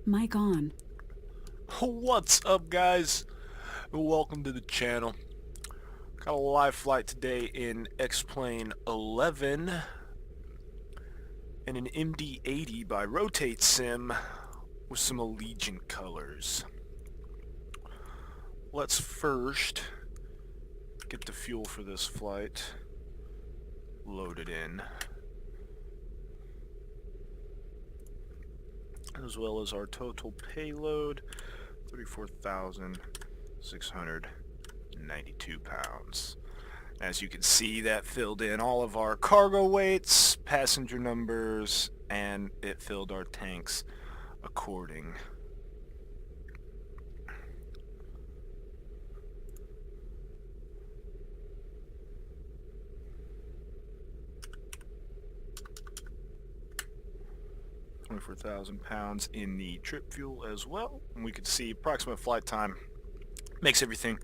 Mic on. What's up, guys? Welcome to the channel. Got a live flight today in X-Plane 11 and an MD-80 by Rotate Sim with some Allegiant colors. Let's first get the fuel for this flight loaded in, as well as our total payload, 34,692 pounds. As you can see, that filled in all of our cargo weights, passenger numbers, and it filled our tanks according. £24,000 in the trip fuel as well. And we can see approximate flight time makes everything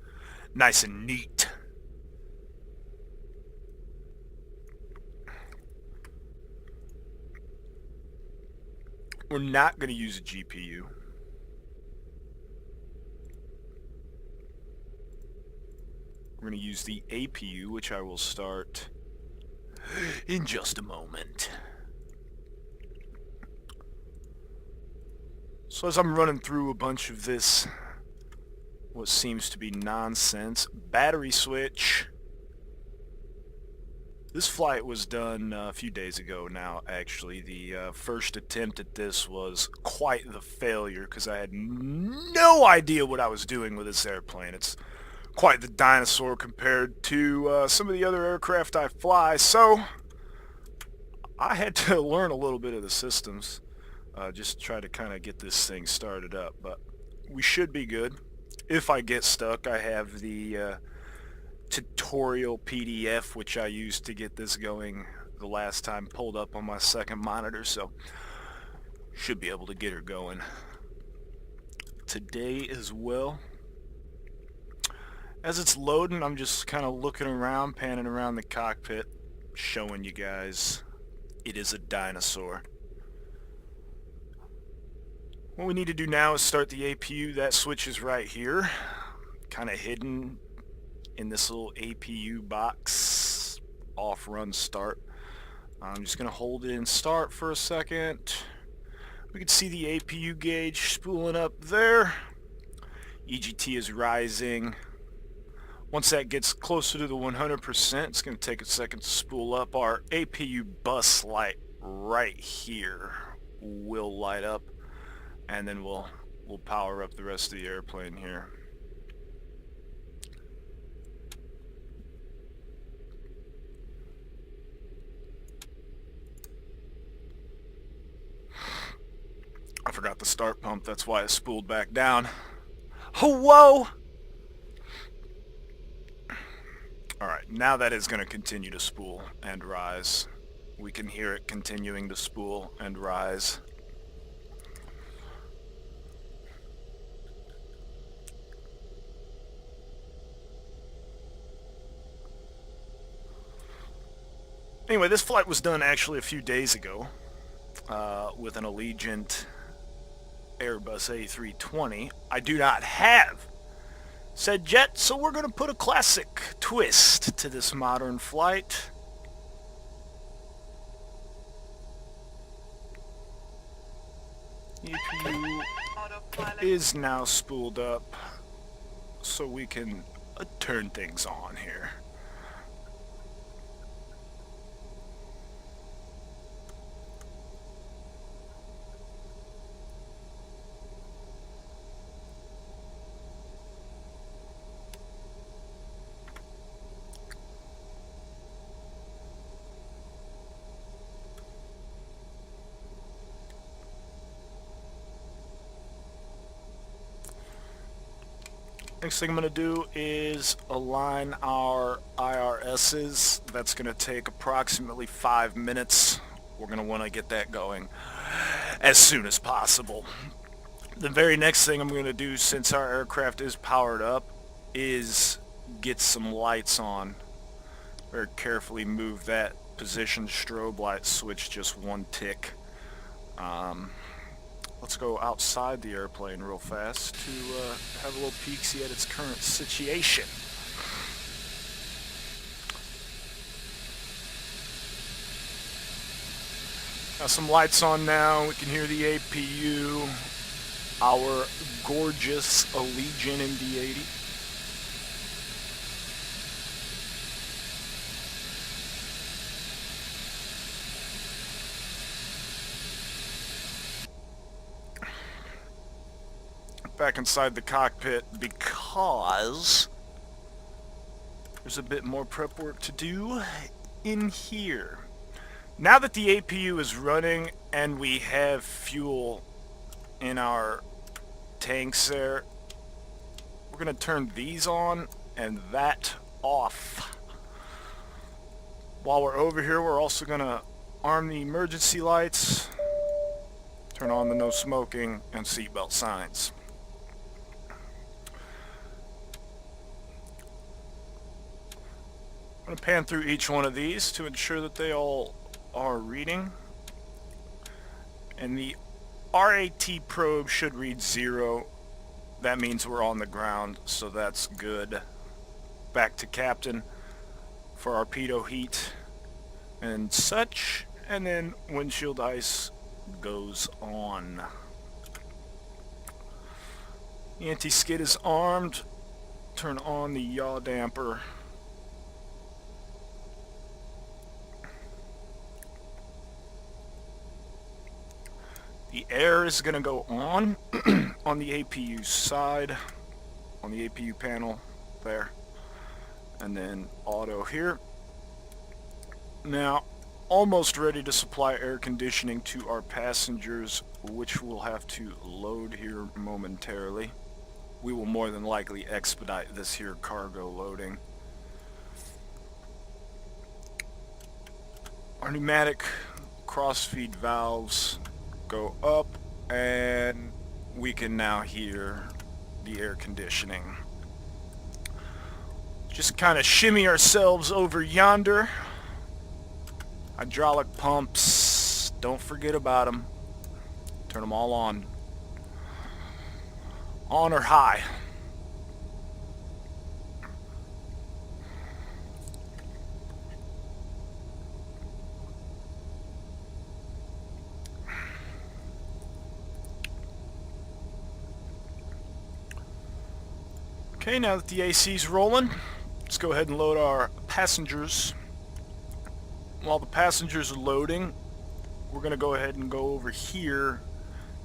nice and neat. We're not going to use a GPU. We're going to use the APU, which I will start in just a moment. So as I'm running through a bunch of this, what seems to be nonsense, battery switch. This flight was done a few days ago now, actually. The first attempt at this was quite the failure because I had no idea what I was doing with this airplane. It's quite the dinosaur compared to some of the other aircraft I fly, so I had to learn a little bit of the systems. Just try to kind of get this thing started up, but we should be good. If I get stuck, I have the tutorial PDF, which I used to get this going the last time, pulled up on my second monitor, so should be able to get her going today as well. As it's loading, I'm just kind of looking around, panning around the cockpit, showing you guys it is a dinosaur. What we need to do now is start the APU. That switch is right here, kind of hidden in this little APU box, off run start. I'm just going to hold it in start for a second. We can see the APU gauge spooling up there. EGT is rising. Once that gets closer to the 100%, it's going to take a second to spool up. Our APU bus light right here will light up, and then we'll power up the rest of the airplane here. I forgot the start pump, that's why it spooled back down. Oh, whoa! Alright, now that is going to continue to spool and rise. We can hear it continuing to spool and rise. Anyway, this flight was done actually a few days ago with an Allegiant Airbus A320. I do not have said jet, so we're going to put a classic twist to this modern flight. EPU is now spooled up, so we can turn things on here. Next thing I'm going to do is align our IRSs. That's going to take approximately 5 minutes. We're going to want to get that going as soon as possible. The very next thing I'm going to do, since our aircraft is powered up, is get some lights on. Very carefully move that position strobe light switch just one tick. let's go outside the airplane real fast to have a little peek-see at its current situation. Got some lights on now. We can hear the APU, our gorgeous Allegiant MD-80. Back inside the cockpit because there's a bit more prep work to do in here. Now that the APU is running and we have fuel in our tanks there, we're going to turn these on and that off. While we're over here, we're also going to arm the emergency lights, turn on the no smoking and seatbelt signs. I'm going to pan through each one of these to ensure that they all are reading. And the RAT probe should read 0. That means we're on the ground, so that's good. Back to captain for our pitot heat and such. And then windshield ice goes on. The anti-skid is armed. Turn on the yaw damper. The air is going to go on on the APU side, on the APU panel there, and then auto here. Now, almost ready to supply air conditioning to our passengers, which we'll have to load here momentarily. We will more than likely expedite this here cargo loading. Our pneumatic cross-feed valves go up, and we can now hear the air conditioning. Just kind of shimmy ourselves over yonder. Hydraulic pumps, don't forget about them. Turn them all on. On or high. Okay, now that the AC's rolling, let's go ahead and load our passengers. While the passengers are loading, we're going to go ahead and go over here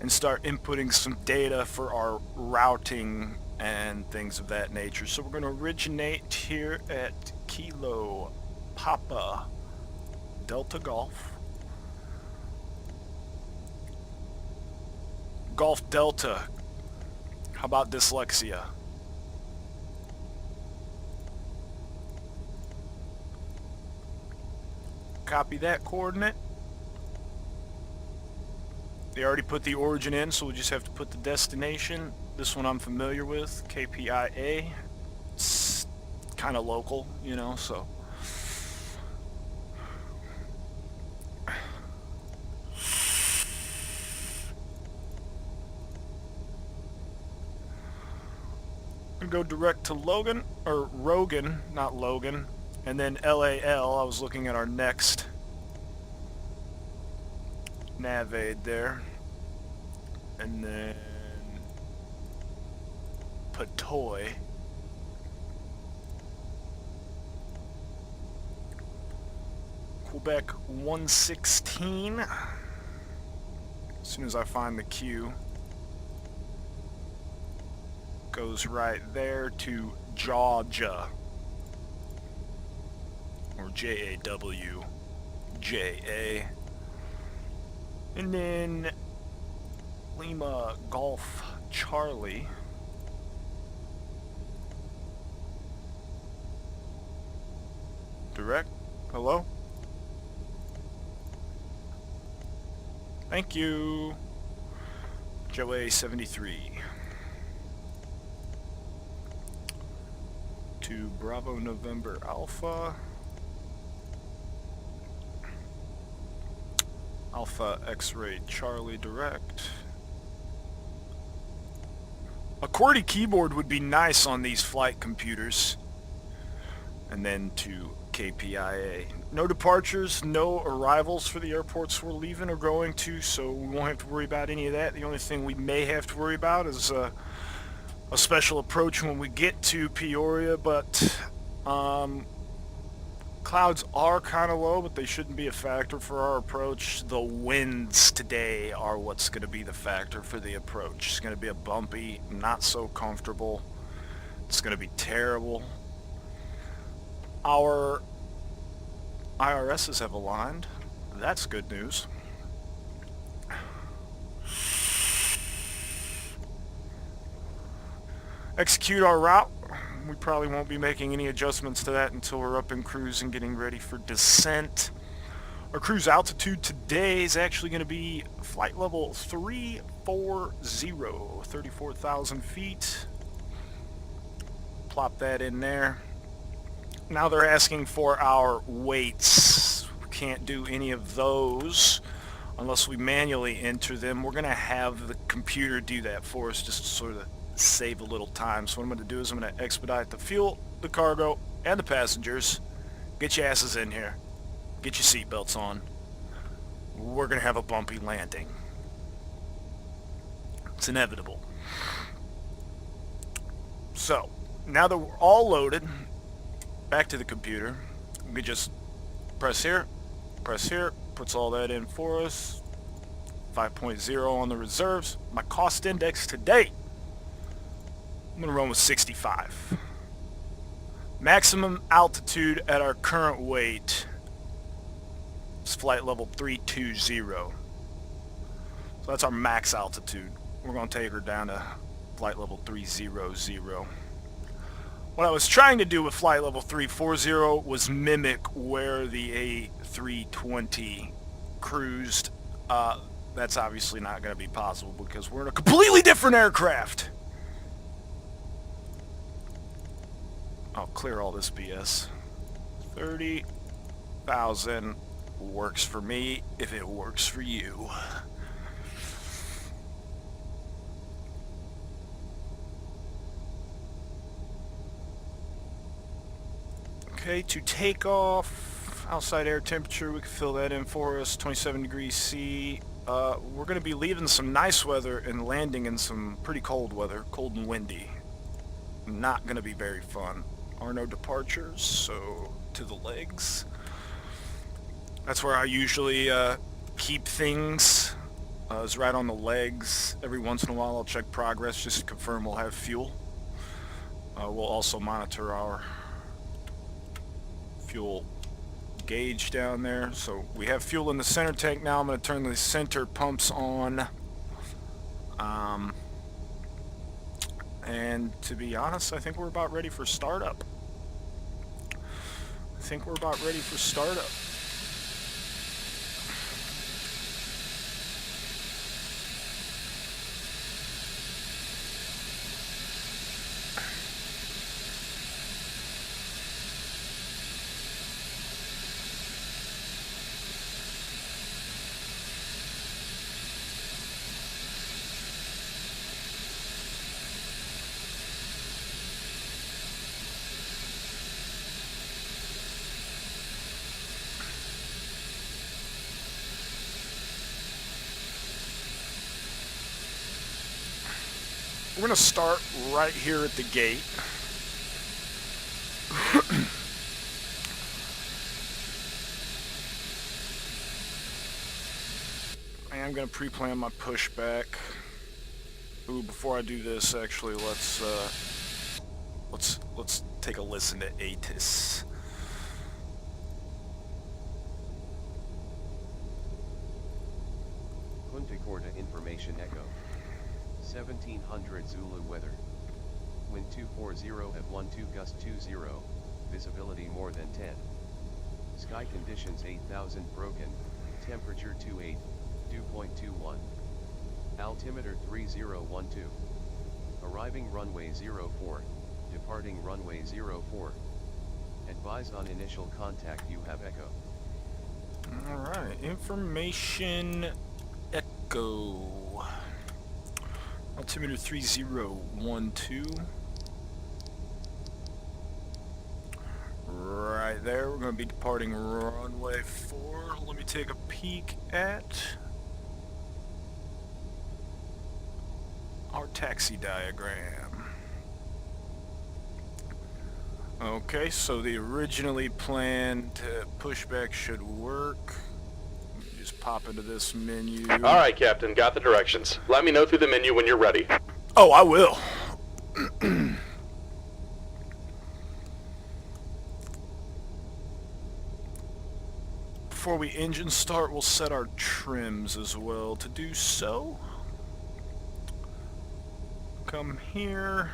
and start inputting some data for our routing and things of that nature. So we're going to originate here at Kilo Papa Delta Golf. Golf Delta. How about dyslexia? Copy that coordinate. They already put the origin in, so we'll just have to put the destination. This one I'm familiar with, KPIA. It's kind of local, you know, so. I'm gonna go direct to Logan, or Rogan, not Logan. And then LAL, I was looking at our next nav aid there. And then Patoy. Quebec 116. As soon as I find the queue. Goes right there to Georgia. Or J-A-W-J-A. And then Lima Golf Charlie. Direct? Hello? Thank you. Joey 73. To Bravo November Alpha. Alpha X-Ray Charlie direct. A QWERTY keyboard would be nice on these flight computers. And then to KPIA. No departures, no arrivals for the airports we're leaving or going to, so we won't have to worry about any of that. The only thing we may have to worry about is a special approach when we get to Peoria, but clouds are kind of low, but they shouldn't be a factor for our approach. The winds today are what's going to be the factor for the approach. It's going to be a bumpy, not so comfortable. It's going to be terrible. Our IRSs have aligned. That's good news. Execute our route. We probably won't be making any adjustments to that until we're up in cruise and getting ready for descent. Our cruise altitude today is actually going to be flight level 340, 34,000 feet. Plop that in there. Now they're asking for our weights. We can't do any of those unless we manually enter them. We're going to have the computer do that for us just to sort of save a little time. So what I'm going to do is I'm going to expedite the fuel, the cargo, and the passengers. Get your asses in here. Get your seatbelts on. We're going to have a bumpy landing. It's inevitable. So, now that we're all loaded, back to the computer. We can just press here, puts all that in for us. 5.0 on the reserves. My cost index today, I'm going to run with 65. Maximum altitude at our current weight is flight level 320. So that's our max altitude. We're going to take her down to flight level 300. What I was trying to do with flight level 340 was mimic where the A320 cruised. That's obviously not going to be possible because we're in a completely different aircraft. I'll clear all this BS. 30,000 works for me if it works for you. Okay, to take off, outside air temperature, we can fill that in for us, 27 degrees C. We're going to be leaving some nice weather and landing in some pretty cold weather, cold and windy. Not going to be very fun. Are no departures, so to the legs. That's where I usually keep things, is right on the legs. Every once in a while I'll check progress just to confirm we'll have fuel. We'll also monitor our fuel gauge down there. So we have fuel in the center tank now. I'm going to turn the center pumps on. And to be honest, I think we're about ready for startup. We're going to start right here at the gate. I am going to pre-plan my pushback. Ooh, before I do this, actually, let's take a listen to ATIS. Punta Gorda information echo. 1700 Zulu weather. Wind 240 at 12 gust 20. Visibility more than 10. Sky conditions 8000 broken. Temperature 28, dew point 21. Altimeter 3012. Arriving runway 04. Departing runway 04. Advise on initial contact, you have echo. Alright, information echo. Altimeter 3012. Right there, we're going to be departing runway 4. Let me take a peek at our taxi diagram. Okay, so the originally planned pushback should work. Just pop into this menu. Alright, Captain, got the directions. Let me know through the menu when you're ready. Oh, I will. Before we engine start, we'll set our trims as well. To do so, come here.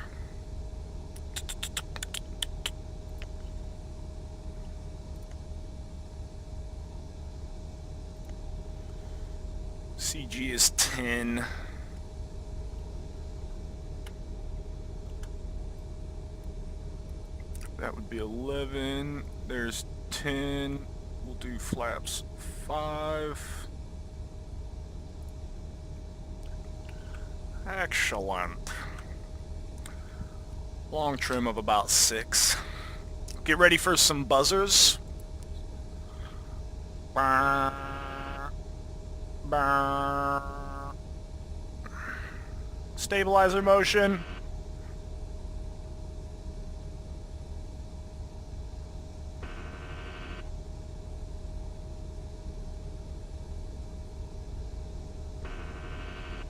CG is 10. That would be 11. There's 10. We'll do flaps 5. Excellent. Long trim of about 6. Get ready for some buzzers. Stabilizer motion.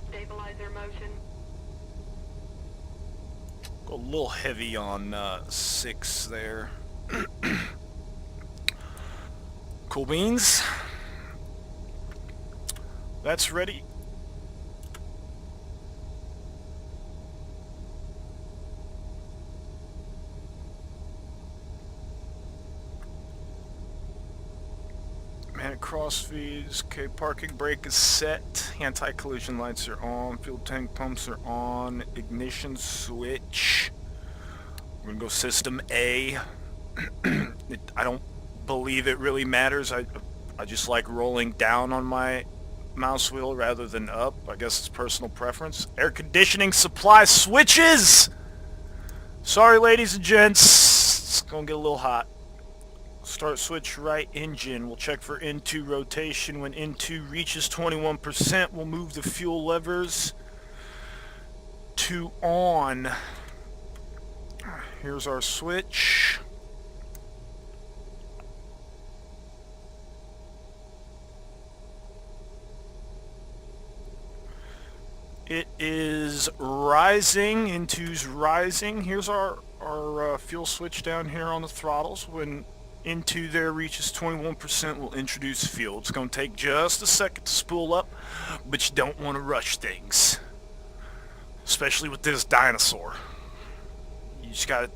Stabilizer motion. Go a little heavy on 6 there. Cool beans. That's ready. Man, crossfeeds. Okay, parking brake is set. Anti-collision lights are on. Fuel tank pumps are on. Ignition switch. We're gonna go system A. I don't believe it really matters. I just like rolling down on my mouse wheel rather than up. I guess it's personal preference. Air conditioning supply switches! Sorry, ladies and gents. It's gonna get a little hot. Start switch right engine. We'll check for N2 rotation. When N2 reaches 21%, we'll move the fuel levers to on. Here's our switch. It is rising. N2's rising. Here's our fuel switch down here on the throttles. When N2 there reaches 21%, we'll introduce fuel. It's going to take just a second to spool up, but you don't want to rush things, especially with this dinosaur. You just got to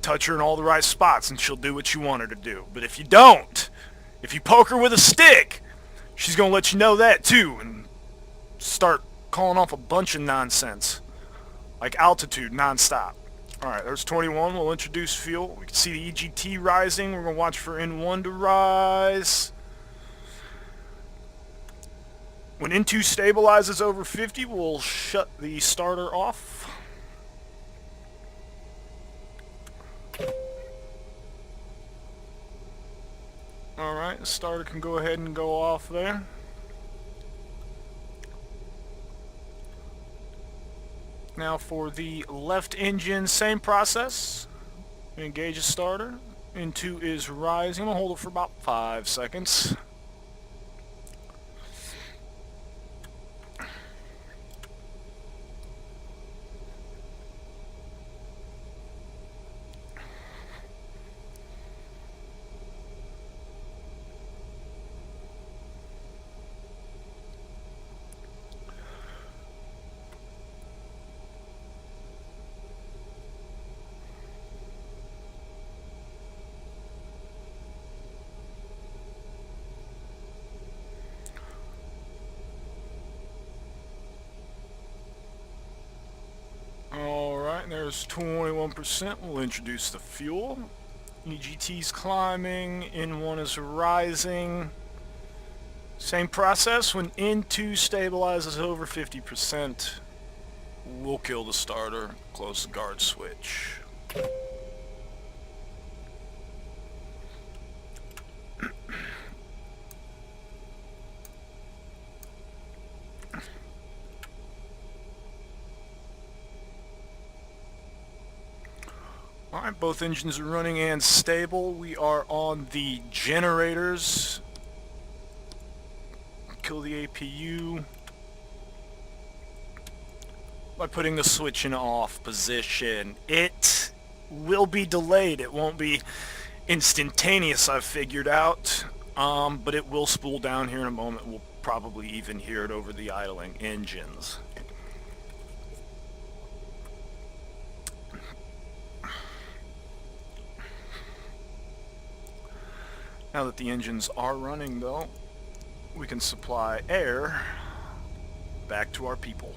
touch her in all the right spots and she'll do what you want her to do. But if you don't, if you poke her with a stick, she's going to let you know that too and start calling off a bunch of nonsense, like altitude non-stop. Alright, there's 21. We'll introduce fuel. We can see the EGT rising. We're going to watch for N1 to rise. When N2 stabilizes over 50, we'll shut the starter off. Alright, the starter can go ahead and go off there. Now for the left engine, same process. Engage the starter. N2 is rising. I'll hold it for about 5 seconds. There's 21%. We'll introduce the fuel. EGT's climbing. N1 is rising. Same process. When N2 stabilizes over 50%, We'll kill the starter, close the guard switch. Alright, both engines are running and stable. We are on the generators. Kill the APU by putting the switch in off position. It will be delayed. It won't be instantaneous, I've figured out. But it will spool down here in a moment. We'll probably even hear it over the idling engines. Now that the engines are running, though, we can supply air back to our people.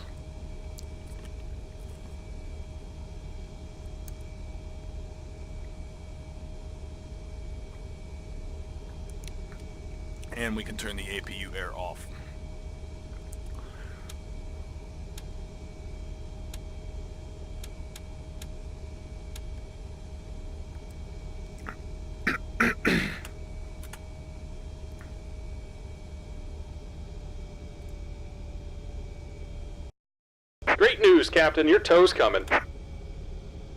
And we can turn the APU air off. Great news, Captain. Your tow's coming.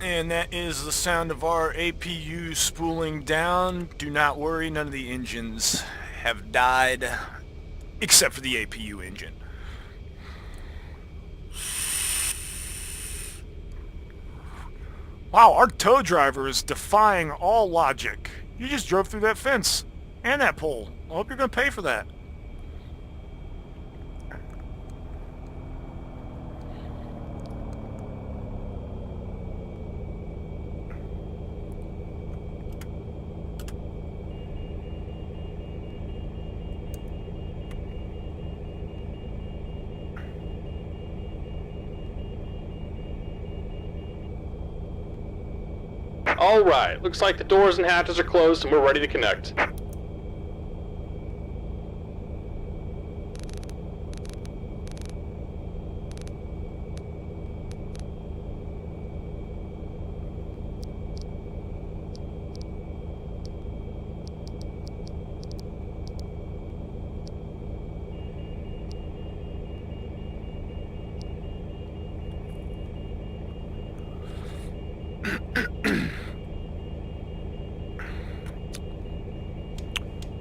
And that is the sound of our APU spooling down. Do not worry, none of the engines have died, except for the APU engine. Wow, our tow driver is defying all logic. You just drove through that fence and that pole. I hope you're going to pay for that. Alright, looks like the doors and hatches are closed and we're ready to connect.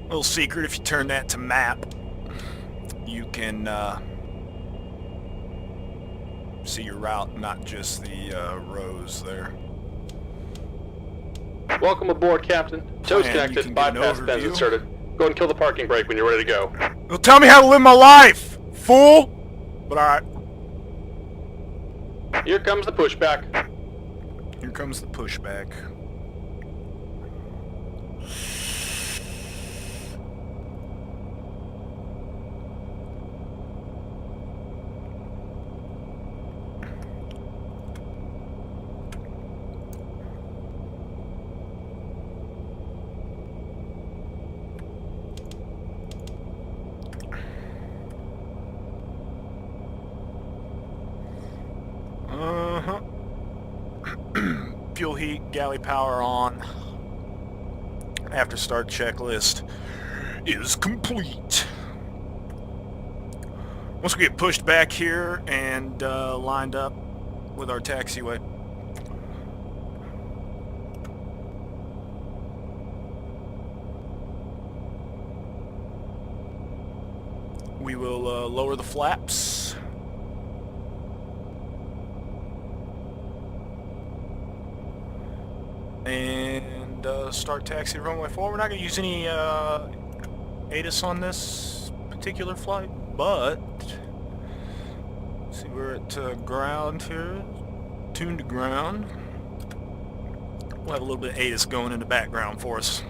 Little secret, if you turn that to map, you can see your route, not just the rows there. Welcome aboard, Captain. Tow's connected, bypass bends inserted. Go and kill the parking brake when you're ready to go. Well, tell me how to live my life, fool! But alright. Here comes the pushback. Here comes the pushback. Fuel heat, galley power on. After start checklist is complete. Once we get pushed back here and lined up with our taxiway, we will lower the flaps. And start taxi runway 4. We're not going to use any ATIS on this particular flight, but see, we're at ground here, tuned to ground. We'll have a little bit of ATIS going in the background for us.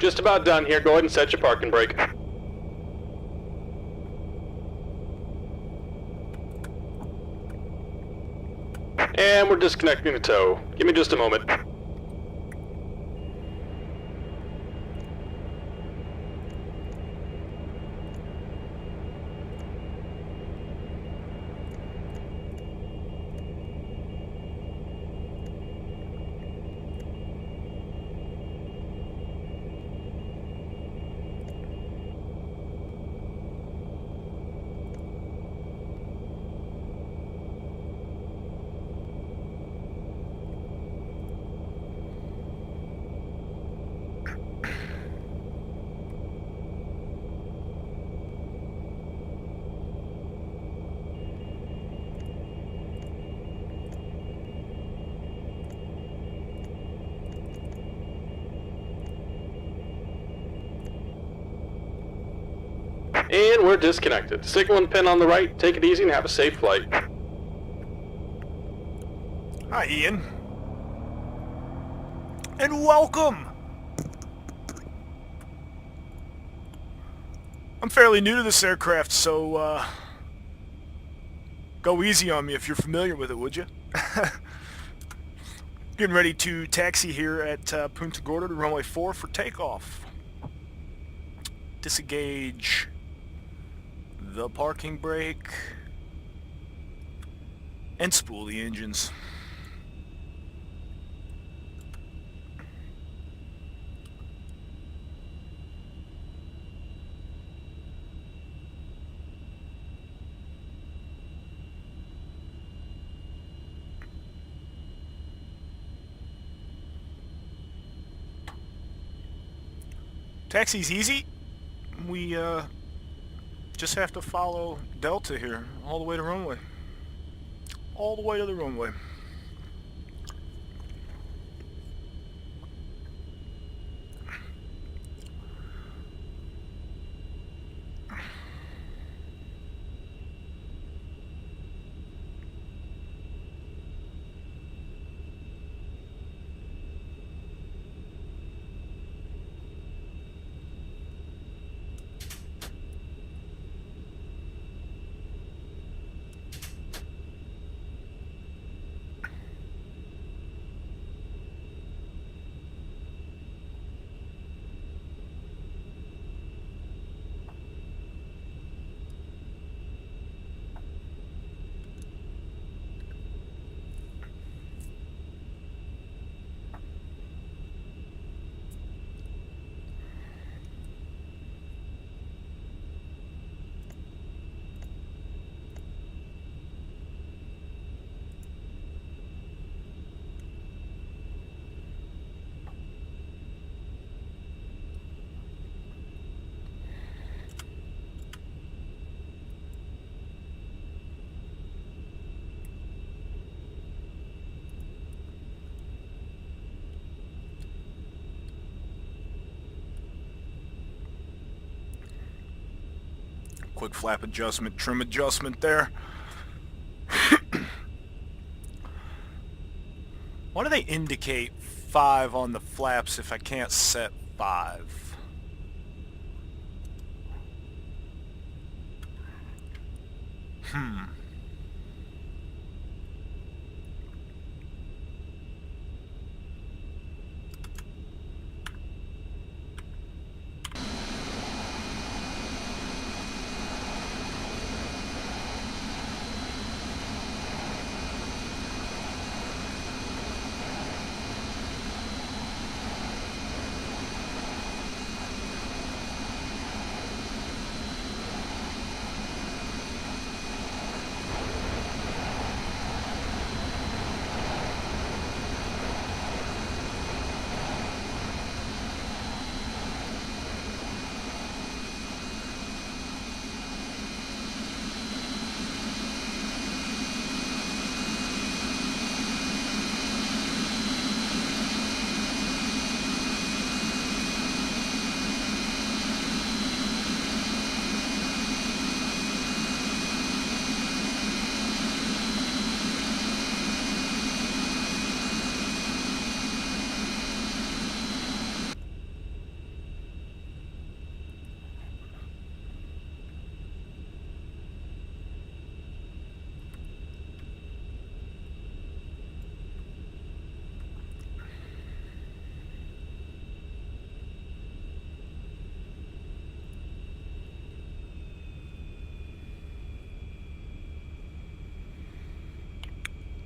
Just about done here. Go ahead and set your parking brake. And we're disconnecting the tow. Give me just a moment. And we're disconnected. Signal and pin on the right. Take it easy and have a safe flight. Hi, Ian. And welcome! I'm fairly new to this aircraft, so, go easy on me if you're familiar with it, would you? Getting ready to taxi here at Punta Gorda to runway 4 for takeoff. Disengage the parking brake and spool the engines. Taxi's easy. We just have to follow Delta here all the way to runway. All the way to the runway. Quick flap adjustment, trim adjustment there. Why do they indicate 5 on the flaps if I can't set 5?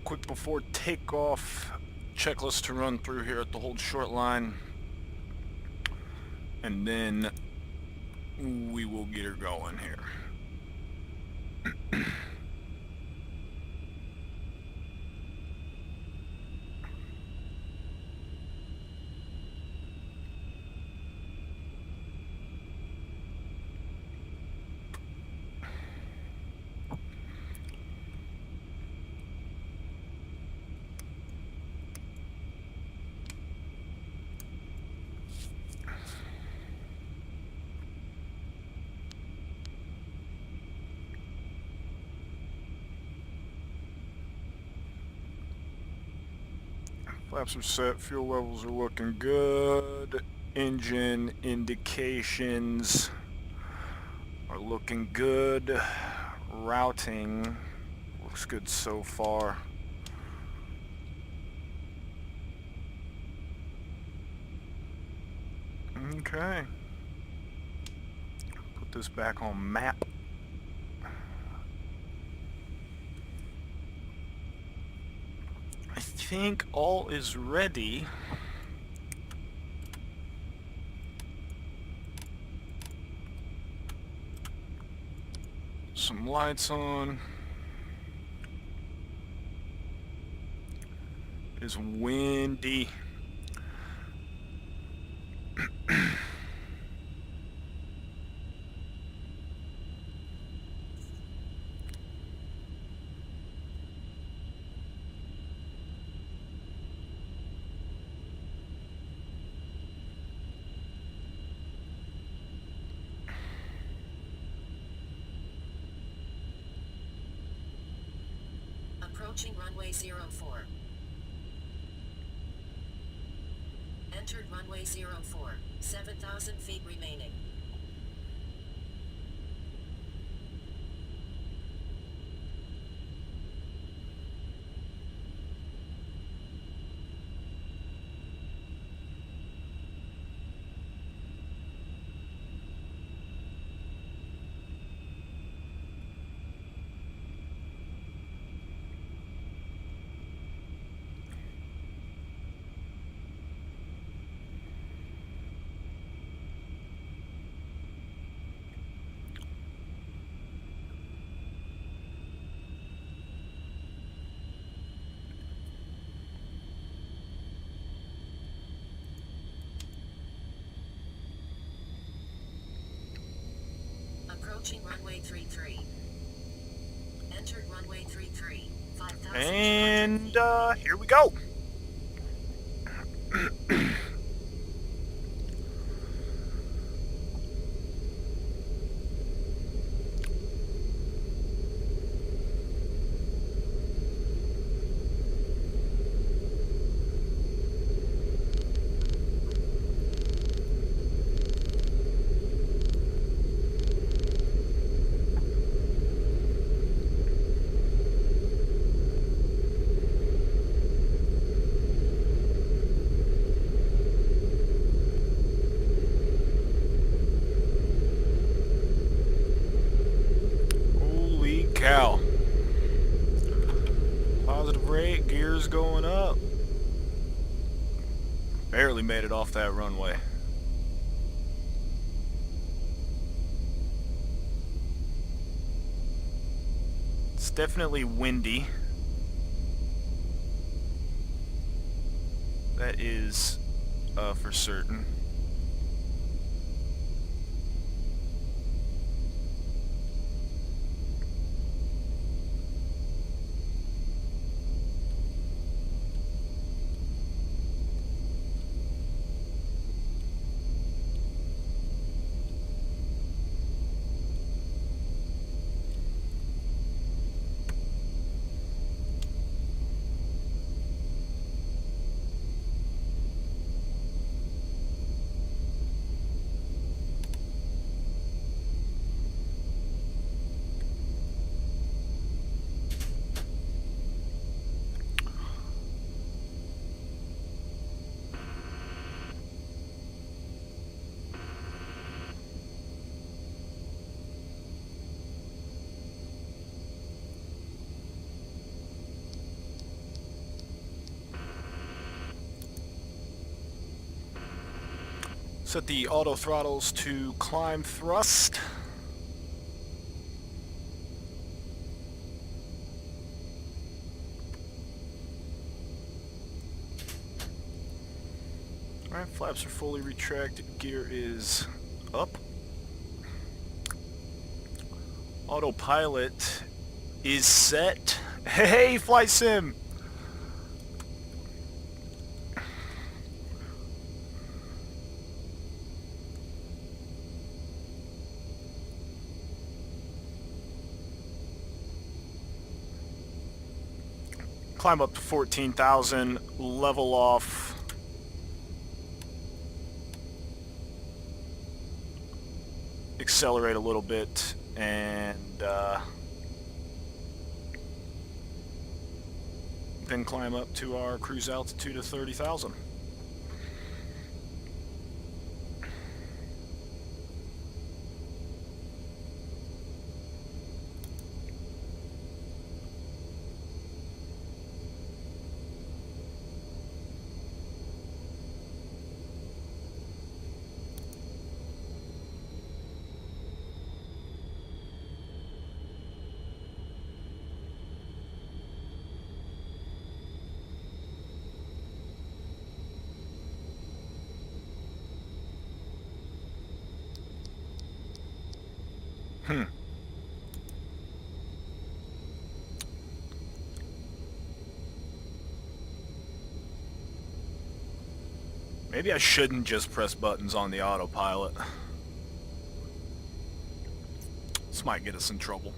quick before takeoff checklist to run through here at the hold short line, and then we will get her going here. Flaps are set, fuel levels are looking good, engine indications are looking good, routing looks good so far. Okay, put this back on map. I think all is ready. Some lights on. It is windy. Approaching runway 04. Entered runway 04. 7,000 feet remaining. Approaching runway 33. Entered runway 33. 5,000. And here we go. Cow. Positive rate, gears going up. Barely made it off that runway. It's definitely windy. That is for certain. Set the auto throttles to climb thrust. Alright, flaps are fully retracted, gear is up. Autopilot is set. Hey, flight sim! Climb up to 14,000, level off. Accelerate a little bit, and then climb up to our cruise altitude of 30,000. Maybe I shouldn't just press buttons on the autopilot. This might get us in trouble.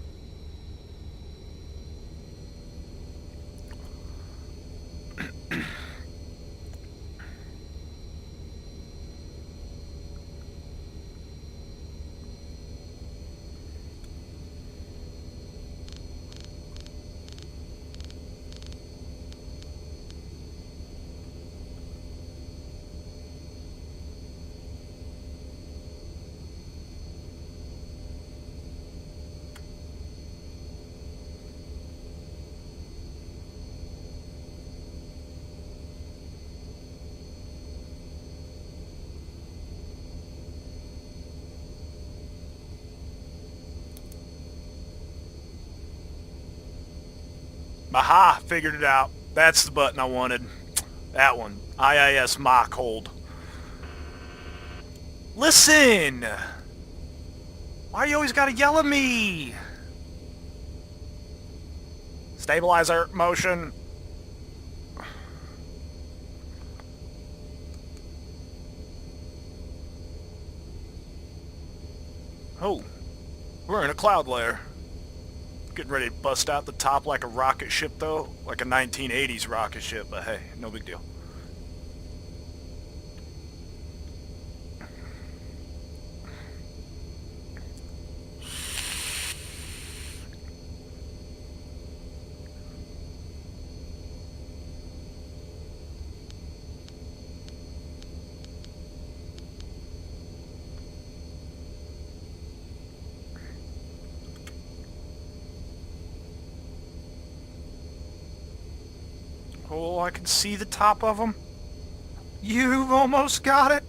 Aha! Figured it out. That's the button I wanted. That one. IIS Mach hold. Listen! Why you always gotta yell at me? Stabilizer motion. Oh, we're in a cloud layer. Getting ready to bust out the top like a rocket ship, though. Like a 1980s rocket ship, but hey, no big deal. Oh, I can see the top of them. You've almost got it.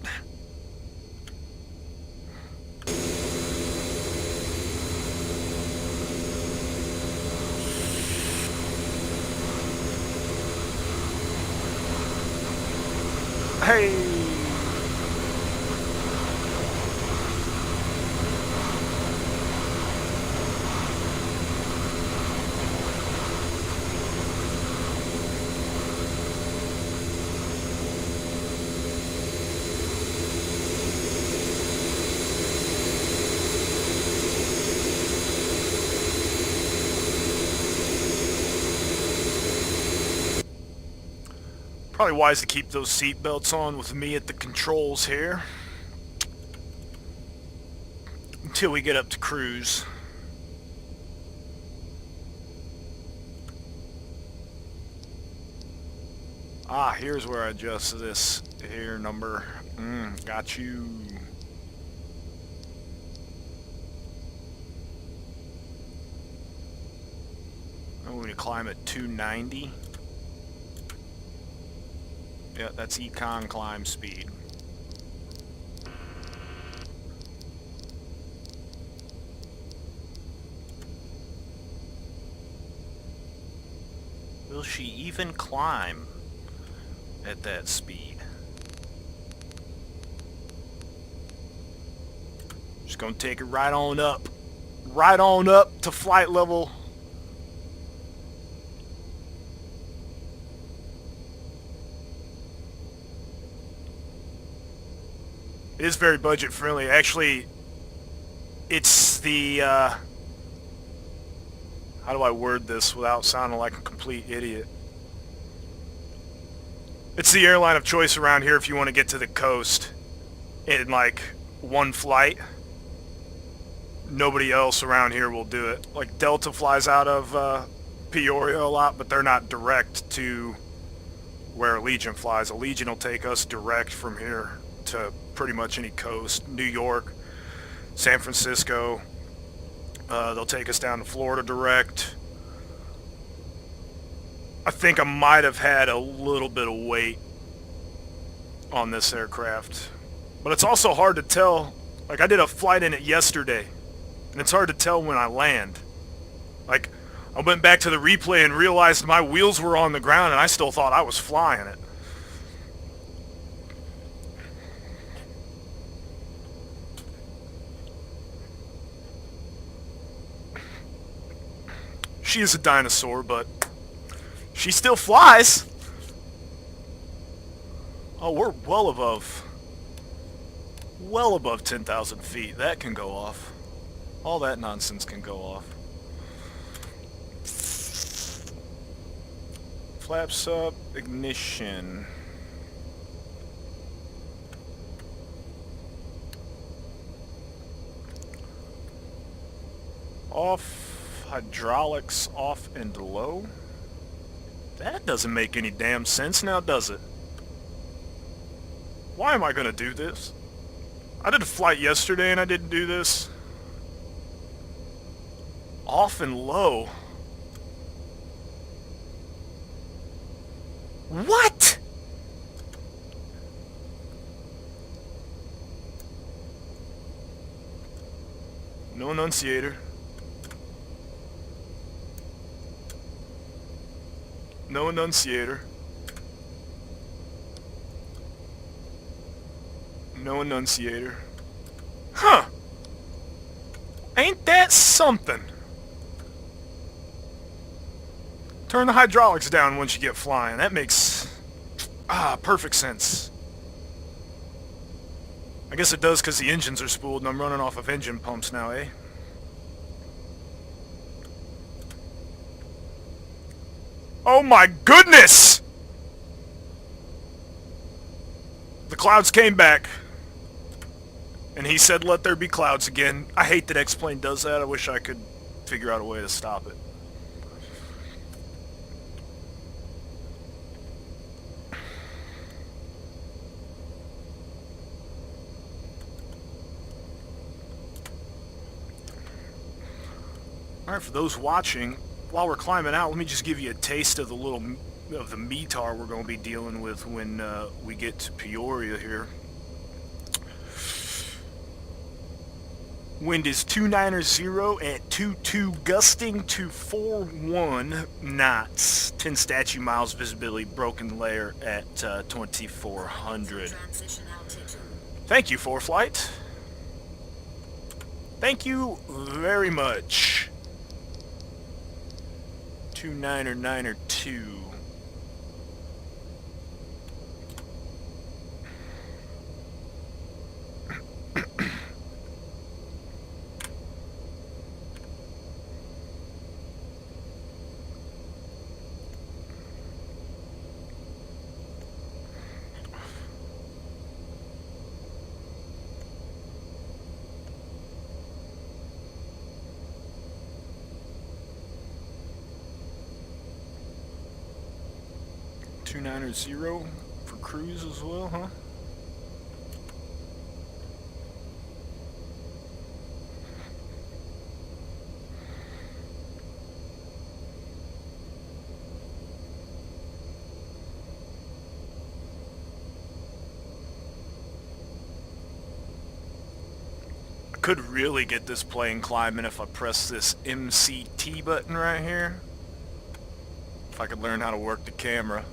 Hey. Probably wise to keep those seat belts on with me at the controls here until we get up to cruise. Ah, here's where I adjust this here number. Got you. I'm going to climb at 290. Yeah, that's econ climb speed. Will she even climb at that speed? Just gonna take it right on up. Right on up to flight level. It is very budget friendly. Actually, it's the, how do I word this without sounding like a complete idiot? It's the airline of choice around here if you want to get to the coast in like one flight. Nobody else around here will do it. Like Delta flies out of Peoria a lot, but they're not direct to where Allegiant flies. Allegiant will take us direct from here to pretty much any coast. New York, San Francisco. They'll take us down to Florida direct. I think I might have had a little bit of weight on this aircraft. But it's also hard to tell. Like, I did a flight in it yesterday, and it's hard to tell when I land. Like, I went back to the replay and realized my wheels were on the ground, and I still thought I was flying it. She is a dinosaur, but she still flies. Oh, we're well above 10,000 feet. That can go off. All that nonsense can go off. Flaps up, ignition. Off. Hydraulics off and low? That doesn't make any damn sense now, does it? Why am I gonna do this? I did a flight yesterday and I didn't do this. Off and low? What? No annunciator. No annunciator. No annunciator. Huh! Ain't that something? Turn the hydraulics down once you get flying. That makes perfect sense. I guess it does because the engines are spooled and I'm running off of engine pumps now, eh? Oh my goodness! The clouds came back. And he said, let there be clouds again. I hate that X-Plane does that. I wish I could figure out a way to stop it. Alright, for those watching, while we're climbing out, let me just give you a taste of the METAR we're going to be dealing with when we get to Peoria here. Wind is 290 at 22, gusting to 41 knots. 10 statute miles, visibility broken layer at 2400. Thank you, ForeFlight. Thank you very much. 2992. $290 for cruise as well, huh? I could really get this plane climbing if I press this MCT button right here. If I could learn how to work the camera.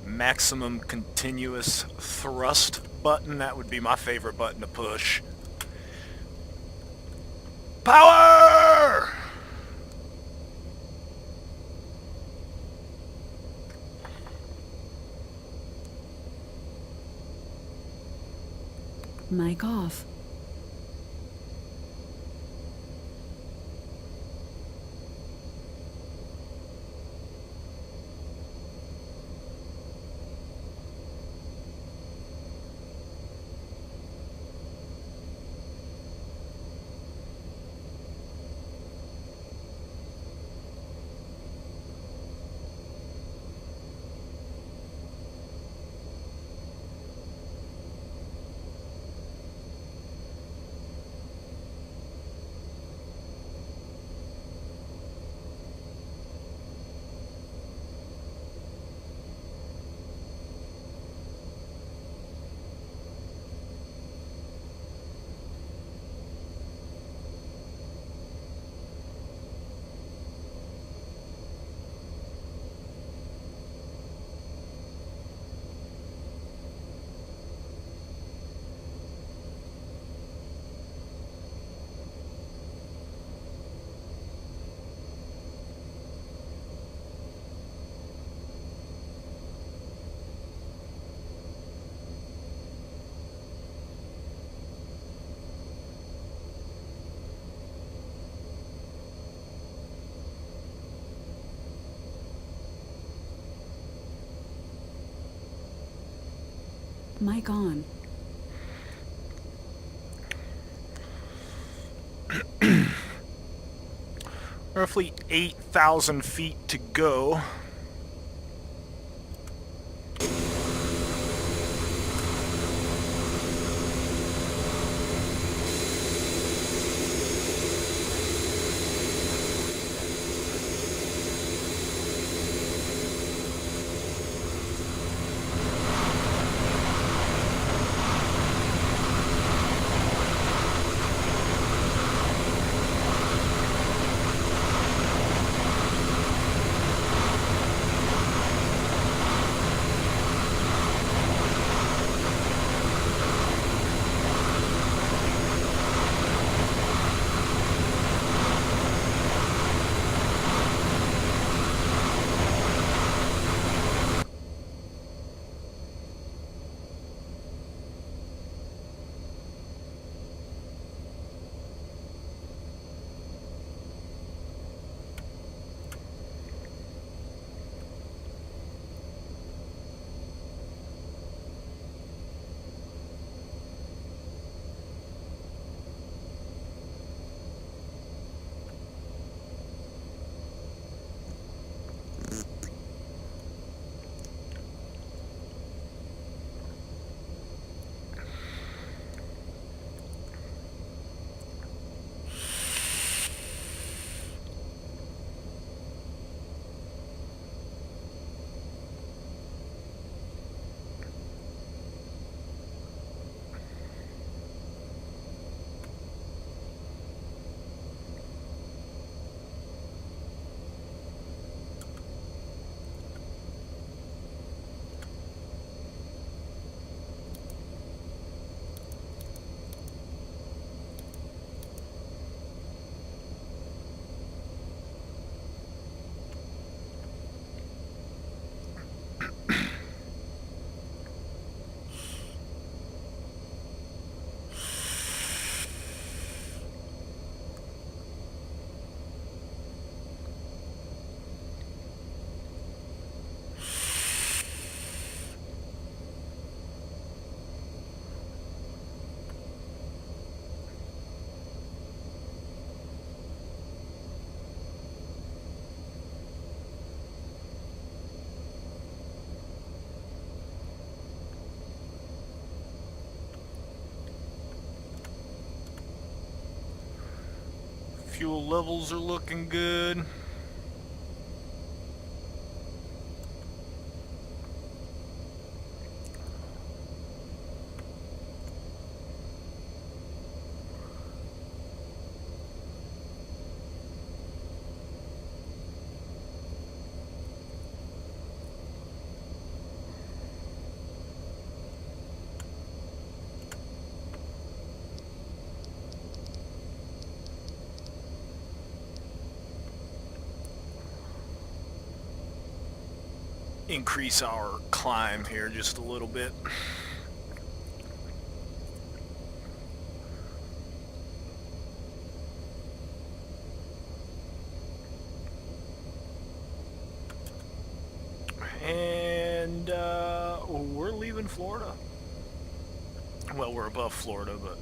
Maximum continuous thrust button, that would be my favorite button to push. Power! Mic off. Mic on. Roughly 8,000 feet to go. Fuel levels are looking good. increase our climb here just a little bit. And we're leaving Florida. Well, we're above Florida, but...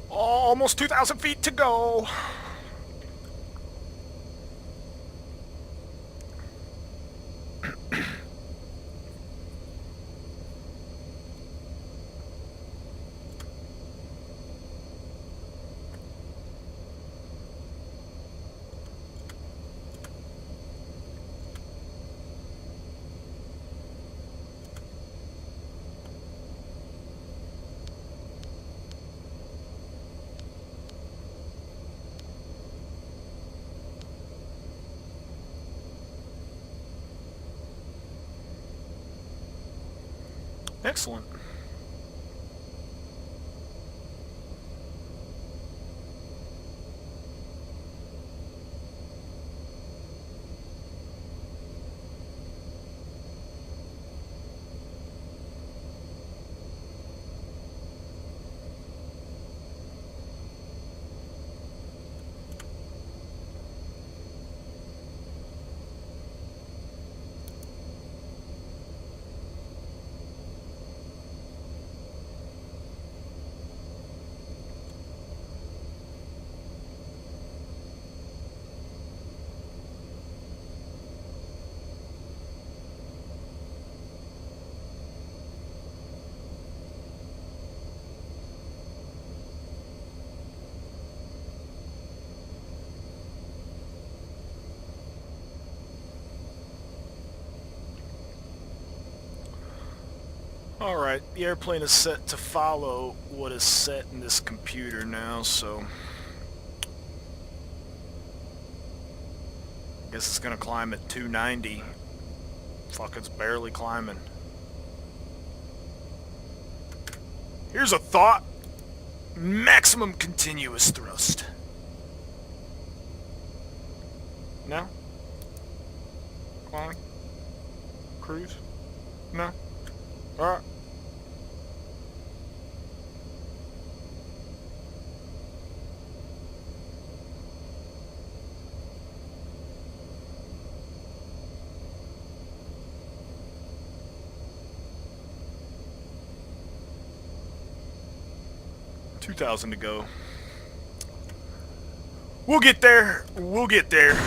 almost 2,000 feet to go. Excellent. Alright, the airplane is set to follow what is set in this computer now, so... I guess it's gonna climb at 290. Fuck, it's barely climbing. Here's a thought. Maximum continuous thrust. No? Climb? Cruise? No? Alright. $2,000 to go. We'll get there. We'll get there.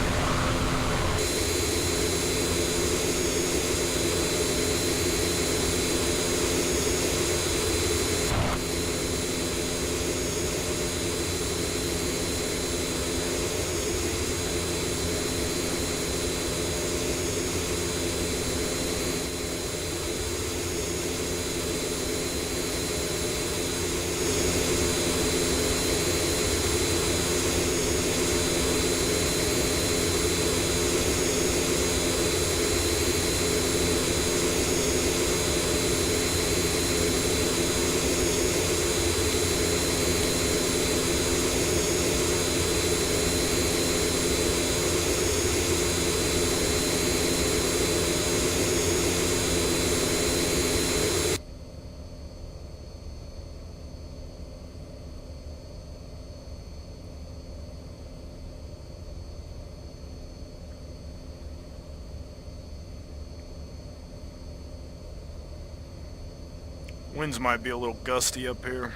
Winds might be a little gusty up here.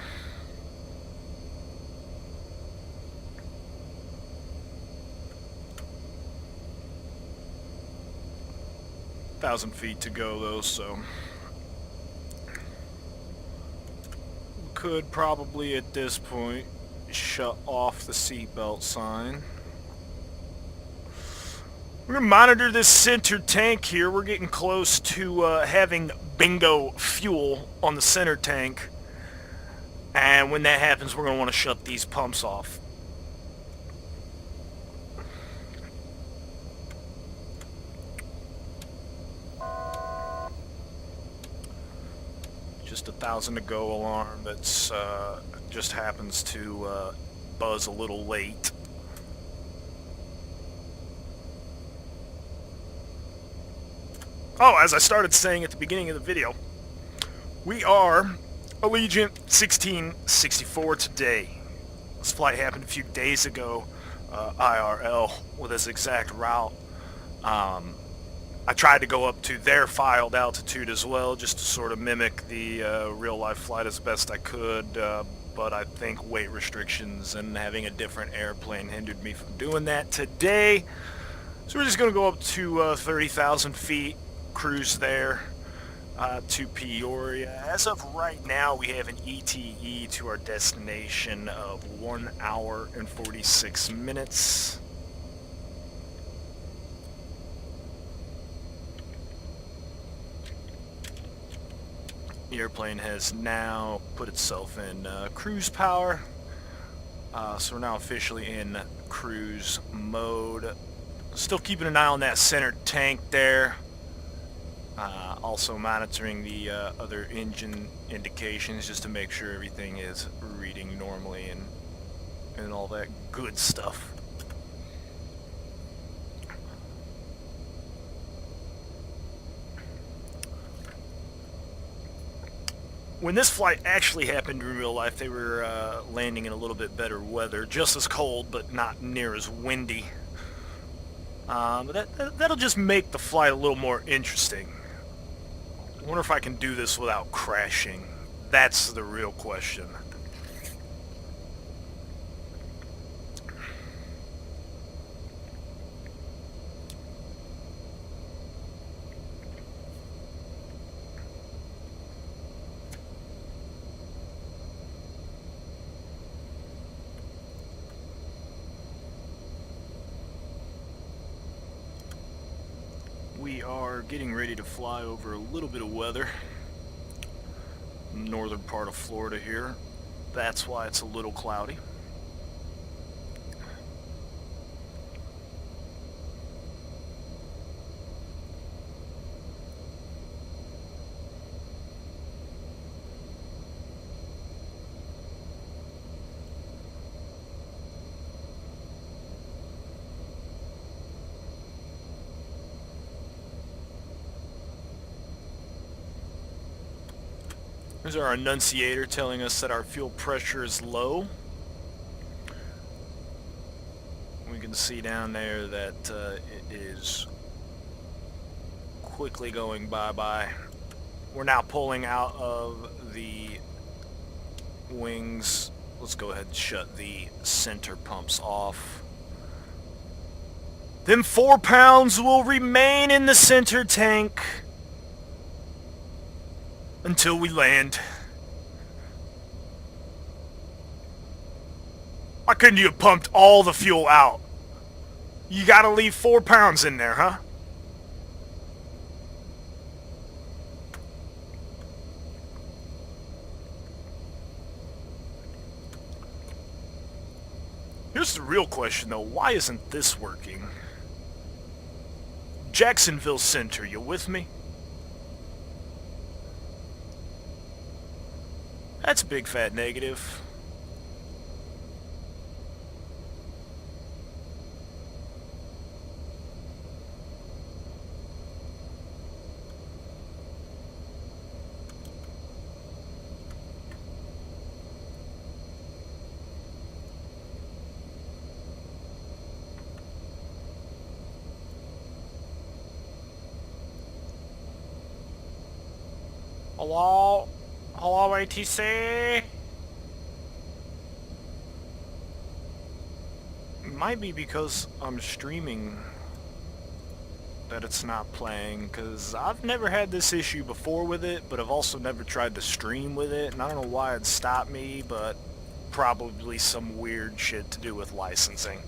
1,000 feet to go though, so we could probably at this point shut off the seatbelt sign. We're going to monitor this center tank here. We're getting close to having bingo fuel on the center tank. And when that happens, we're going to want to shut these pumps off. Just 1,000 to go alarm that's just happens to buzz a little late. Oh, as I started saying at the beginning of the video, we are Allegiant 1664 today. This flight happened a few days ago, IRL, with this exact route. I tried to go up to their filed altitude as well, just to sort of mimic the real-life flight as best I could, but I think weight restrictions and having a different airplane hindered me from doing that today. So we're just going to go up to 30,000 feet, cruise there to Peoria. As of right now, we have an ETE to our destination of 1 hour and 46 minutes. The airplane has now put itself in cruise power, so we're now officially in cruise mode. Still keeping an eye on that center tank there. Also monitoring the other engine indications just to make sure everything is reading normally and all that good stuff. When this flight actually happened in real life, they were landing in a little bit better weather, just as cold but not near as windy. But that'll just make the flight a little more interesting. I wonder if I can do this without crashing. That's the real question. We are getting ready to fly over a little bit of weather. Northern part of Florida here. That's why it's a little cloudy. There's our annunciator telling us that our fuel pressure is low. We can see down there that it is quickly going bye-bye. We're now pulling out of the wings. Let's go ahead and shut the center pumps off. Them 4 pounds will remain in the center tank until we land. Why couldn't you have pumped all the fuel out? You gotta leave 4 pounds in there, huh? Here's the real question though, why isn't this working? Jacksonville Center, you with me? That's a big fat negative. Hello? Hello, ATC? It might be because I'm streaming that it's not playing, because I've never had this issue before with it, but I've also never tried to stream with it, and I don't know why it stopped me, but probably some weird shit to do with licensing.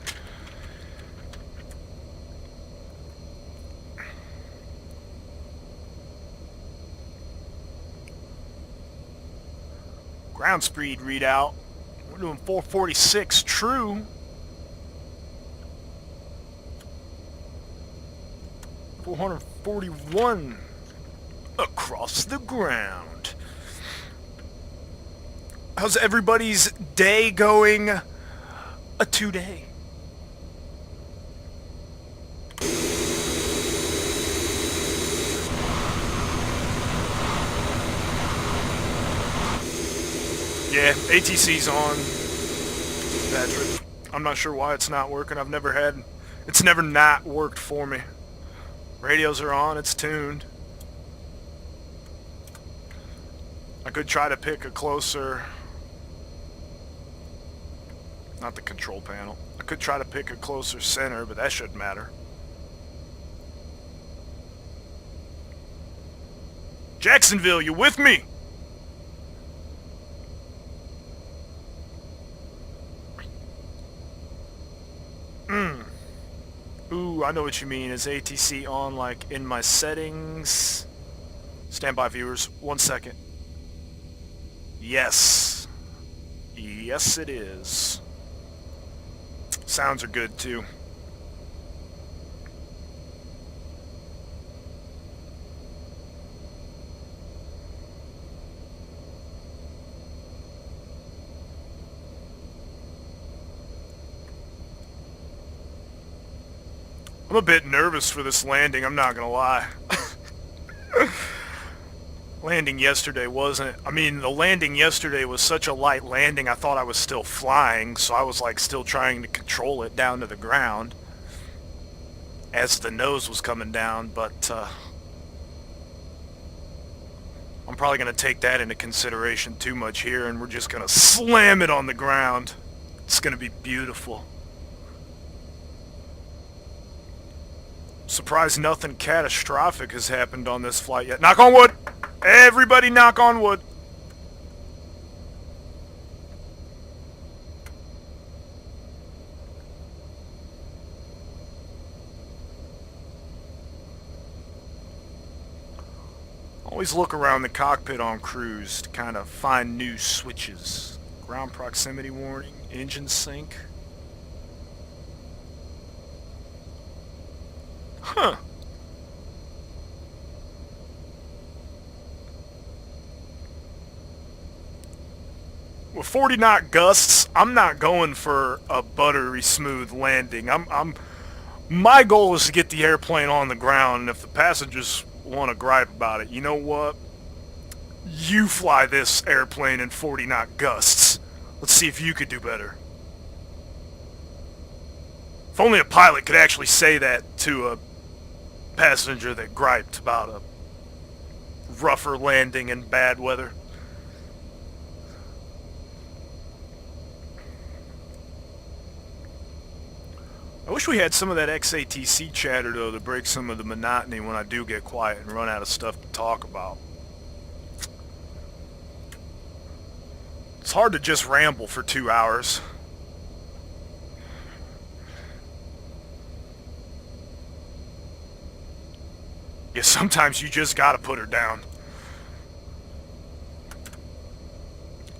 Ground speed readout. We're doing 446 true. 441 across the ground. How's everybody's day going? A 2-day. Yeah, ATC's on, Patrick. I'm not sure why it's not working. It's never not worked for me. Radios are on, it's tuned. I could try to pick a closer... Not the control panel. I could try to pick a closer center, but that shouldn't matter. Jacksonville, you with me? Ooh, I know what you mean. Is ATC on, like, in my settings? Standby viewers, 1 second. Yes. Yes, it is. Sounds are good, too. I'm a bit nervous for this landing, I'm not gonna lie. Landing yesterday wasn't... I mean, the landing yesterday was such a light landing, I thought I was still flying, so I was, like, still trying to control it down to the ground as the nose was coming down, but, I'm probably gonna take that into consideration too much here, and we're just gonna slam it on the ground. It's gonna be beautiful. Surprised nothing catastrophic has happened on this flight yet. Knock on wood! Everybody knock on wood! Always look around the cockpit on cruise to kind of find new switches. Ground proximity warning, engine sync. Huh. With 40 knot gusts, I'm not going for a buttery smooth landing. My goal is to get the airplane on the ground, and if the passengers want to gripe about it, you know what? You fly this airplane in 40 knot gusts. Let's see if you could do better. If only a pilot could actually say that to a passenger that griped about a rougher landing in bad weather. I wish we had some of that XATC chatter, though, to break some of the monotony when I do get quiet and run out of stuff to talk about. It's hard to just ramble for 2 hours. Yeah, sometimes you just gotta put her down.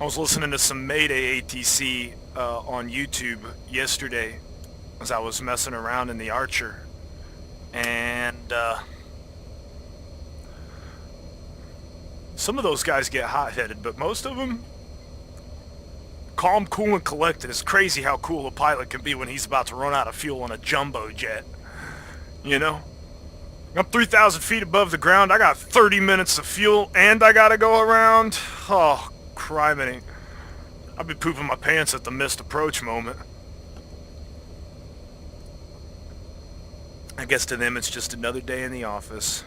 I was listening to some Mayday ATC on YouTube yesterday as I was messing around in the Archer, and some of those guys get hot-headed, but most of them calm, cool, and collected. It's crazy how cool a pilot can be when he's about to run out of fuel on a jumbo jet, you know? I'm 3,000 feet above the ground, I got 30 minutes of fuel, and I gotta go around. Oh, criminy. I'd be pooping my pants at the missed approach moment. I guess to them it's just another day in the office.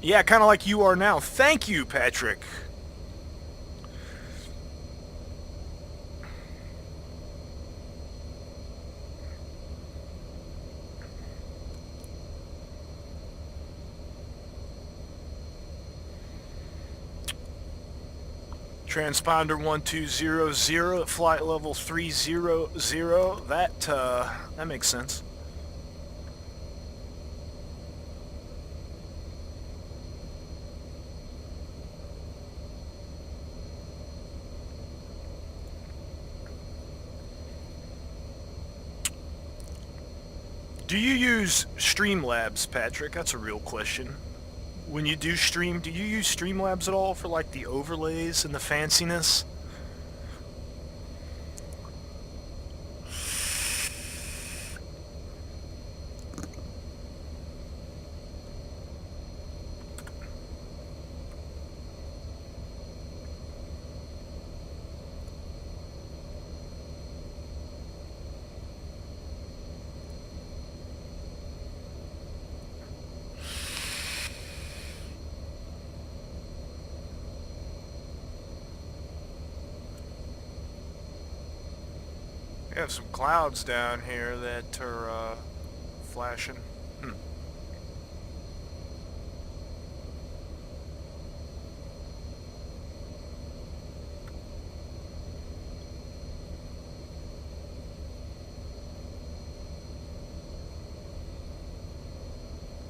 Yeah, kind of like you are now. Thank you, Patrick. Transponder 1200 at flight level 300. That makes sense. Do you use Streamlabs, Patrick? That's a real question. When you do stream, do you use Streamlabs at all for like the overlays and the fanciness? We have some clouds down here that are flashing.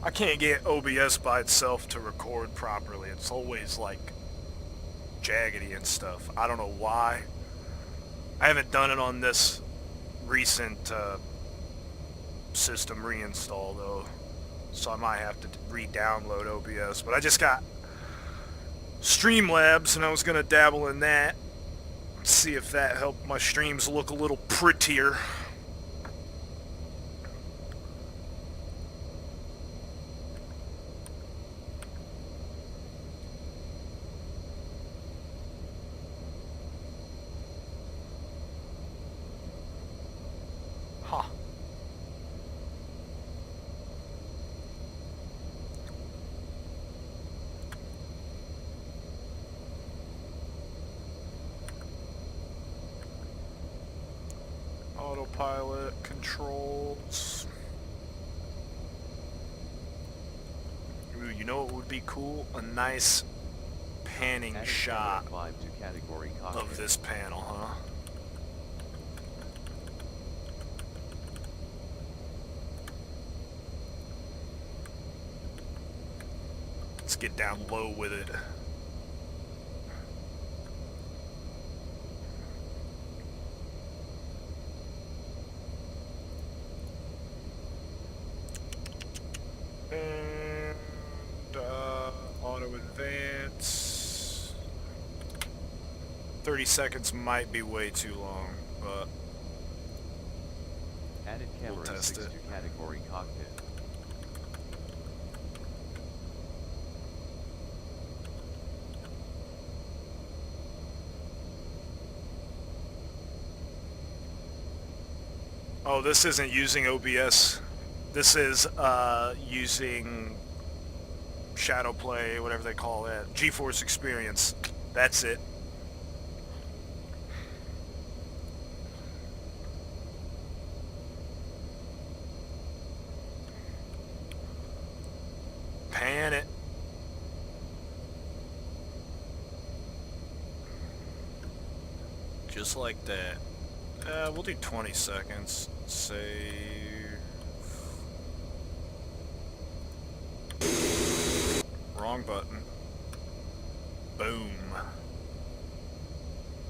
I can't get OBS by itself to record properly. It's always like jaggedy and stuff. I don't know why. I haven't done it on this recent system reinstall though, so I might have to re-download OBS. But I just got Streamlabs and I was gonna dabble in that, see if that helped my streams look a little prettier. Huh. Autopilot controls. Ooh, you know what would be cool? A nice panning shot of this panel, huh? Let's get down low with it. And auto advance. 30 seconds might be way too long, but added camera we'll test 6 it. to category cockpit. Oh, this isn't using OBS. This is using Shadow Play, whatever they call it. GeForce Experience. That's it. Pan it. Just like that. We'll do 20 seconds. Save. Wrong button. Boom.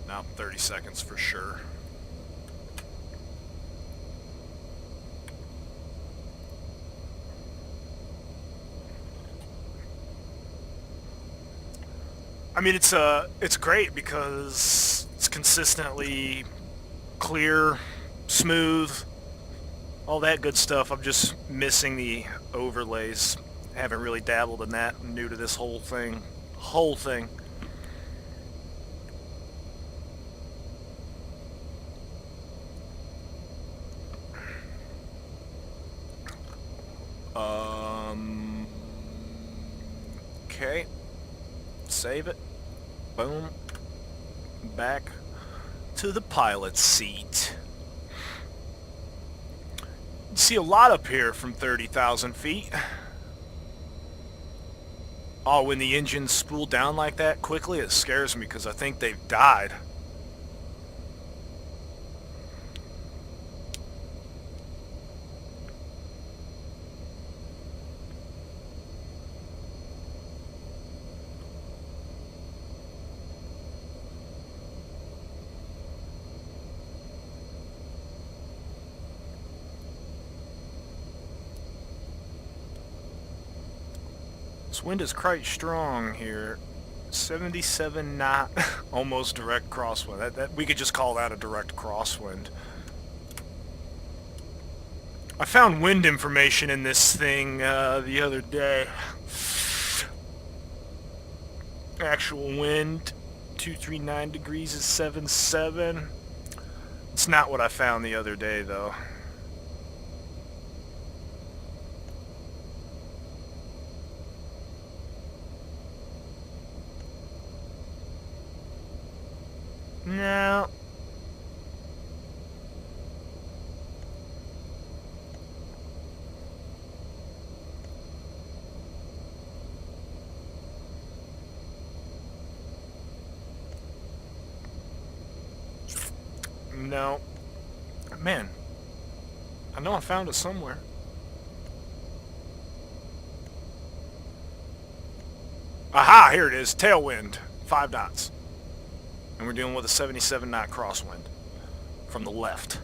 Now 30 seconds for sure. I mean, it's great because it's consistently clear, smooth, all that good stuff. I'm just missing the overlays. Haven't really dabbled in that. I'm new to this whole thing. Okay. Save it. Boom. Back to the pilot's seat. You see a lot up here from 30,000 feet. Oh, when the engines spool down like that quickly, it scares me because I think they've died. This wind is quite strong here. 77 knot, almost direct crosswind. That we could just call that a direct crosswind. I found wind information in this thing the other day. Actual wind, 239 degrees is 77. It's not what I found the other day, though. No. No. Man. I know I found it somewhere. Aha! Here it is. Tailwind. 5 knots. And we're dealing with a 77 knot crosswind from the left.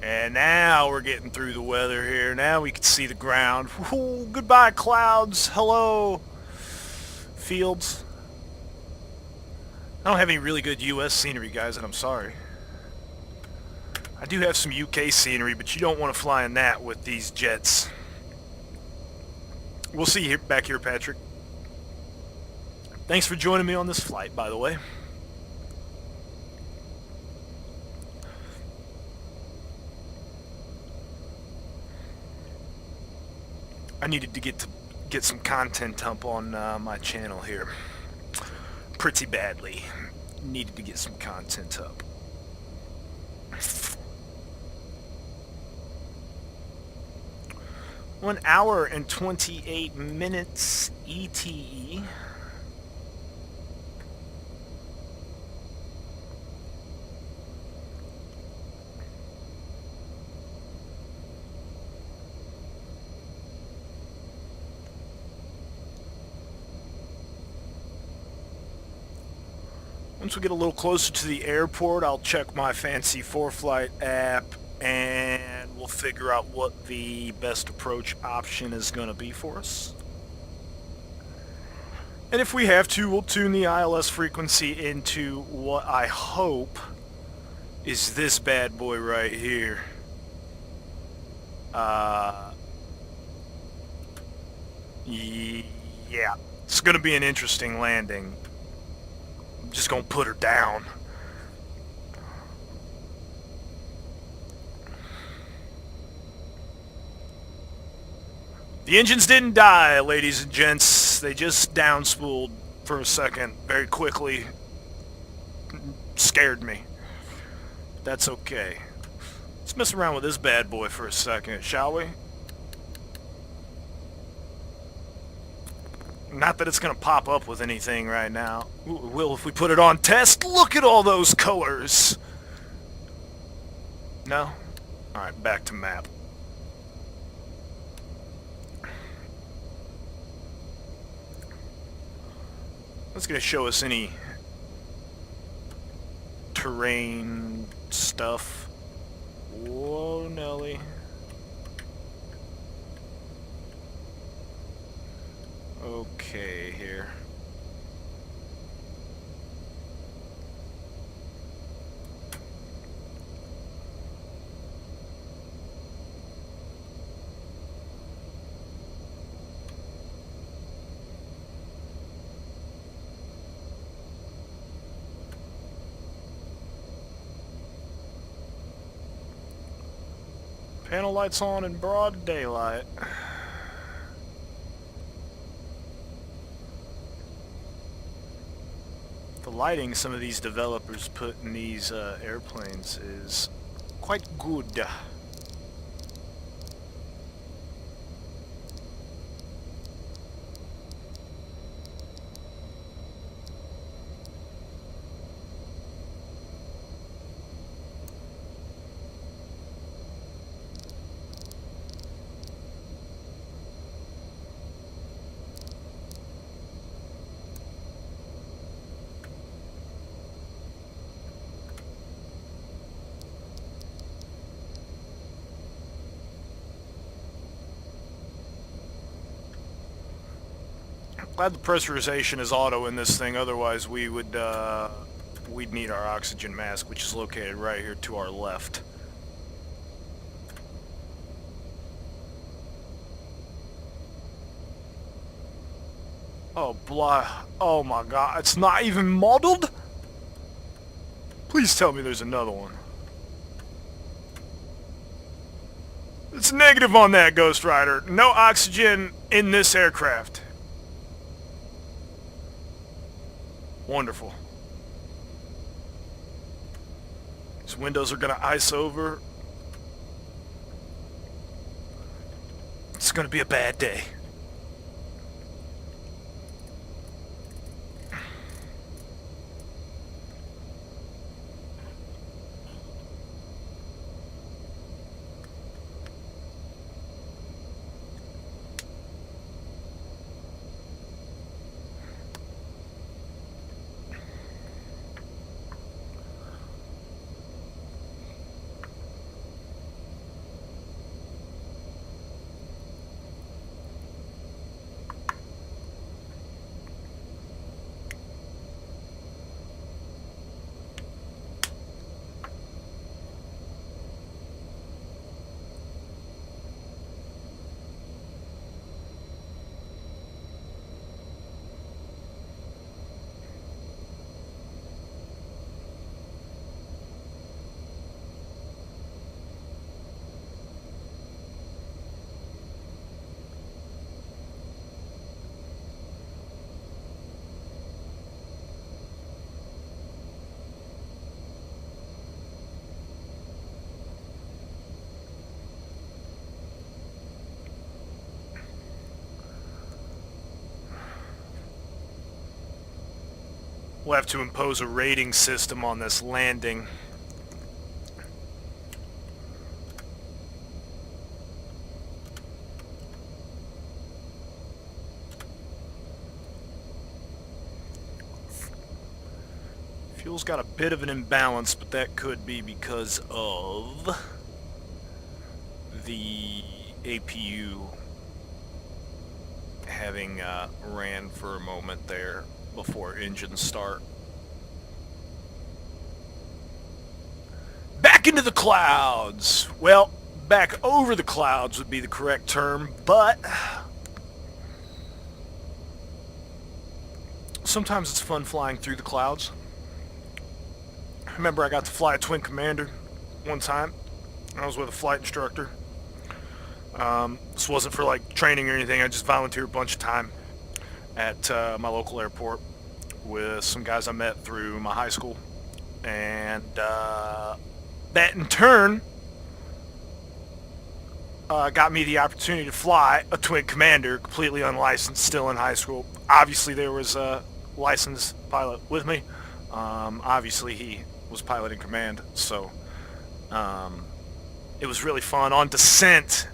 And now we're getting through the weather here. Now we can see the ground. Ooh, goodbye clouds. Hello fields. I don't have any really good US scenery, guys, and I'm sorry. I do have some UK scenery, but you don't want to fly in that with these jets. We'll see you back here, Patrick. Thanks for joining me on this flight, by the way. I needed to get some content up on my channel here. Pretty badly. Needed to get some content up. 1 hour and 28 minutes ETE. Once we get a little closer to the airport, I'll check my fancy 4Flight app and we'll figure out what the best approach option is going to be for us. And if we have to, we'll tune the ILS frequency into what I hope is this bad boy right here. Yeah, it's going to be an interesting landing. I'm just going to put her down. The engines didn't die, ladies and gents. They just downspooled for a second very quickly. Scared me. That's okay. Let's mess around with this bad boy for a second, shall we? Not that it's going to pop up with anything right now. It will if we put it on test. Look at all those colors. No? Alright, back to map. That's going to show us any terrain stuff. Whoa, Nelly. Okay, here. Panel lights on in broad daylight. The lighting some of these developers put in these airplanes is quite good. Glad the pressurization is auto in this thing, otherwise we would we'd need our oxygen mask, which is located right here to our left. Oh blah, oh my god, it's not even modeled? Please tell me there's another one. It's negative on that, Ghost Rider. No oxygen in this aircraft. Wonderful. These windows are gonna ice over. It's gonna be a bad day. We'll have to impose a rating system on this landing. Fuel's got a bit of an imbalance, but that could be because of the APU having ran for a moment there before engines start. Back into the clouds! Well, back over the clouds would be the correct term, but sometimes it's fun flying through the clouds. I remember I got to fly a Twin Commander one time. I was with a flight instructor. This wasn't for like training or anything, I just volunteered a bunch of time at my local airport with some guys I met through my high school, and that in turn got me the opportunity to fly a Twin Commander, completely unlicensed, still in high school. Obviously there was a licensed pilot with me. Obviously he was piloting command, so it was really fun. On descent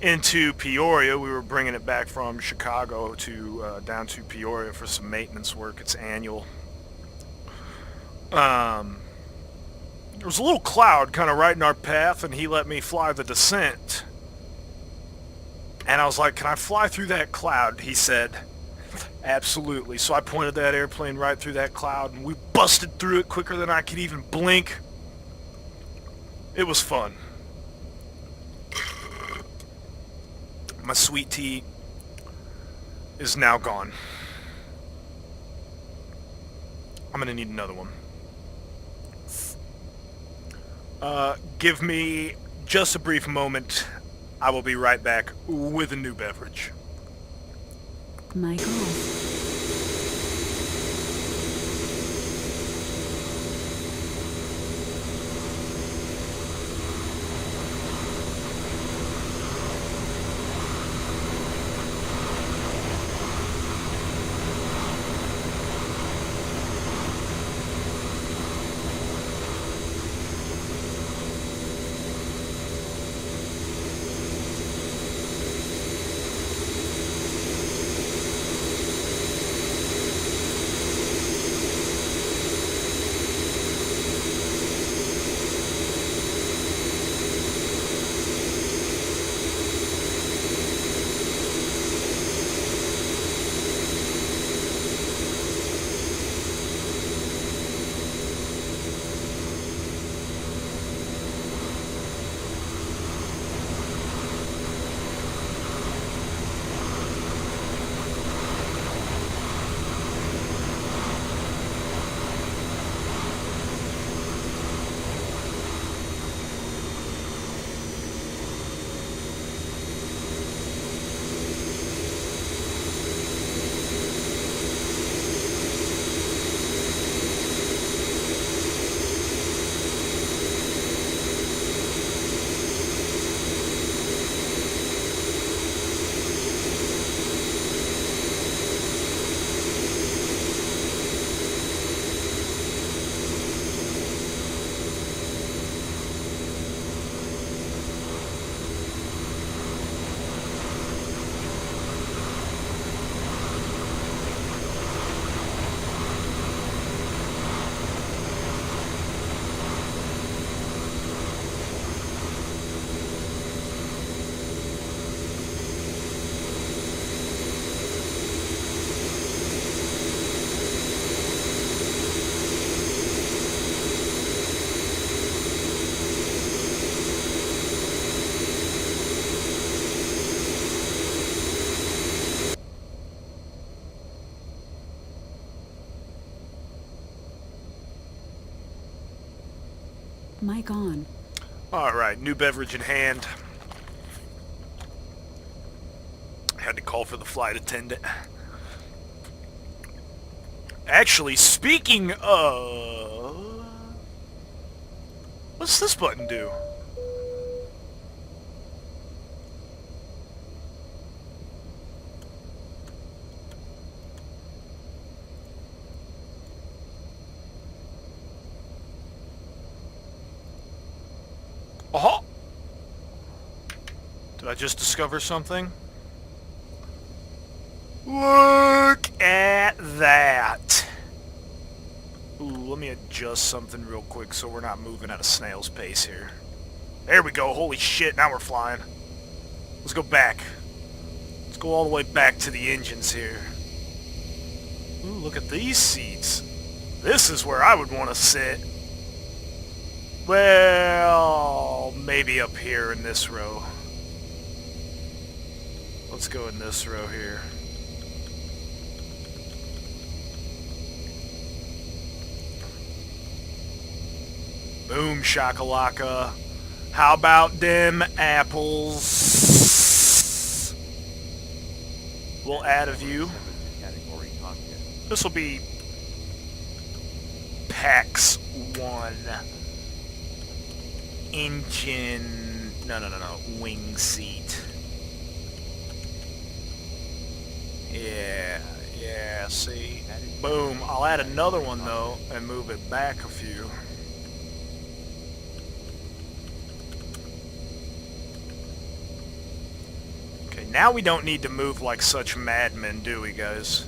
into Peoria, we were bringing it back from Chicago to down to Peoria for some maintenance work. It's annual. There was a little cloud kind of right in our path, and he let me fly the descent. And I was like, can I fly through that cloud? He said, absolutely. So I pointed that airplane right through that cloud, and we busted through it quicker than I could even blink. It was fun. My sweet tea is now gone. I'm gonna need another one. Give me just a brief moment. I will be right back with a new beverage. Michael. Mic on. Alright, new beverage in hand. Had to call for the flight attendant. Actually, speaking of... What's this button do? Oh! Did I just discover something? Look at that! Ooh, let me adjust something real quick so we're not moving at a snail's pace here. There we go, holy shit, now we're flying. Let's go back. Let's go all the way back to the engines here. Ooh, look at these seats. This is where I would want to sit. Well, maybe up here in this row. Let's go in this row here. Boom shakalaka. How about them apples? We'll add a view. Category cockpit. This will be PAX 1. Engine... No. Wing seat. Yeah, see? Boom. I'll add another one, though, and move it back a few. Okay, now we don't need to move like such madmen, do we, guys?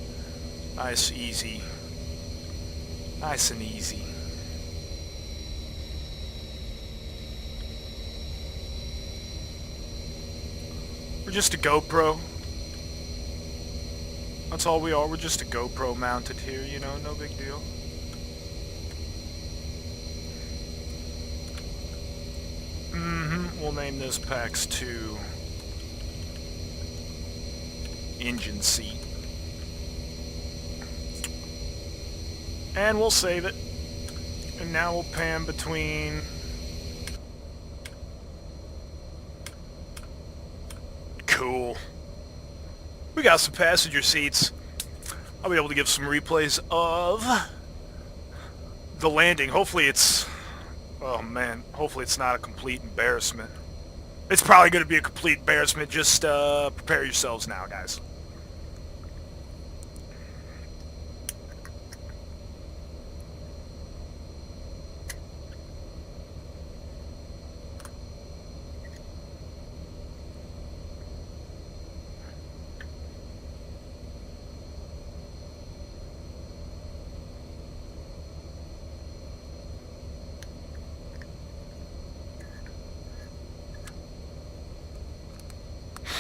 Nice, easy. Nice and easy. We're just a GoPro. That's all we are. We're just a GoPro mounted here, you know, no big deal. We'll name this PAX 2 engine seat. And we'll save it. And now we'll pan between... Cool. We got some passenger seats. I'll be able to give some replays of the landing. Hopefully it's... Oh man, hopefully it's not a complete embarrassment. It's probably going to be a complete embarrassment. Just prepare yourselves now, guys.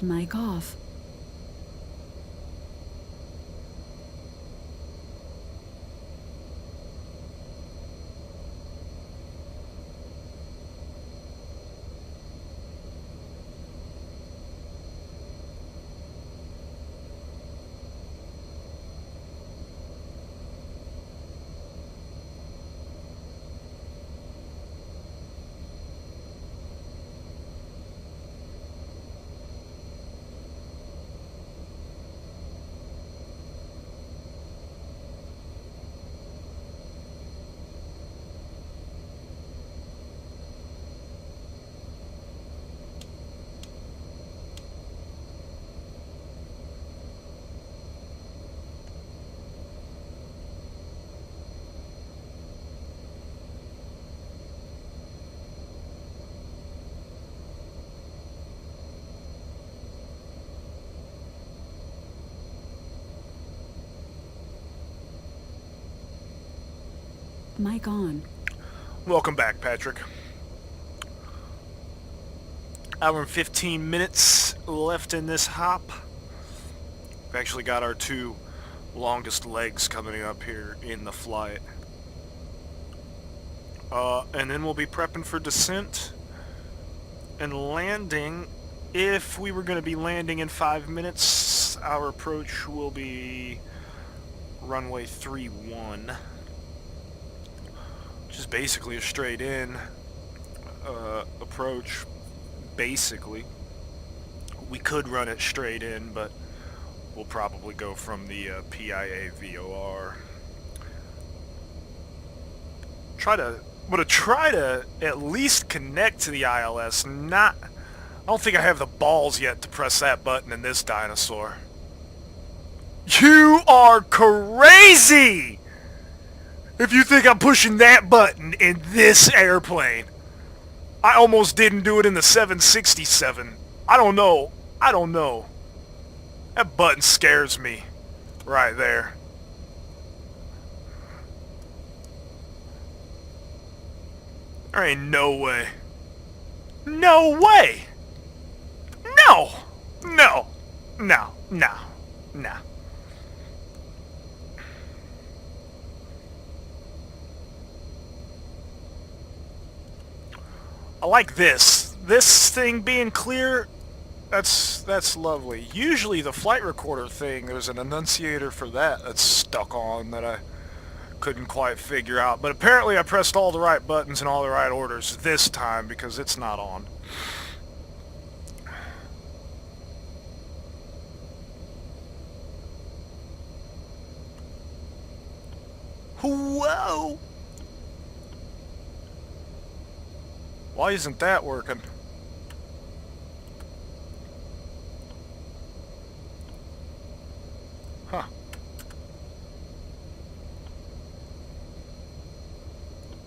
Mic off. Mic on. Welcome back, Patrick. Hour and 15 minutes left in this hop. We've actually got our two longest legs coming up here in the flight. And then we'll be prepping for descent and landing. If we were going to be landing in 5 minutes, our approach will be runway 31. Which is basically a straight in. approach, basically. We could run it straight in, but we'll probably go from the PIA VOR. I'm gonna try to at least connect to the ILS. I don't think I have the balls yet to press that button in this dinosaur. You are crazy if you think I'm pushing that button in this airplane. I almost didn't do it in the 767. I don't know. That button scares me right there. There ain't no way. No way! No! No! No! No! No. I like this. This thing being clear, that's lovely. Usually the flight recorder thing, there's an annunciator for that that's stuck on that I couldn't quite figure out. But apparently I pressed all the right buttons in all the right orders this time because it's not on. Whoa! Why isn't that working? Huh.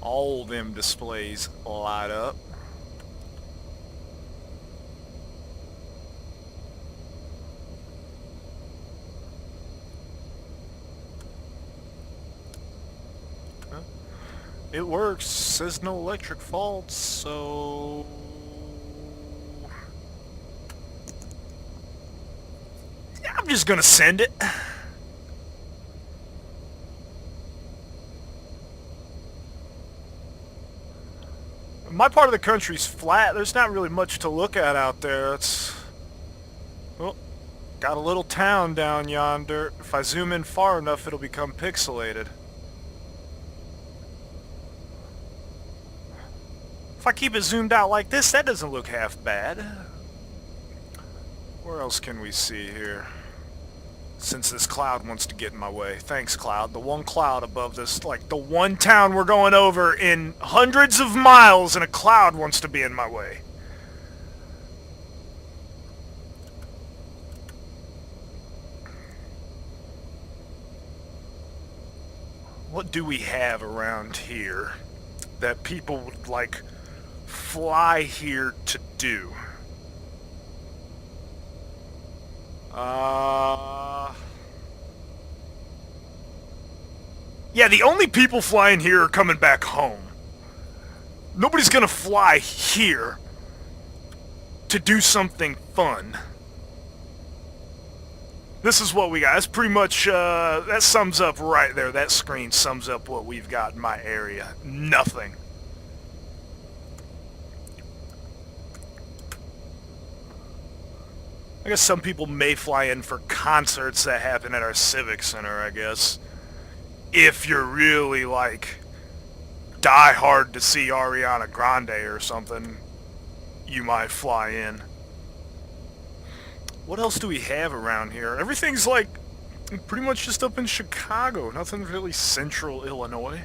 All them displays light up. It works. Says no electric faults, so... I'm just gonna send it. My part of the country's flat. There's not really much to look at out there. It's... Well, got a little town down yonder. If I zoom in far enough, it'll become pixelated. If I keep it zoomed out like this, that doesn't look half bad. Where else can we see here? Since this cloud wants to get in my way. Thanks, cloud. The one cloud above this, like the one town we're going over in hundreds of miles, and a cloud wants to be in my way. What do we have around here that people would, like, fly here to do? Yeah, the only people flying here are coming back home. Nobody's gonna fly here to do something fun. This is what we got. That's pretty much, that sums up right there. That screen sums up what we've got in my area. Nothing. I guess some people may fly in for concerts that happen at our Civic Center, I guess. If you're really, like, die hard to see Ariana Grande or something, you might fly in. What else do we have around here? Everything's, like, pretty much just up in Chicago. Nothing really central Illinois.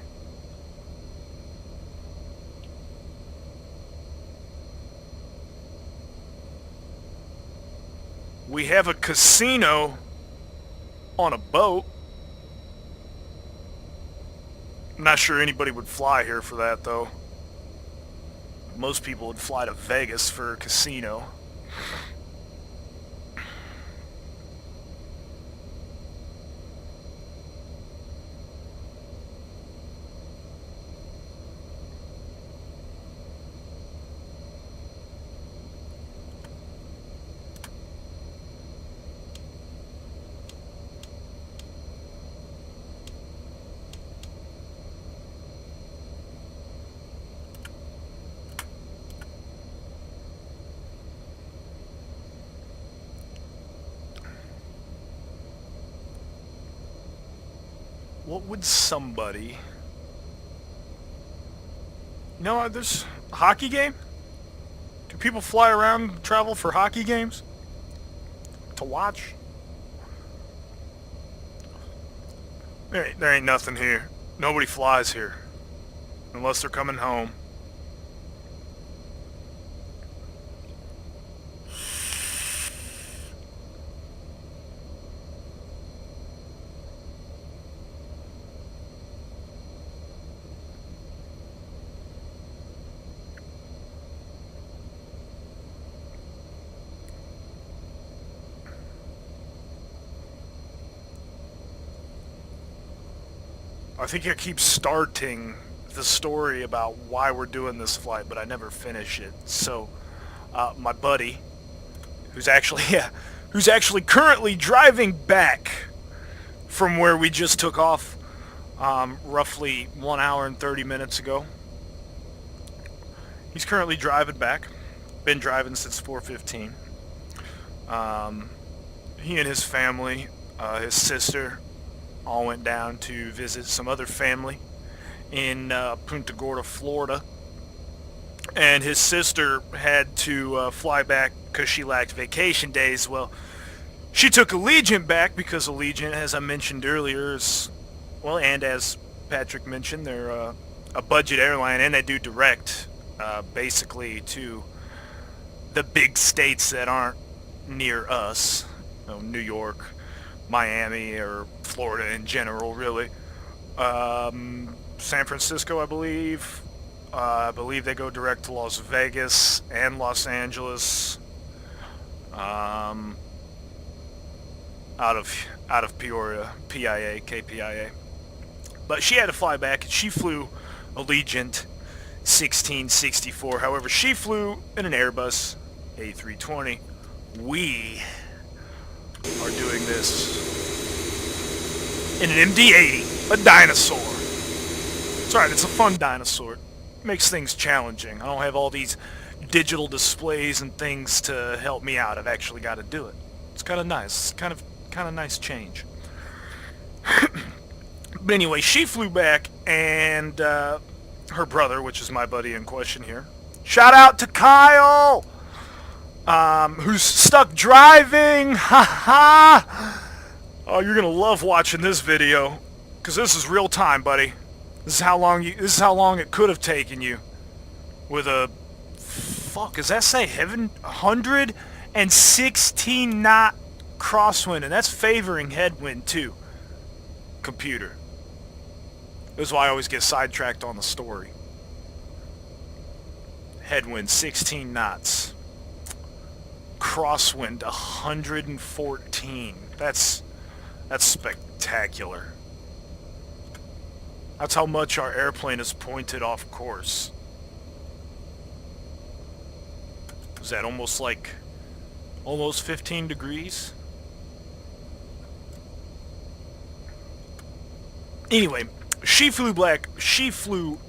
We have a casino on a boat. I'm not sure anybody would fly here for that, though. Most people would fly to Vegas for a casino. What would somebody... No, there's a hockey game? Do people fly around and travel for hockey games? To watch? There ain't nothing here. Nobody flies here. Unless they're coming home. I think I keep starting the story about why we're doing this flight, but I never finish it. So, my buddy, who's actually currently driving back from where we just took off, roughly 1 hour and 30 minutes ago. He's currently driving back. Been driving since 4:15. He and his family, his sister, all went down to visit some other family in Punta Gorda, Florida. And his sister had to fly back because she lacked vacation days. Well, she took Allegiant back because Allegiant, as I mentioned earlier, is, well, and as Patrick mentioned, they're a budget airline, and they do direct basically to the big states that aren't near us, New York, Miami, or Florida in general, really. San Francisco, I believe. I believe they go direct to Las Vegas and Los Angeles. Out of Peoria, PIA, KPIA. But she had to fly back, and she flew Allegiant 1664. However, she flew in an Airbus A320. We are doing this in an MD-80, a dinosaur. It's alright, it's a fun dinosaur. It makes things challenging. I don't have all these digital displays and things to help me out. I've actually got to do it. It's kind of nice. It's kind of nice change. But anyway, she flew back, and her brother, which is my buddy in question here, shout out to Kyle, who's stuck driving. Ha! Oh, you're gonna love watching this video, because this is real time, buddy. This is how long it could have taken you with a, fuck, does that say heaven? 116 knot crosswind, and that's favoring headwind too. Computer. This is why I always get sidetracked on the story. Headwind 16 knots. Crosswind 114. That's spectacular. That's how much our airplane is pointed off course. Is that almost 15 degrees? Anyway, she flew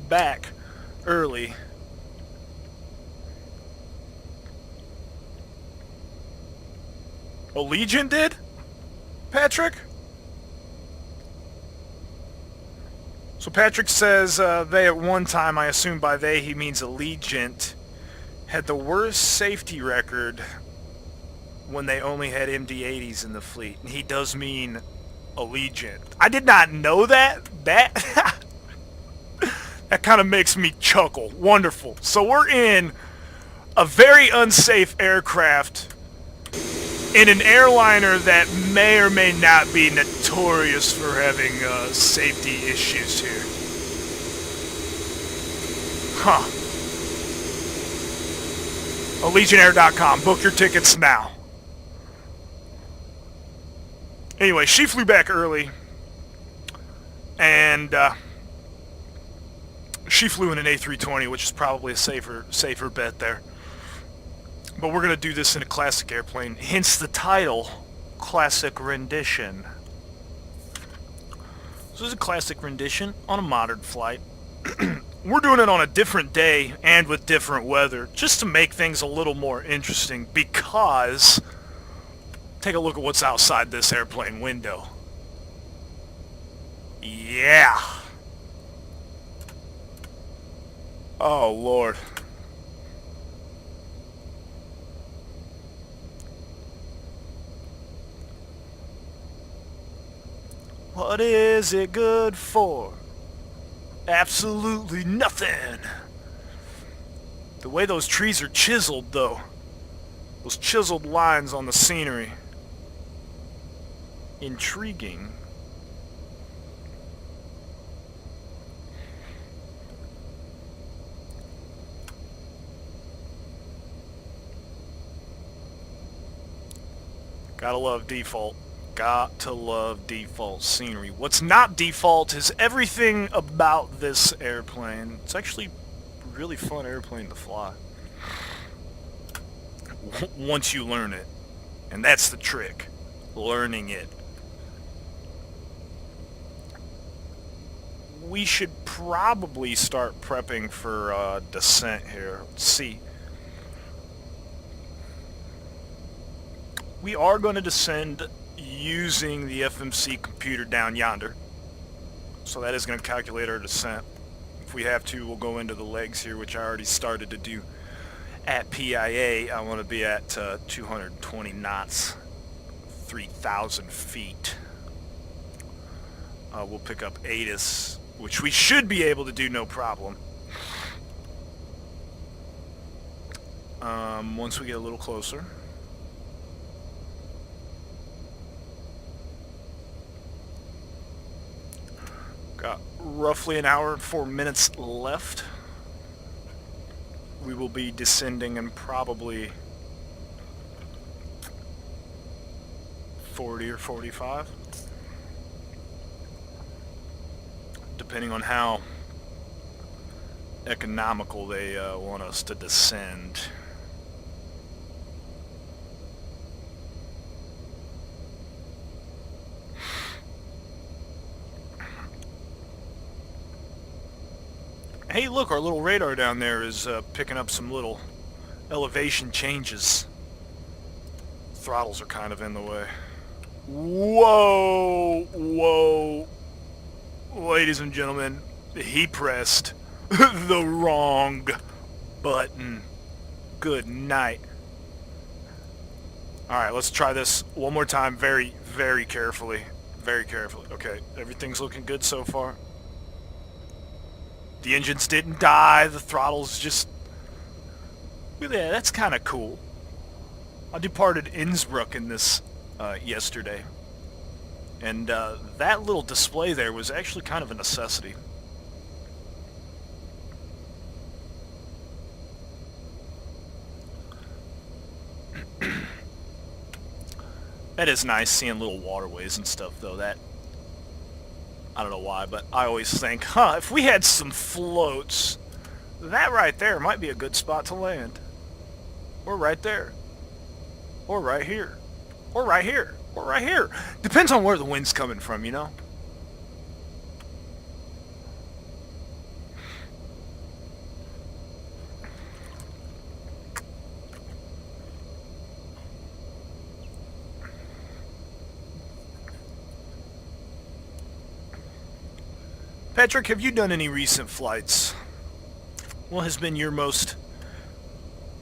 back early. Allegiant did? Patrick? So Patrick says they at one time, I assume by they he means Allegiant, had the worst safety record when they only had MD-80s in the fleet. And he does mean Allegiant. I did not know that. That kind of makes me chuckle. Wonderful. So we're in a very unsafe aircraft in an airliner that may or may not be notorious for having safety issues here. Huh. AllegiantAir.com. Book your tickets now. Anyway, she flew back early, and she flew in an A320, which is probably a safer bet there. But we're going to do this in a classic airplane, hence the title, Classic Rendition. So this is a classic rendition on a modern flight. We're doing it on a different day and with different weather, just to make things a little more interesting, because take a look at what's outside this airplane window. Yeah. Oh, Lord. What is it good for? Absolutely nothing. The way those trees are chiseled, though. Those chiseled lines on the scenery. Intriguing. Gotta love default. Got to love default scenery. What's not default is everything about this airplane. It's actually a really fun airplane to fly. Once you learn it. And that's the trick. Learning it. We should probably start prepping for descent here. Let's see. We are going to descend using the FMC computer down yonder. So that is going to calculate our descent. If we have to, we'll go into the legs here, which I already started to do at PIA. I want to be at 220 knots, 3,000 feet. We'll pick up ATIS, which we should be able to do no problem. Once we get a little closer. Got roughly an hour and 4 minutes left. We will be descending in probably 40 or 45. Depending on how economical they want us to descend. Hey, look, our little radar down there is picking up some little elevation changes. Throttles are kind of in the way. Whoa! Whoa! Ladies and gentlemen, he pressed the wrong button. Good night. Alright, let's try this one more time very, very carefully. Very carefully. Okay, everything's looking good so far. The engines didn't die, the throttle's just... Look at that, that's kind of cool. I departed Innsbruck in this yesterday. And that little display there was actually kind of a necessity. That is nice seeing little waterways and stuff though. That, I don't know why, but I always think, if we had some floats, that right there might be a good spot to land. Or right there. Or right here. Or right here. Or right here. Depends on where the wind's coming from, you know? Patrick, have you done any recent flights? What has been your most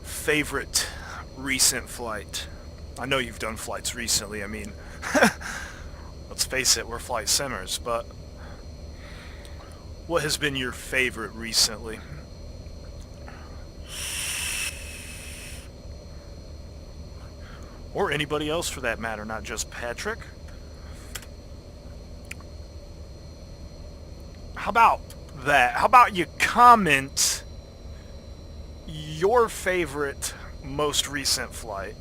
favorite recent flight? I know you've done flights recently, I mean, let's face it, we're flight simmers, but what has been your favorite recently? Or anybody else for that matter, not just Patrick? How about that? How about you comment your favorite most recent flight?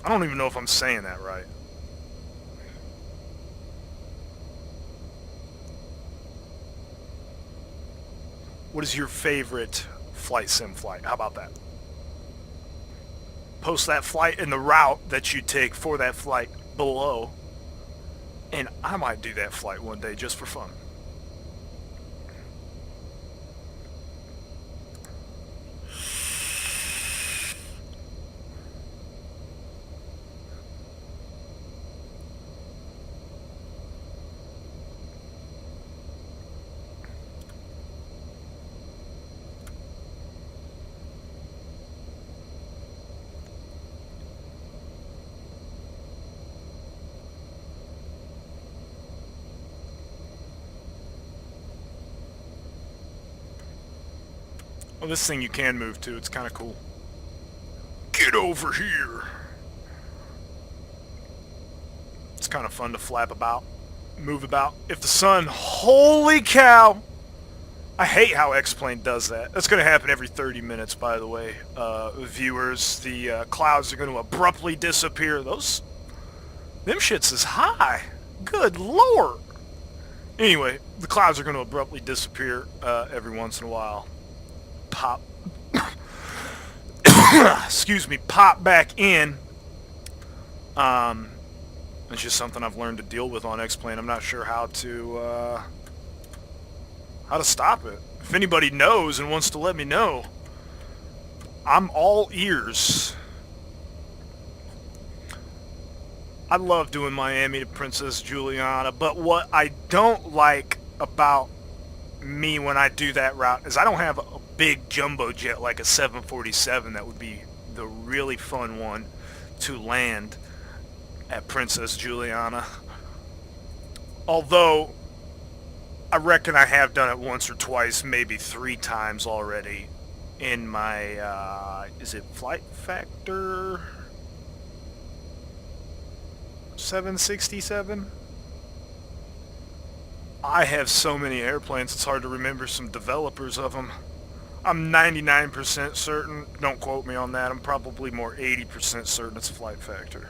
I don't even know if I'm saying that right. What is your favorite flight sim flight? How about that? Post that flight and the route that you take for that flight below. And I might do that flight one day just for fun. Well, this thing you can move to. It's kind of cool. Get over here. It's kind of fun to flap about, move about. If the sun, holy cow! I hate how X-Plane does that. That's going to happen every 30 minutes, by the way, viewers. The clouds are going to abruptly disappear. Them shits is high. Good lord. Anyway, the clouds are going to abruptly disappear every once in a while. Pop. Excuse me. Pop back in. It's just something I've learned to deal with on X-Plane. I'm not sure how to stop it. If anybody knows and wants to let me know, I'm all ears. I love doing Miami to Princess Juliana, but what I don't like about me when I do that route is I don't have a big jumbo jet like a 747 that would be the really fun one to land at Princess Juliana. Although, I reckon I have done it once or twice, maybe 3 times already in my, is it Flight Factor 767? I have so many airplanes, it's hard to remember some developers of them. I'm 99% certain, don't quote me on that, I'm probably more 80% certain it's Flight Factor.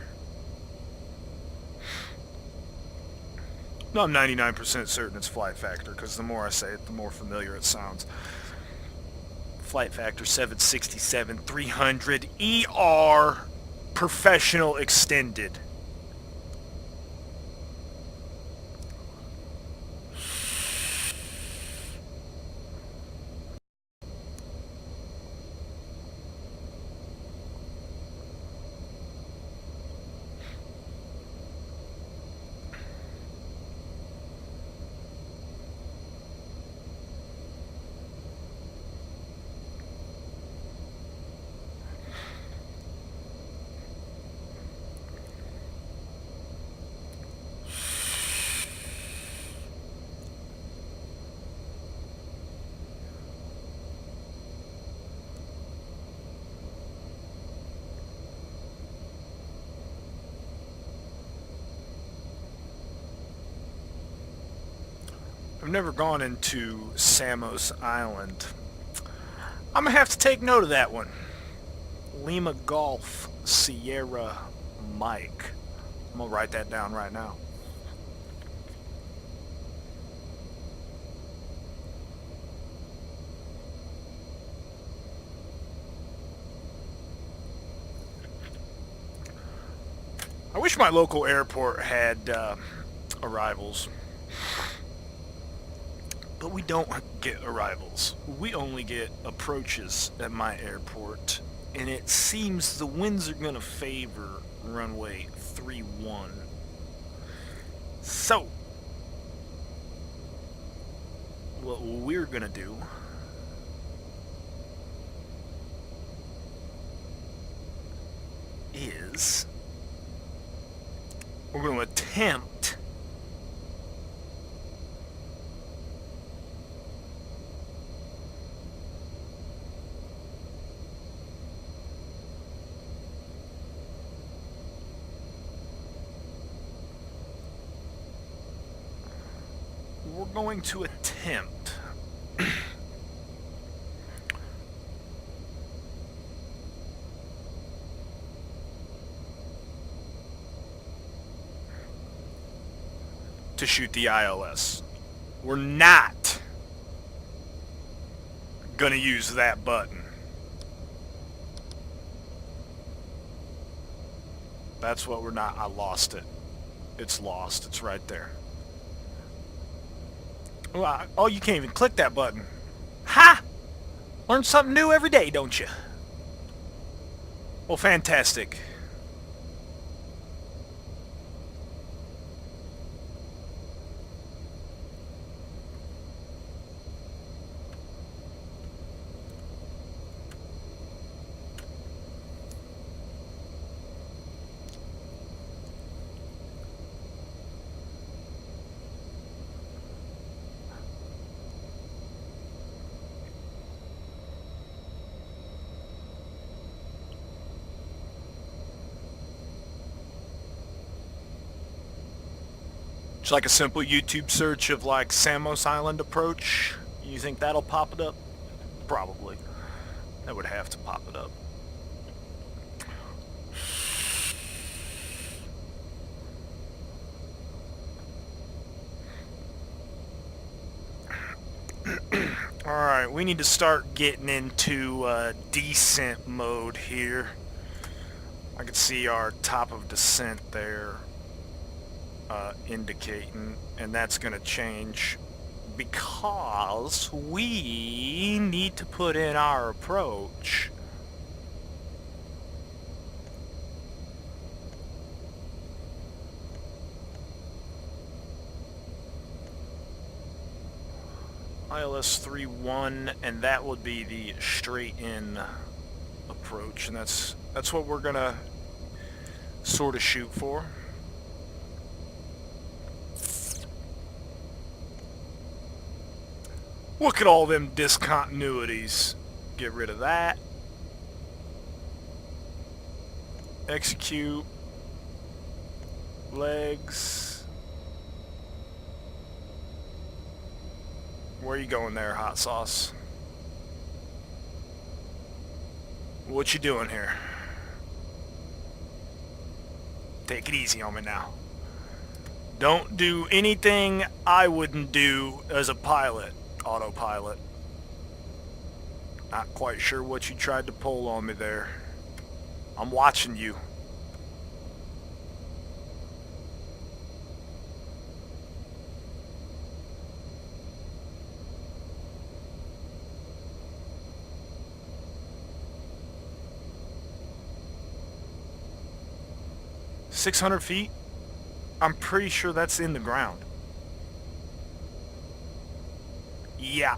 No, I'm 99% certain it's Flight Factor, because the more I say it, the more familiar it sounds. Flight Factor 767 300 ER Professional Extended. I've never gone into Samos Island. I'm gonna have to take note of that one. Lima Golf Sierra Mike. I'm gonna write that down right now. I wish my local airport had arrivals. But we don't get arrivals. We only get approaches at my airport. And it seems the winds are going to favor runway 31. So, what we're going to do is we're going to attempt to shoot the ILS. We're not gonna use that button. That's what we're not. I lost it. It's lost. It's right there. Oh, you can't even click that button. Ha! Learn something new every day, don't you? Well, fantastic. It's like a simple YouTube search of like Samos Island approach. You think that'll pop it up? Probably. That would have to pop it up. Alright, we need to start getting into descent mode here. I can see our top of descent there indicating, and that's going to change because we need to put in our approach. ILS 3-1, and that would be the straight-in approach, and that's what we're gonna sort of shoot for. Look at all them discontinuities. Get rid of that. Execute. Legs. Where are you going there, hot sauce? What you doing here? Take it easy on me now. Don't do anything I wouldn't do as a pilot, autopilot. Not quite sure what you tried to pull on me there. I'm watching you. $600 feet? I'm pretty sure that's in the ground. Yeah.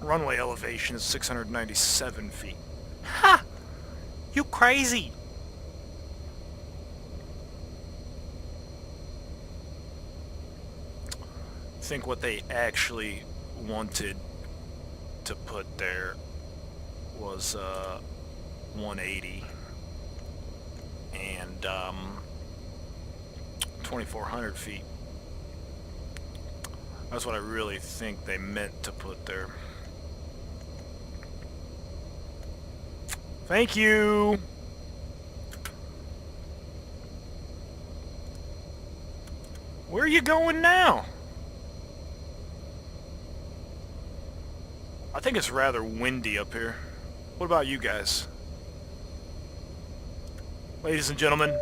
Runway elevation is 697 feet. Ha! You crazy! I think what they actually wanted to put there was 180 and 2,400 feet. That's what I really think they meant to put there. Thank you! Where are you going now? I think it's rather windy up here. What about you guys? Ladies and gentlemen,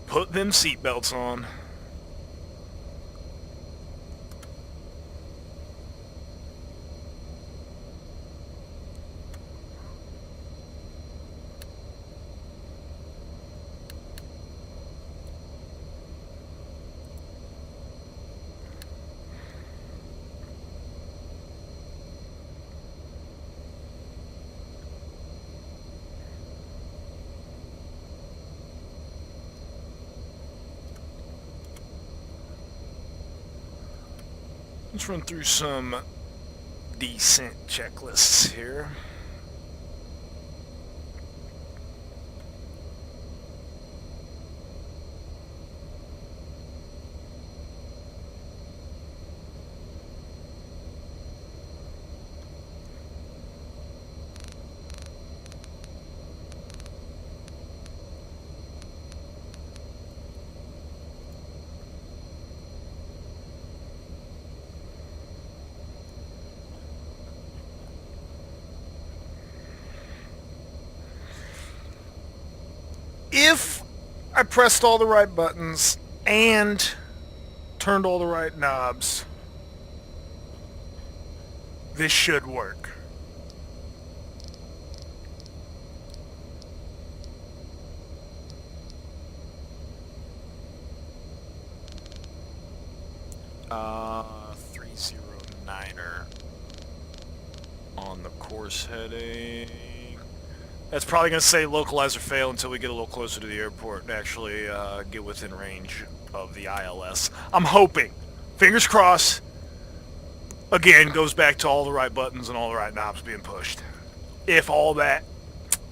put them seatbelts on. Let's run through some descent checklists here. If I pressed all the right buttons and turned all the right knobs, this should work. Uh, 309er on the course heading. That's probably going to say localizer fail until we get a little closer to the airport and actually get within range of the ILS. I'm hoping. Fingers crossed. Again, goes back to all the right buttons and all the right knobs being pushed. If all that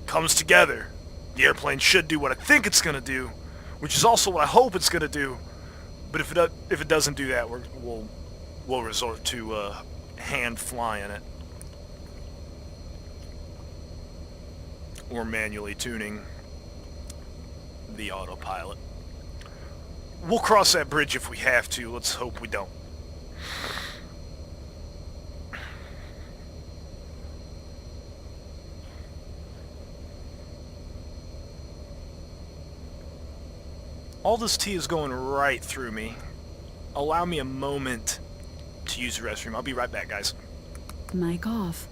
comes together, the airplane should do what I think it's going to do, which is also what I hope it's going to do, But if it doesn't do that, we'll resort to hand flying it or manually tuning the autopilot. We'll cross that bridge if we have to. Let's hope we don't. All this tea is going right through me. Allow me a moment to use the restroom. I'll be right back, guys. Mic off.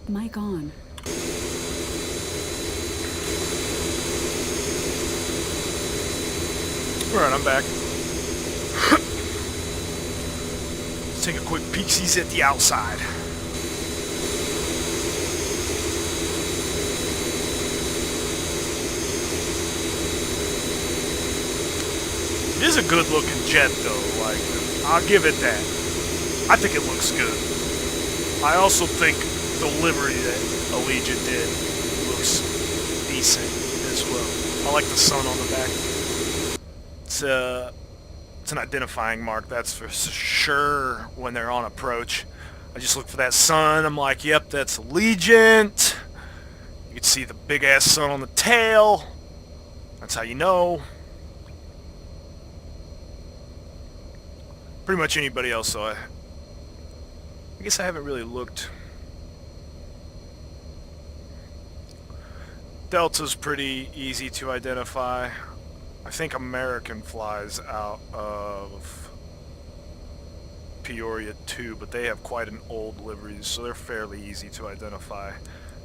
Mic on. Alright, I'm back. Let's take a quick peek-sees at the outside. It is a good-looking jet, though. Like, I'll give it that. I think it looks good. I also think the livery that Allegiant did looks decent as well. I like the sun on the back. It's an identifying mark, that's for sure, when they're on approach. I just look for that sun. I'm like, yep, that's Allegiant. You can see the big-ass sun on the tail. That's how you know. Pretty much anybody else, so I guess I haven't really looked. Delta's pretty easy to identify. I think American flies out of Peoria too, but they have quite an old livery, so they're fairly easy to identify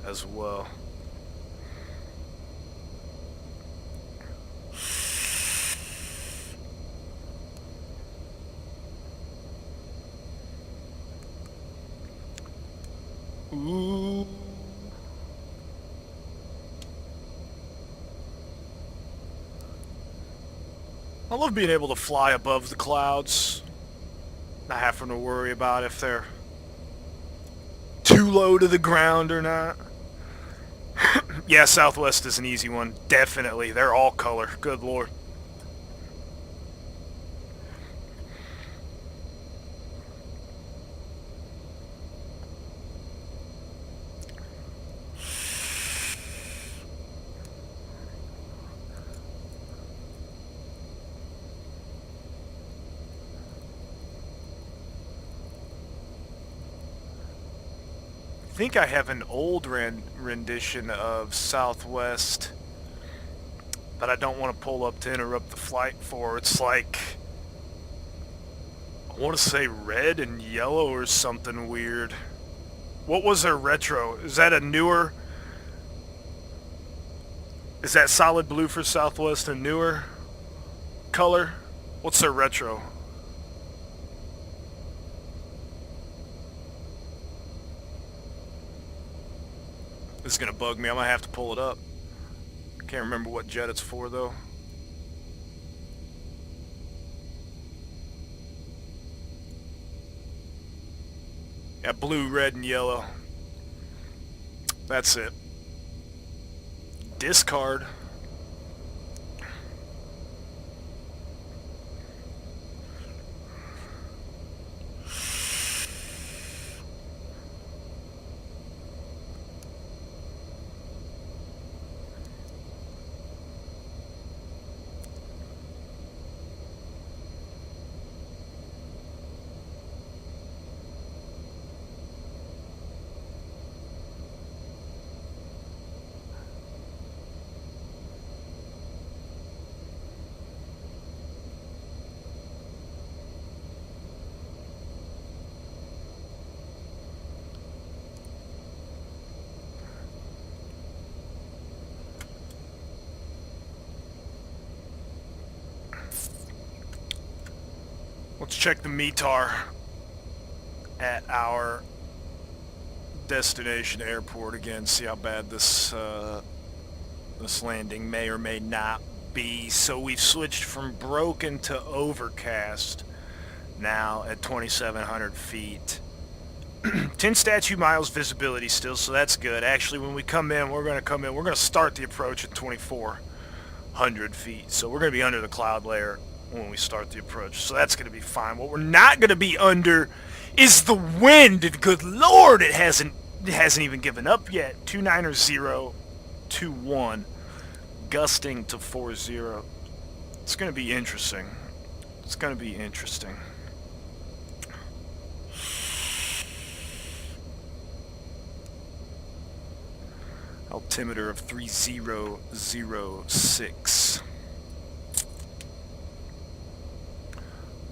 as well. Ooh. I love being able to fly above the clouds, not having to worry about if they're too low to the ground or not. Yeah, Southwest is an easy one, definitely. They're all color, good lord. I think I have an old rendition of Southwest, but I don't want to pull up to interrupt the flight for. It's like, I want to say red and yellow or something weird. What was their retro? Is that a newer? Is that solid blue for Southwest a newer color? What's their retro? This is gonna bug me. I might have to pull it up. Can't remember what jet it's for though. Yeah, blue, red, and yellow. That's it. Discard. Let's check the METAR at our destination airport again, see how bad this this landing may or may not be. So we've switched from broken to overcast now at 2,700 feet. 10 statute miles visibility still, so that's good. Actually, when we come in, we're going to start the approach at 2,400 feet. So we're going to be under the cloud layer when we start the approach. So that's going to be fine. What we're not going to be under is the wind. And good Lord, it hasn't even given up yet. 290, 21, gusting to 40. It's going to be interesting. It's going to be interesting. Altimeter of 3006.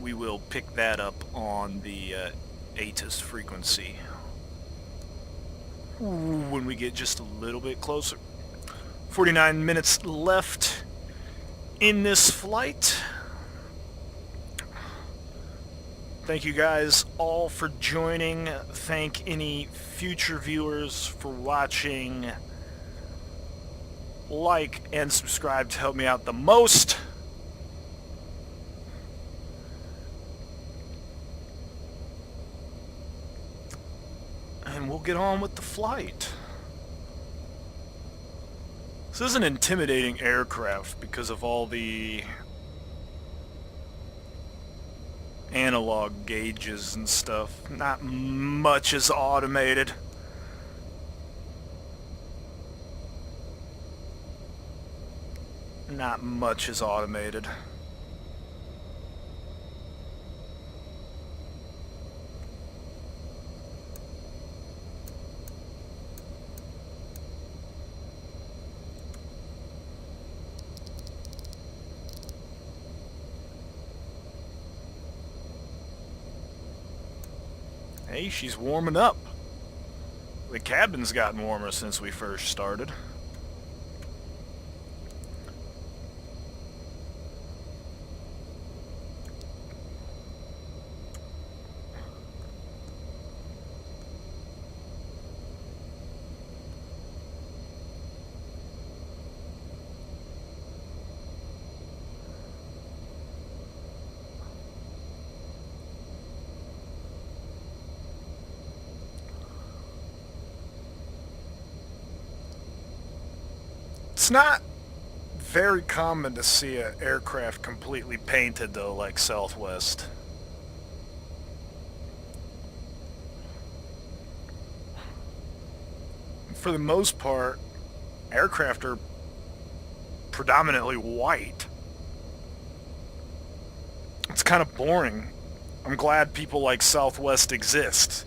We will pick that up on the ATIS frequency when we get just a little bit closer. 49 minutes left in this flight. Thank you guys all for joining. Thank any future viewers for watching. Like and subscribe to help me out the most. And we'll get on with the flight. This is an intimidating aircraft because of all the analog gauges and stuff. Not much is automated. Not much is automated. Hey, she's warming up. The cabin's gotten warmer since we first started. It's not very common to see an aircraft completely painted, though, like Southwest. For the most part, aircraft are predominantly white. It's kind of boring. I'm glad people like Southwest exist.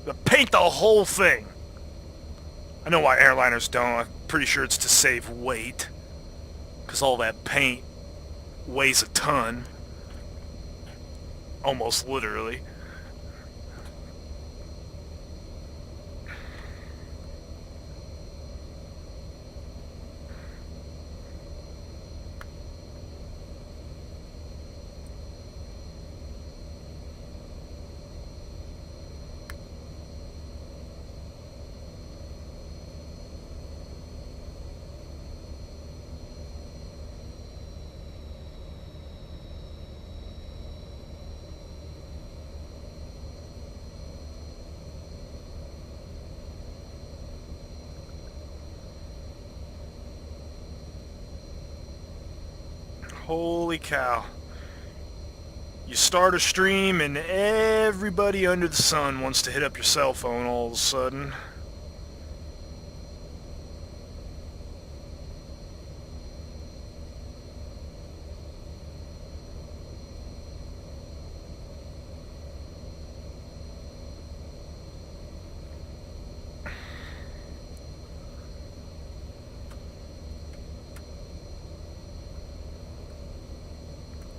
They paint the whole thing. I know why airliners don't. I'm pretty sure it's to save weight. Because all that paint weighs a ton. Almost literally. Holy cow. You start a stream and everybody under the sun wants to hit up your cell phone all of a sudden.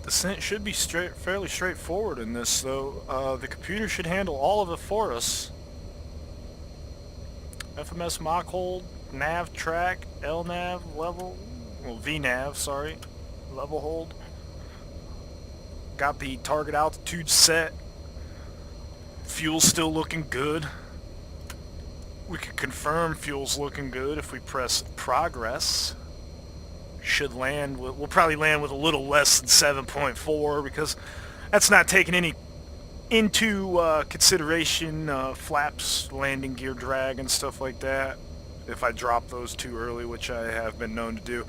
Descent should be fairly straightforward in this, though. The computer should handle all of it for us. FMS mock hold, nav track, LNAV, level, well VNAV, sorry, level hold. Got the target altitude set. Fuel's still looking good. We can confirm fuel's looking good if we press progress. Should land with, we'll probably land with a little less than 7.4 because that's not taking any into consideration flaps, landing gear drag, and stuff like that. If I drop those too early, which I have been known to do,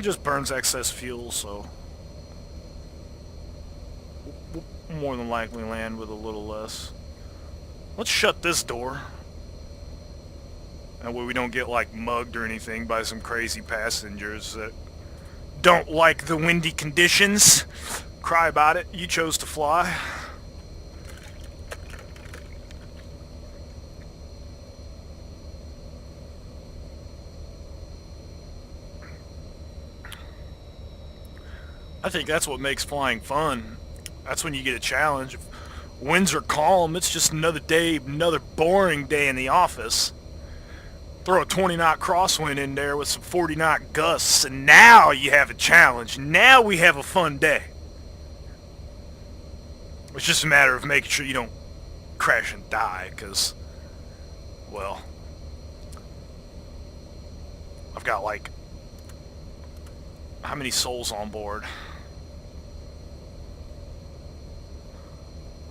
just burns excess fuel, so we'll more than likely land with a little less. Let's shut this door. That way we don't get like mugged or anything by some crazy passengers that don't like the windy conditions. Cry about it. You chose to fly. I think that's what makes flying fun. That's when you get a challenge. If winds are calm, it's just another day, another boring day in the office. Throw a 20-knot crosswind in there with some 40-knot gusts, and now you have a challenge. Now we have a fun day. It's just a matter of making sure you don't crash and die, because, well, I've got like, how many souls on board?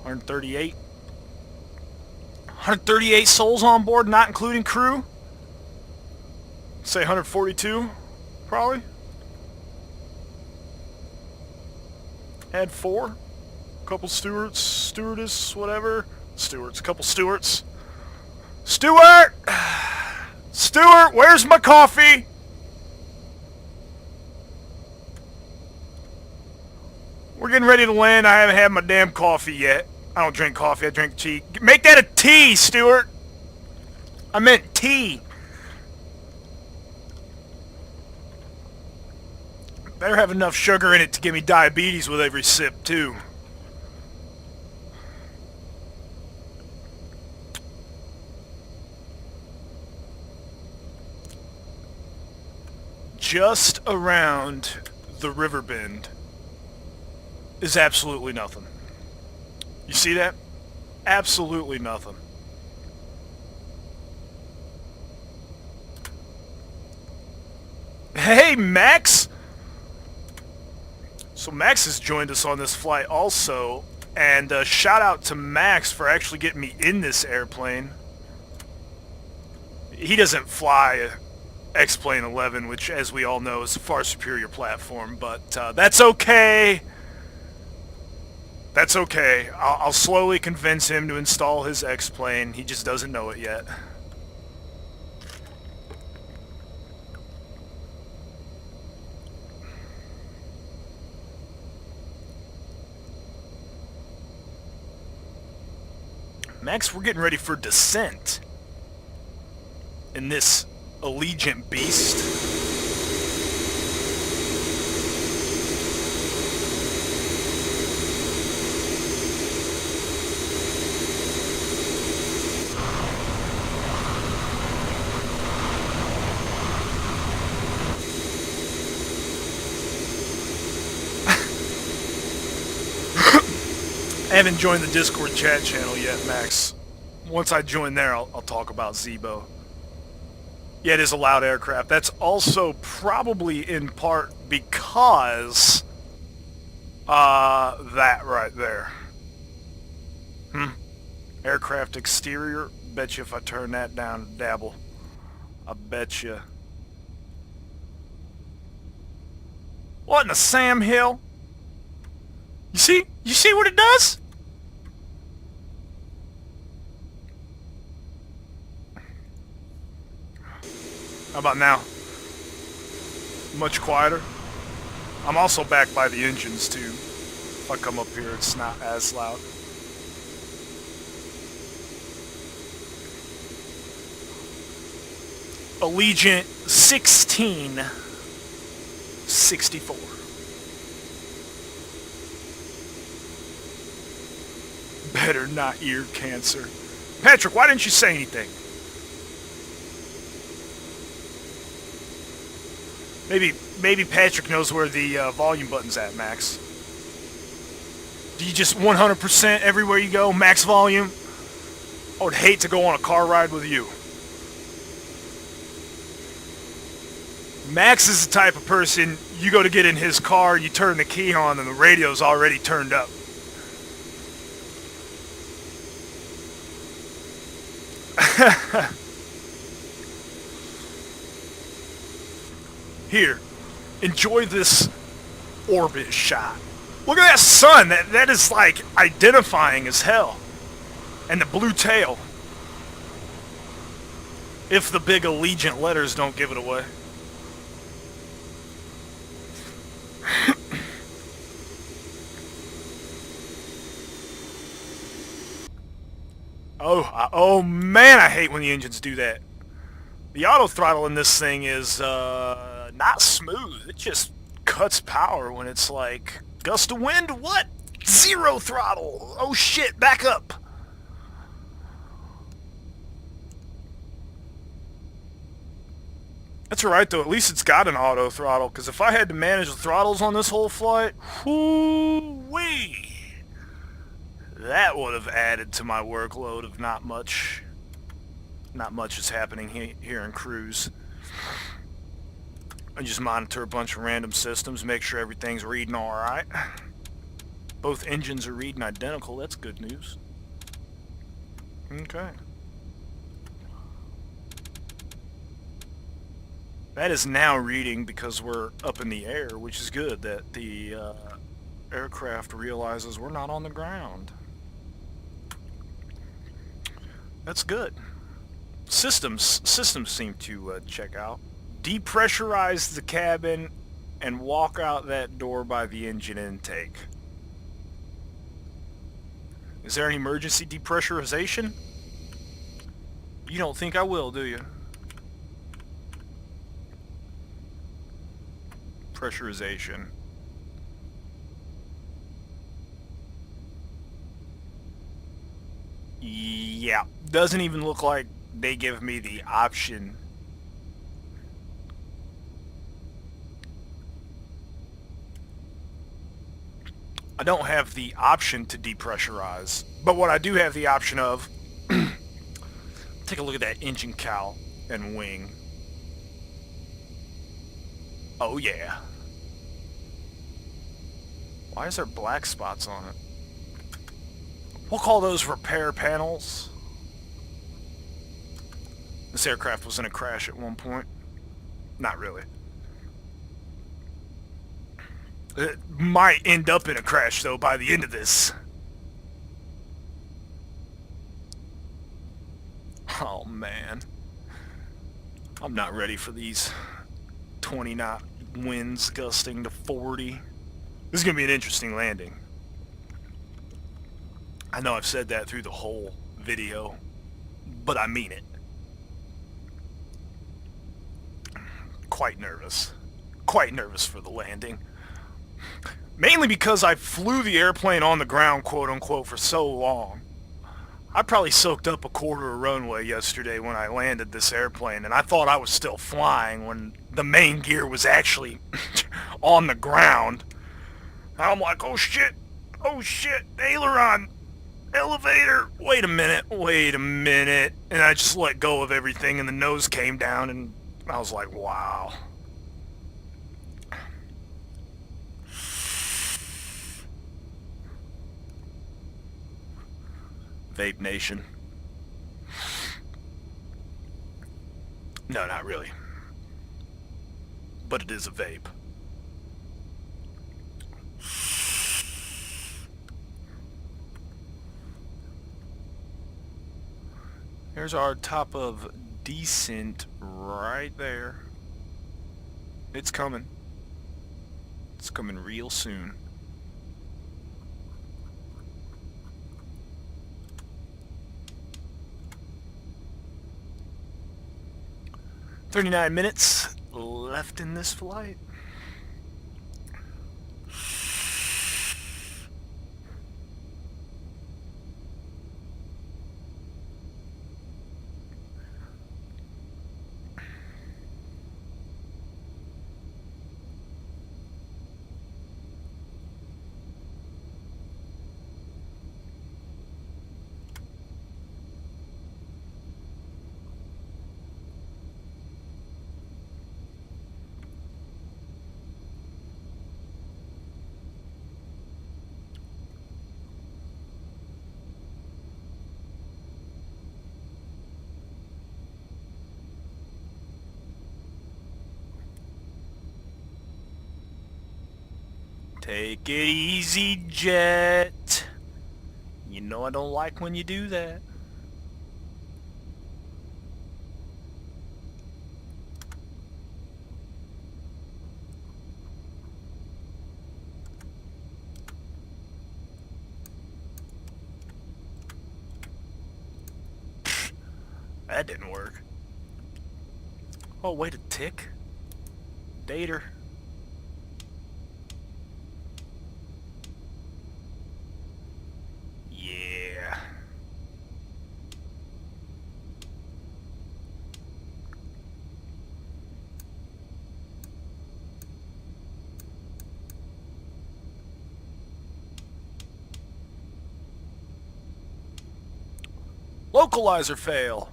138? 138 souls on board, not including crew? Say 142, probably. Add 4. Couple stewards, stewardess, whatever. Stewards, couple stewards. Stewart! Stewart, where's my coffee? We're getting ready to land. I haven't had my damn coffee yet. I don't drink coffee, I drink tea. Make that a tea, Stewart! I meant tea. Better have enough sugar in it to give me diabetes with every sip, too. Just around the river bend is absolutely nothing. You see that? Absolutely nothing. Hey, Max! So Max has joined us on this flight also, and shout out to Max for actually getting me in this airplane. He doesn't fly X-Plane 11, which, as we all know, is a far superior platform, but that's okay. That's okay. I'll slowly convince him to install his X-Plane. He just doesn't know it yet. Max, we're getting ready for descent in this Allegiant beast. I haven't joined the Discord chat channel yet, Max. Once I join there, I'll talk about Zebo. Yeah, it is a loud aircraft. That's also probably in part because that right there. Aircraft exterior. Bet you if I turn that down to dabble, I bet you. What in the Sam Hill? You see? You see what it does? How about now? Much quieter. I'm also back by the engines too. If I come up here, it's not as loud. Allegiant 1664. Better not ear cancer. Patrick, why didn't you say anything? Maybe Patrick knows where the volume button's at, Max. Do you just 100% everywhere you go, max volume? I would hate to go on a car ride with you. Max is the type of person, you go to get in his car, you turn the key on, and the radio's already turned up. Here, enjoy this orbit shot. Look at that sun. That is like identifying as hell. And the blue tail. If the big Allegiant letters don't give it away. Oh man, I hate when the engines do that. The auto throttle in this thing is not smooth. It just cuts power when it's like gust of wind. What? Zero throttle. Oh shit, back up. That's alright though, at least it's got an auto throttle, because if I had to manage the throttles on this whole flight, whoo-wee, that would have added to my workload of not much is happening here in cruise. I just monitor a bunch of random systems, make sure everything's reading alright. Both engines are reading identical, that's good news. Okay. That is now reading because we're up in the air, which is good that the aircraft realizes we're not on the ground. That's good. Systems seem to check out. Depressurize the cabin and walk out that door by the engine intake. Is there an emergency depressurization? You don't think I will, do you? Pressurization. Yeah, doesn't even look like they give me the option. I don't have the option to depressurize, but what I do have the option of, take a look at that engine cowl and wing. Oh yeah. Why is there black spots on it? We'll call those repair panels. This aircraft was in a crash at one point. Not really. It might end up in a crash, though, by the end of this. Oh, man. I'm not ready for these 20-knot winds gusting to 40. This is going to be an interesting landing. I know I've said that through the whole video, but I mean it. Quite nervous. Quite nervous for the landing. Mainly because I flew the airplane on the ground, quote-unquote, for so long. I probably soaked up a quarter of runway yesterday when I landed this airplane, and I thought I was still flying when the main gear was actually on the ground. I'm like, oh shit, aileron, elevator, wait a minute, and I just let go of everything, and the nose came down, and I was like, wow. Vape Nation. No, not really. But it is a vape. There's our top of descent right there. It's coming. It's coming real soon. "39 minutes left in this flight." Take it easy, Jet. You know I don't like when you do that. That didn't work. Oh, wait a tick. Dater. Yeah. Localizer fail.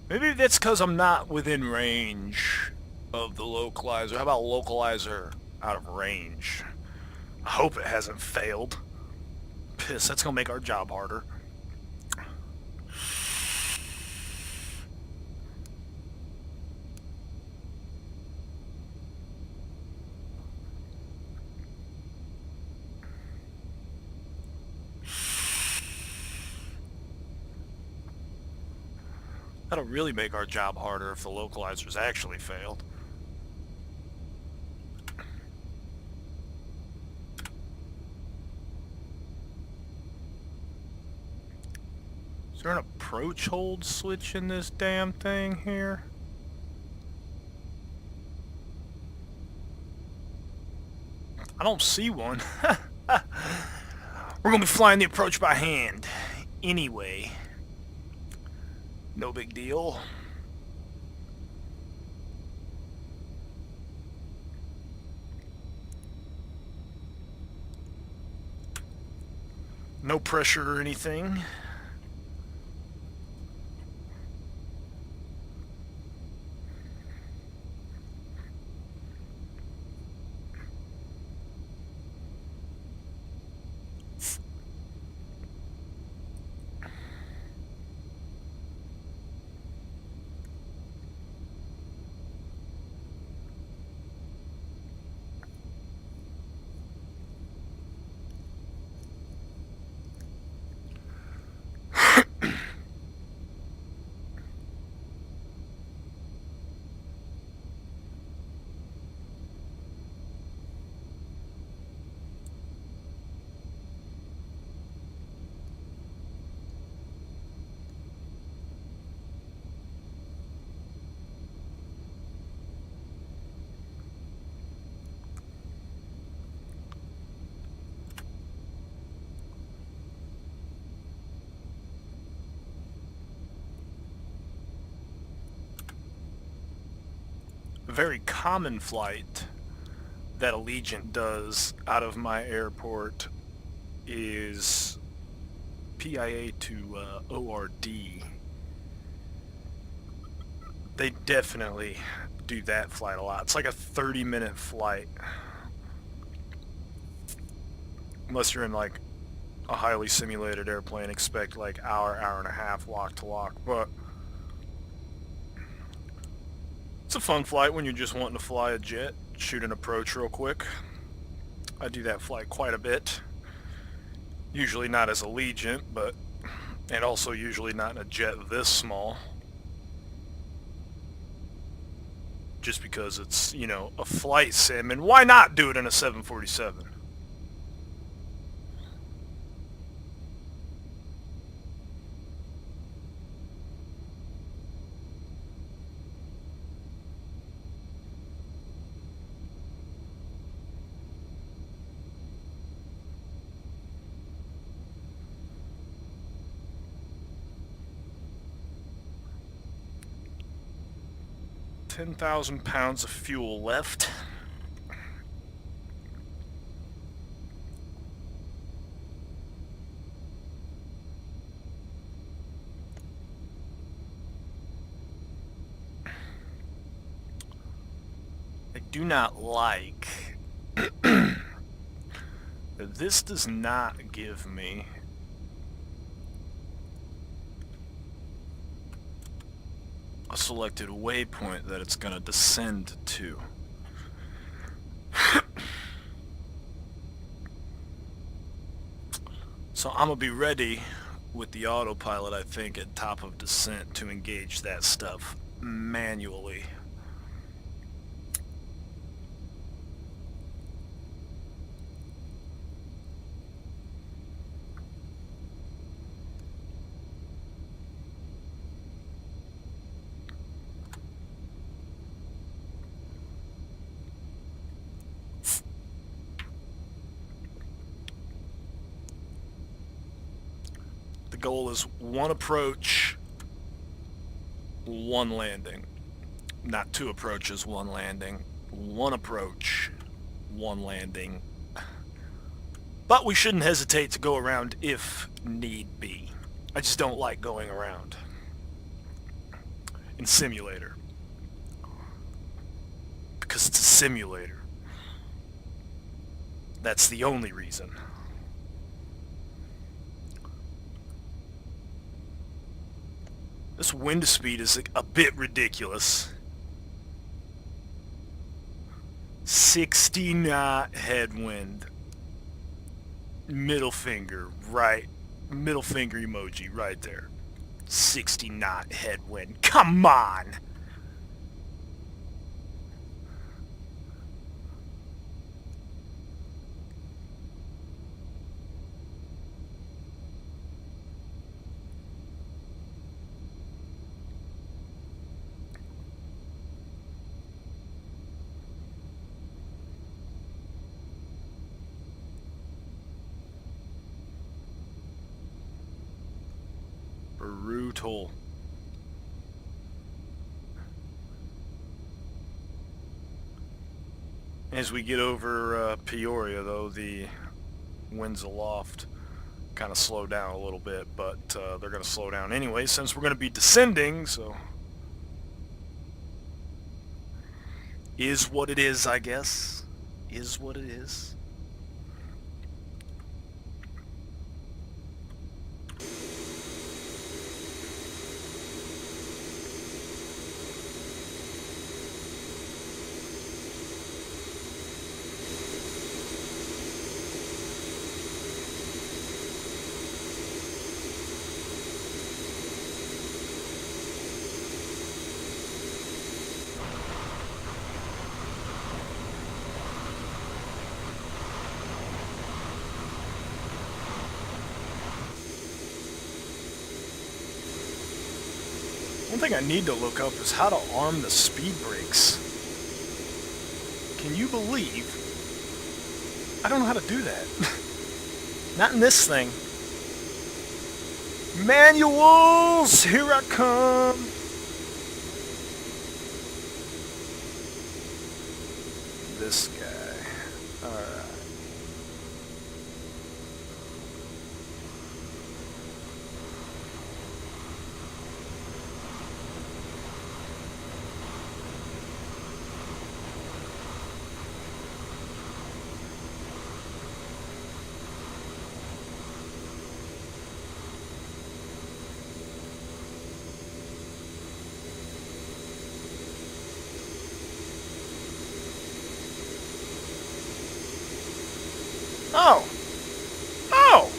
Maybe that's because I'm not within range of the localizer. How about localizer out of range? I hope it hasn't failed. Piss, that's gonna make our job harder. That'll really make our job harder if the localizers actually failed. Is there an approach hold switch in this damn thing here? I don't see one. We're gonna be flying the approach by hand anyway. No big deal. No pressure or anything. A very common flight that Allegiant does out of my airport is PIA to ORD. They definitely do that flight a lot. It's like a 30-minute flight. Unless you're in like a highly simulated airplane, expect like hour and a half walk to walk. But it's a fun flight when you're just wanting to fly a jet, shoot an approach real quick. I do that flight quite a bit. Usually not as Allegiant, and also usually not in a jet this small. Just because it's, you know, a flight sim, and why not do it in a 747? £10,000 of fuel left. I do not like that this does not give me a selected waypoint that it's going to descend to. So I'm gonna be ready with the autopilot, I think, at top of descent to engage that stuff manually. The goal is one approach, one landing. Not two approaches, one landing. One approach, one landing. But we shouldn't hesitate to go around if need be. I just don't like going around in simulator. Because it's a simulator. That's the only reason. This wind speed is a bit ridiculous. 60 knot headwind. Middle finger, right. Middle finger emoji right there. 60 knot headwind. Come on! Brutal. As we get over Peoria, though, the winds aloft kind of slow down a little bit, but they're going to slow down anyway since we're going to be descending, so is what it is, I guess. Is what it is. One thing I need to look up is how to arm the speed brakes. Can you believe I don't know how to do that? Not in this thing. Manuals, here I come. This guy. Alright. Oh! Oh!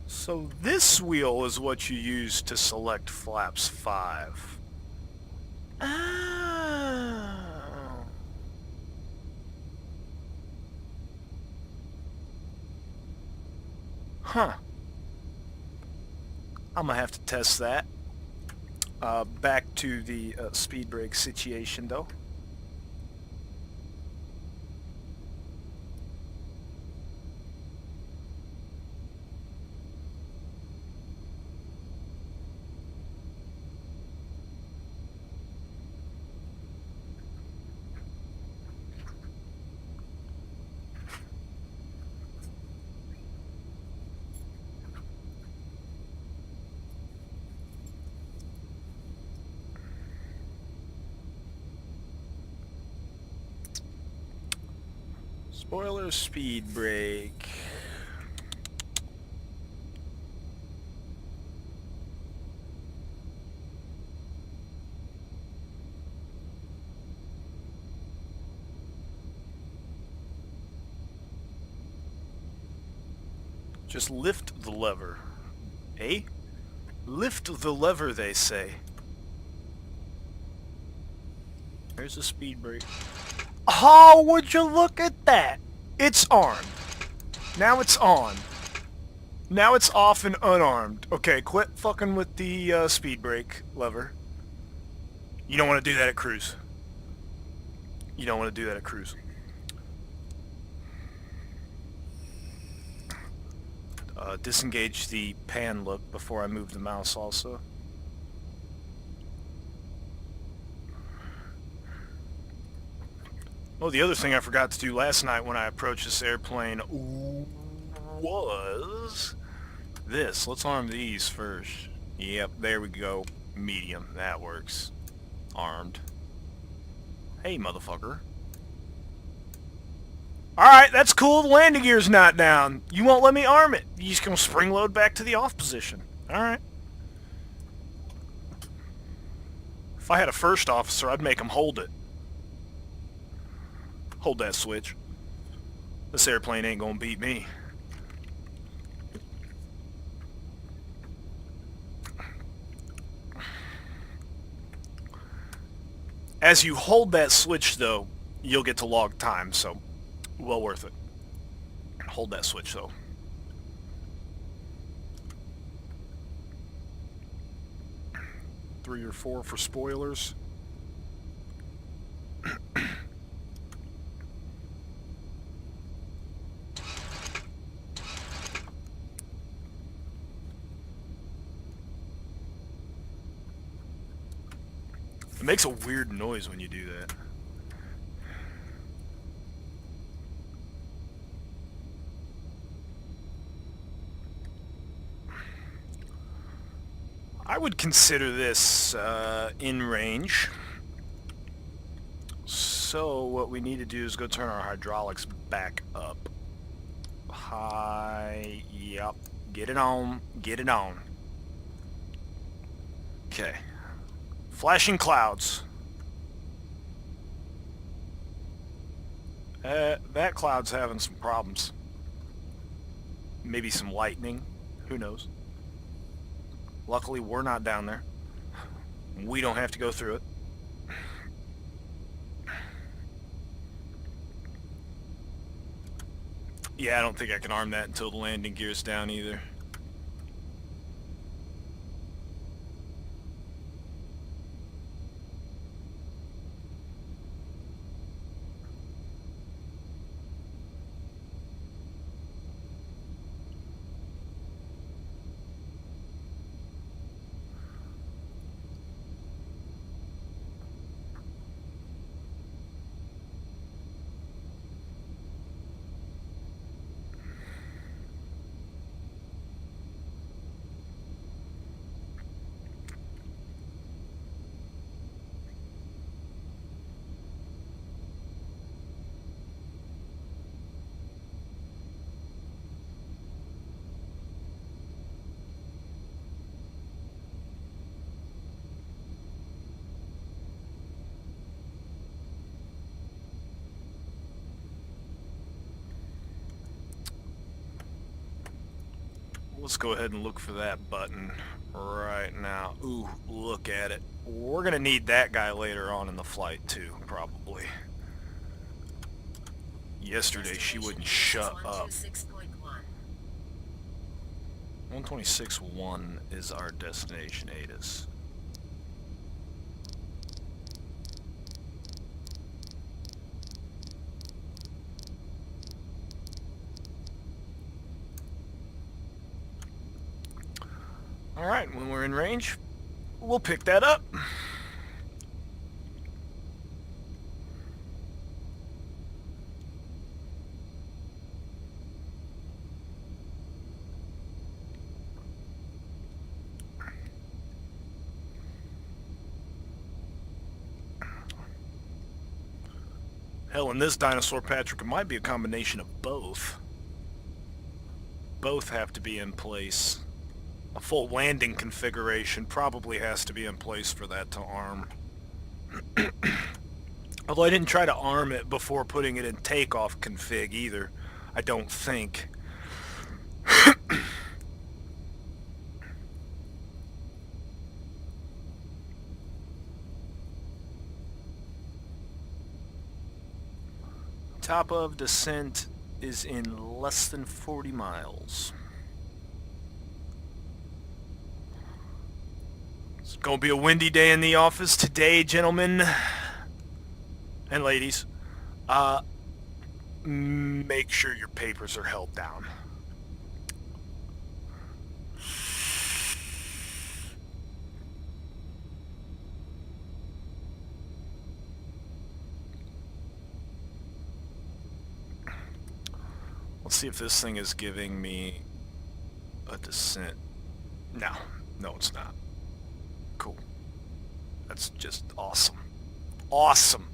So this wheel is what you use to select flaps 5. Oh. Huh. I'm gonna have to test that. Back to the speed brake situation, though. Spoiler speed brake. Just lift the lever. Eh? Lift the lever, they say. There's the speed brake. Oh, would you look at that? It's armed. Now it's on. Now it's off and unarmed. Okay, quit fucking with the speed brake lever. You don't want to do that at cruise. You don't want to do that at cruise. Disengage the pan look before I move the mouse also. Oh, the other thing I forgot to do last night when I approached this airplane was this. Let's arm these first. Yep, there we go. Medium. That works. Armed. Hey, motherfucker. Alright, that's cool. The landing gear's not down. You won't let me arm it. You just gonna spring load back to the off position. Alright. If I had a first officer, I'd make him hold it. Hold that switch. This airplane ain't gonna beat me. As you hold that switch, though, you'll get to log time, so well worth it. Hold that switch, though. Three or four for spoilers. It makes a weird noise when you do that. I would consider this in range. So what we need to do is go turn our hydraulics back up. High, yep. Get it on, get it on. Okay. Flashing clouds. That cloud's having some problems. Maybe some lightning. Who knows? Luckily, we're not down there. We don't have to go through it. Yeah, I don't think I can arm that until the landing gear's down either. Let's go ahead and look for that button right now. Ooh, look at it. We're gonna need that guy later on in the flight too, probably. Yesterday she wouldn't shut up. 126.1 is our destination, ATIS. Alright, when we're in range, we'll pick that up. Hell, in this dinosaur, Patrick, it might be a combination of both. Both have to be in place. A full landing configuration probably has to be in place for that to arm. Although I didn't try to arm it before putting it in takeoff config either, I don't think. Top of descent is in less than 40 miles. It's gonna be a windy day in the office today, gentlemen and ladies. Make sure your papers are held down. Let's see if this thing is giving me a descent. No, it's not. Cool. That's just awesome. Awesome.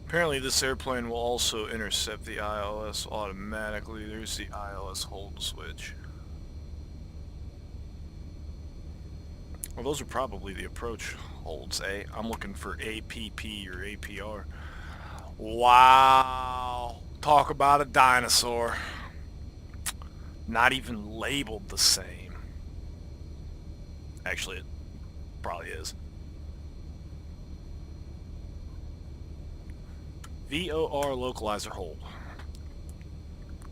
Apparently this airplane will also intercept the ILS automatically. There's the ILS hold switch. Well, those are probably the approach holds, eh? I'm looking for APP or APR. Wow. Talk about a dinosaur. Not even labeled the same. Actually, it probably is. VOR localizer hold.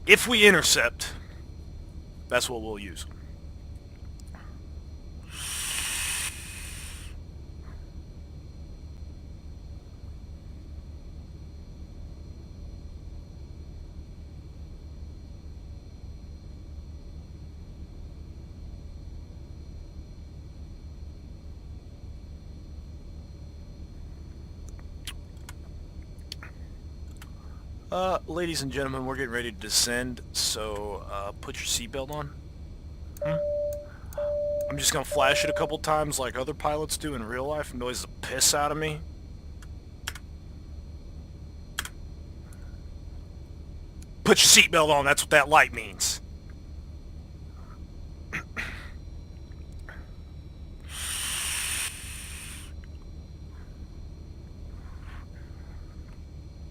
If we intercept, that's what we'll use. Ladies and gentlemen, we're getting ready to descend, so put your seatbelt on. I'm just gonna flash it a couple times like other pilots do in real life. It annoys the piss out of me. Put your seatbelt on, that's what that light means.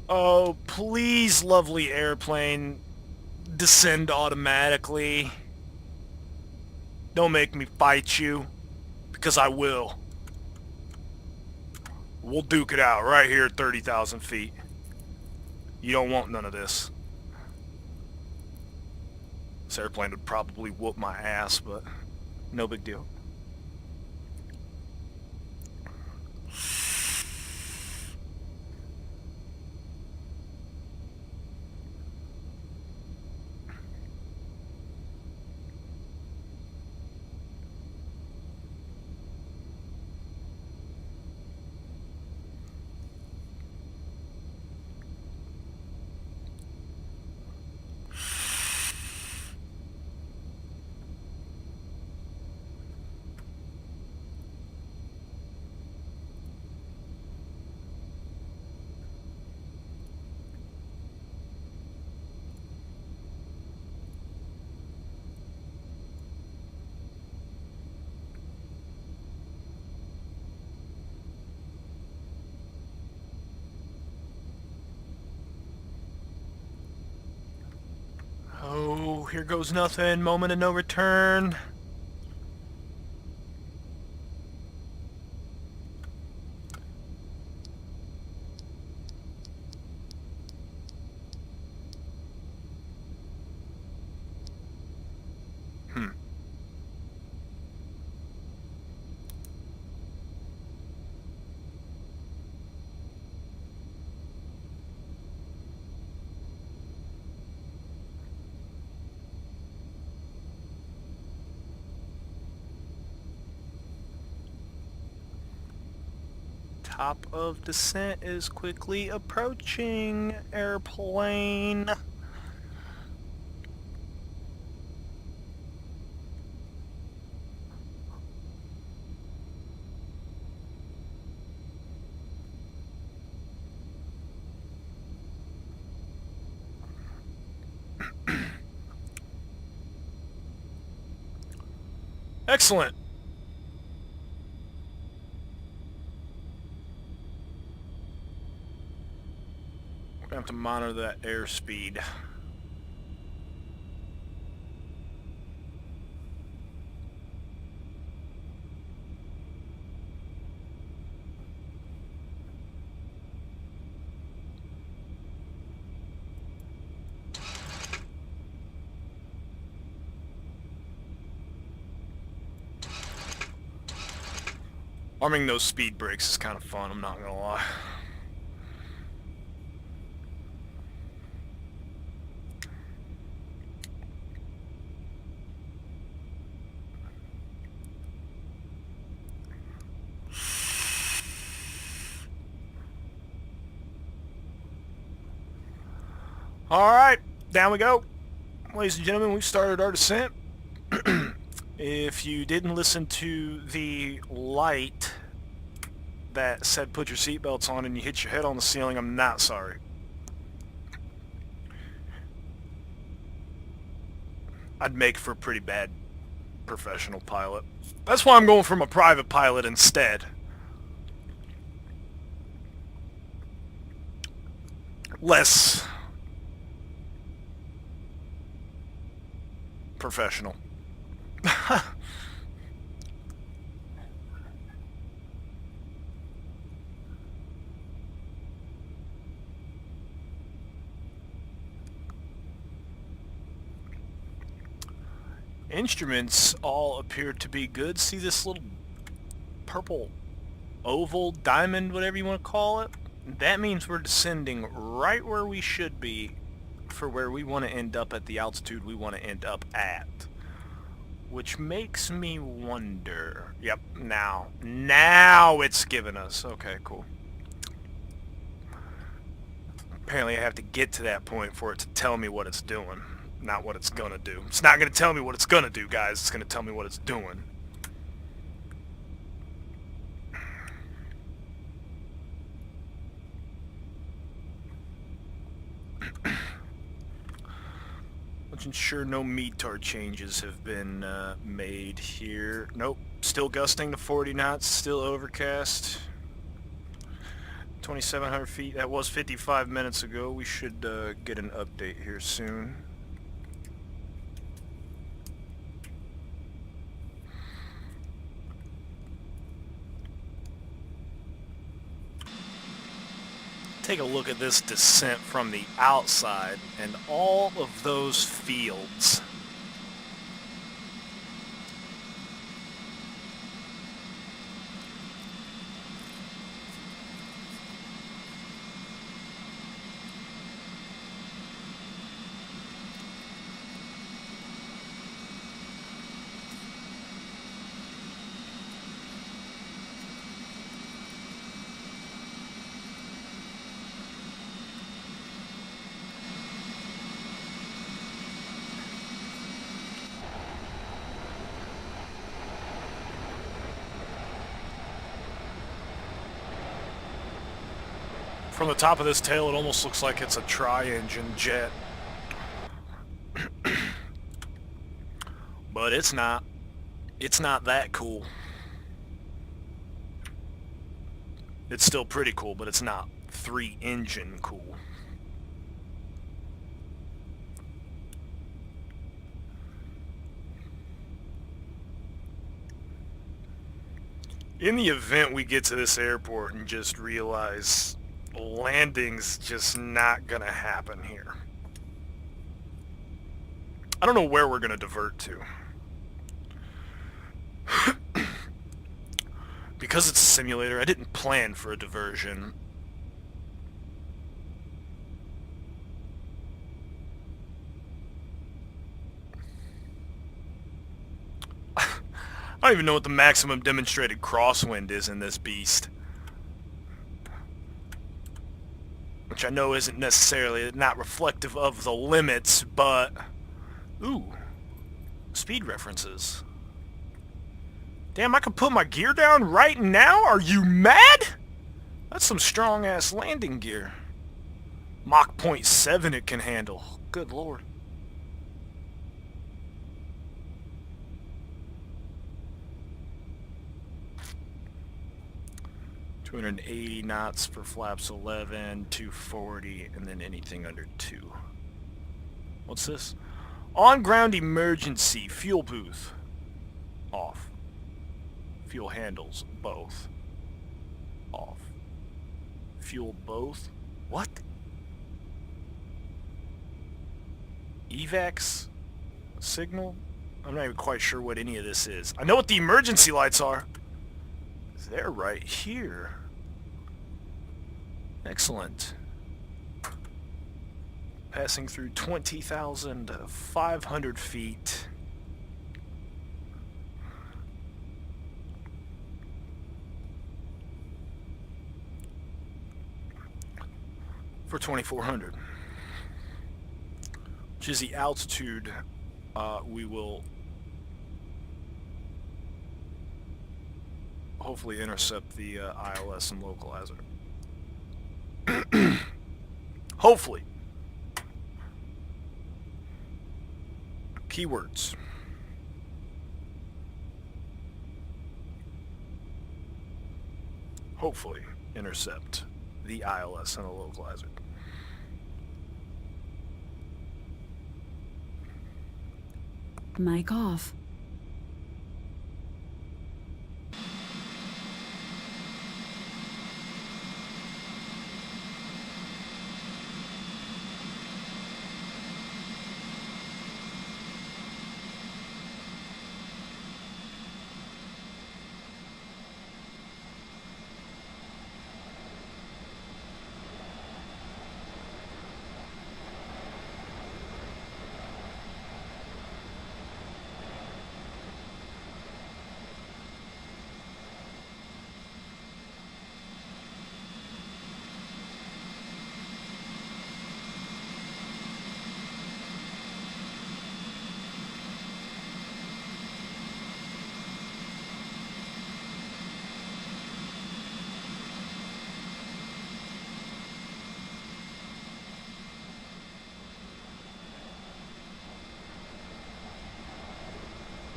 Oh, please, lovely airplane, descend automatically. Don't make me fight you, because I will. We'll duke it out right here at 30,000 feet. You don't want none of this. This airplane would probably whoop my ass, but no big deal. Oh, here goes nothing. Moment of no return. Top of descent is quickly approaching, airplane. Excellent. We're going to have to monitor that airspeed. Arming those speed brakes is kind of fun, I'm not gonna lie. Alright, down we go. Ladies and gentlemen, we've started our descent. If you didn't listen to the light that said put your seatbelts on and you hit your head on the ceiling, I'm not sorry. I'd make for a pretty bad professional pilot. That's why I'm going from a private pilot instead. Less professional. Instruments all appear to be good. See this little purple oval, diamond, whatever you want to call it? That means we're descending right where we should be for where we want to end up at the altitude we want to end up at. Which makes me wonder... Yep, now it's given us. Okay, cool. Apparently I have to get to that point for it to tell me what it's doing, not what it's gonna do. It's not gonna tell me what it's gonna do, guys. It's gonna tell me what it's doing. Let's ensure no METAR changes have been made here. Nope, still gusting to 40 knots, still overcast. 2,700 feet, that was 55 minutes ago. We should get an update here soon. Take a look at this descent from the outside and all of those fields. From the top of this tail, it almost looks like it's a tri-engine jet. But it's not. It's not that cool. It's still pretty cool, but it's not 3-engine cool. In the event we get to this airport and just realize landing's just not gonna happen here, I don't know where we're gonna divert to. Because it's a simulator, I didn't plan for a diversion. I don't even know what the maximum demonstrated crosswind is in this beast. Which I know isn't necessarily not reflective of the limits, but... Ooh. Speed references. Damn, I can put my gear down right now? Are you mad? That's some strong-ass landing gear. Mach 0.7 it can handle. Good lord. 280 knots for flaps 11, 240, and then anything under 2. What's this? On-ground emergency. Fuel booth. Off. Fuel handles. Both. Off. Fuel both? What? Evacs? Signal? I'm not even quite sure what any of this is. I know what the emergency lights are. They're right here. Excellent. Passing through 20,500 feet. For 2,400. Which is the altitude we will hopefully intercept the ILS and localizer. Hopefully. Keywords. Hopefully intercept the ILS and the localizer. Mic off.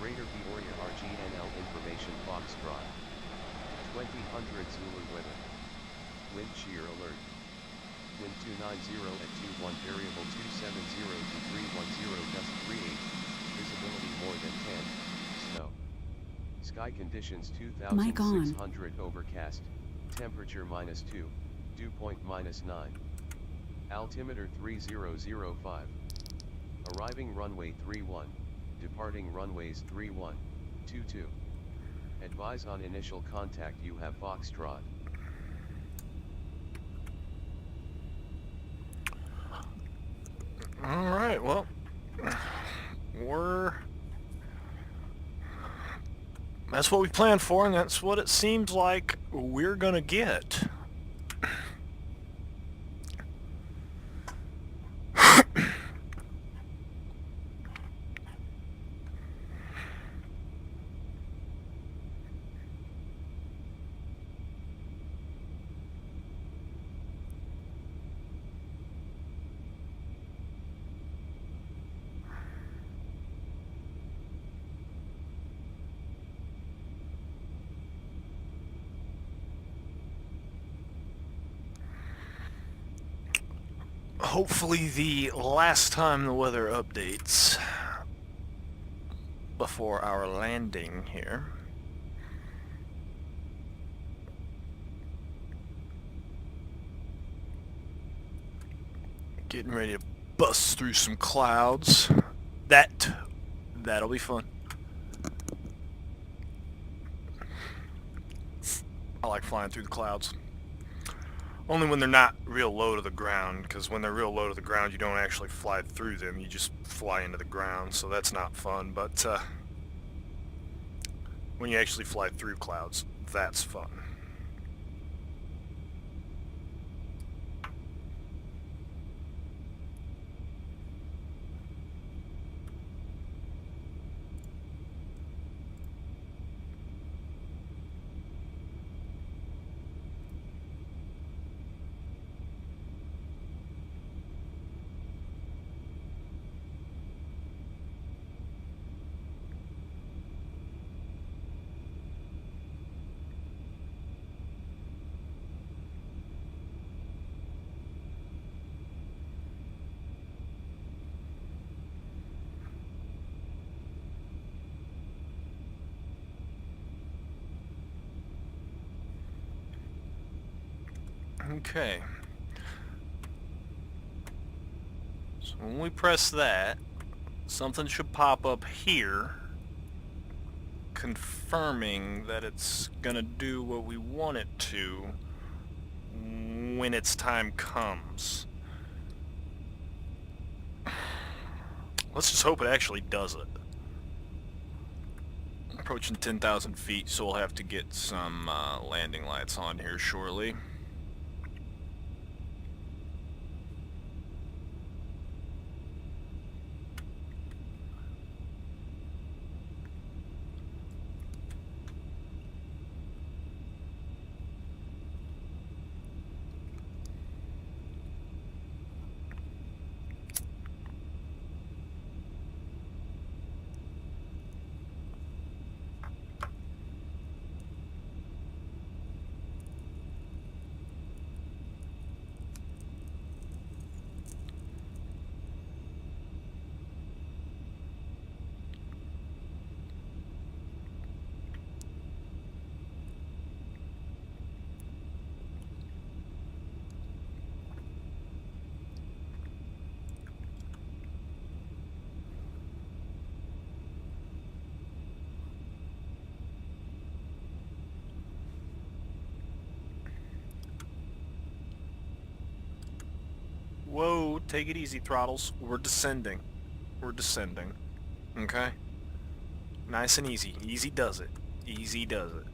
Greater Peoria RGNL information Foxtrot. 2000 Zulu weather. Wind shear alert. Wind 290 at 21 variable 270 to 310 gust 38. Visibility more than 10. Snow. Sky conditions 2600 overcast. Temperature -2. Dew point -9. Altimeter 3005. Arriving runway 31. Departing runways 31, 22. Advise on initial contact. You have Foxtrot. Alright, well, that's what we planned for, and that's what it seems like we're gonna get. Hopefully the last time the weather updates before our landing here. Getting ready to bust through some clouds. That'll be fun. I like flying through the clouds. Only when they're not real low to the ground, because when they're real low to the ground you don't actually fly through them, you just fly into the ground, so that's not fun. But when you actually fly through clouds, that's fun. Okay. So when we press that, something should pop up here confirming that it's gonna do what we want it to when its time comes. Let's just hope it actually does it. Approaching 10,000 feet, so we'll have to get some landing lights on here shortly. Whoa, take it easy, throttles. We're descending. We're descending. Okay? Nice and easy. Easy does it. Easy does it.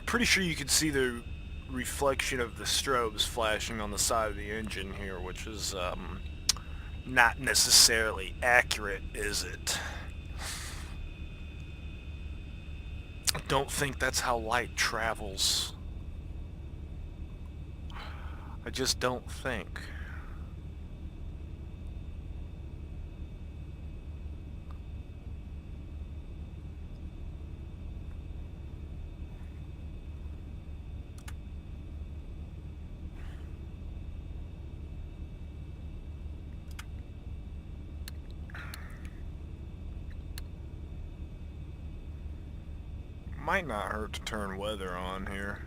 Pretty sure you can see the reflection of the strobes flashing on the side of the engine here, which is not necessarily accurate, is it? I don't think that's how light travels. I just don't think. Might not hurt to turn weather on here.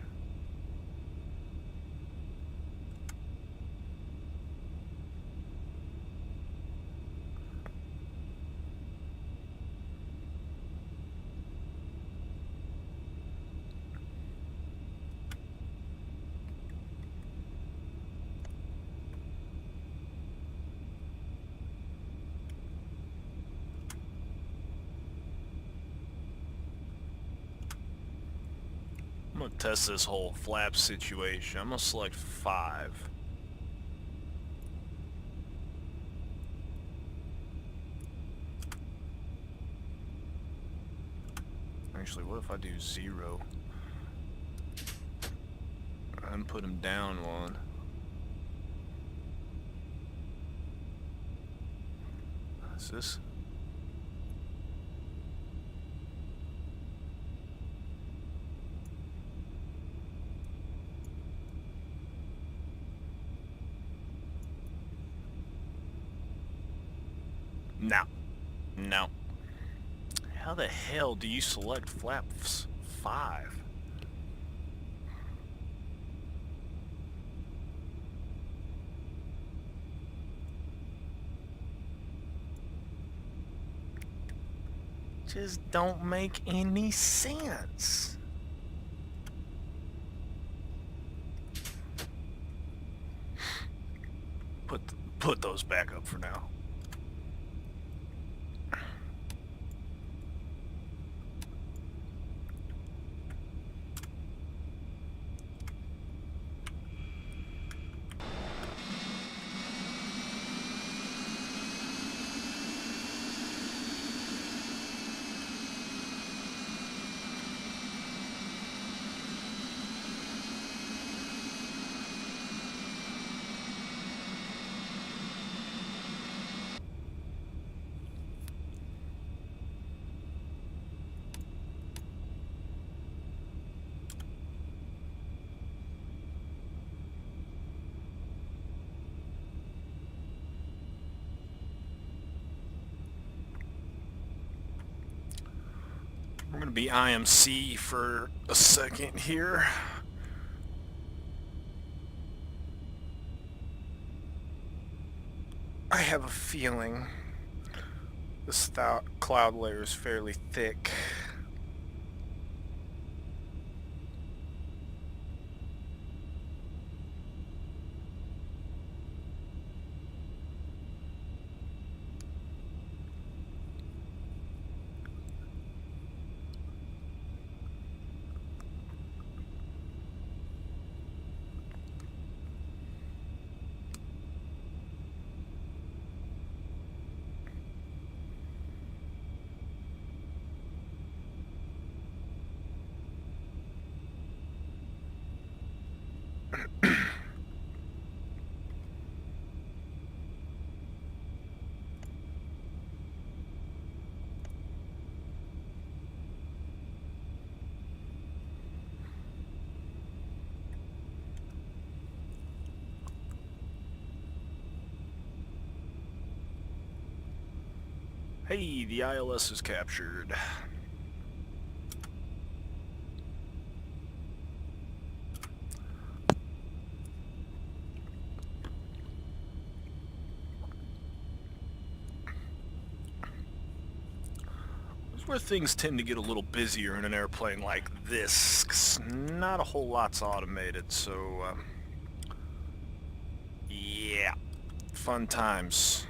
I'm gonna test this whole flap situation. I'm gonna select 5. Actually, what if I do 0? And put him down 1. Is this? No. No. How the hell do you select flaps 5? Just don't make any sense. Put those back up for now. We're going to be IMC for a second here. I have a feeling this cloud layer is fairly thick. Hey, the ILS is captured. This is where things tend to get a little busier in an airplane like this, 'cause not a whole lot's automated, so yeah, fun times.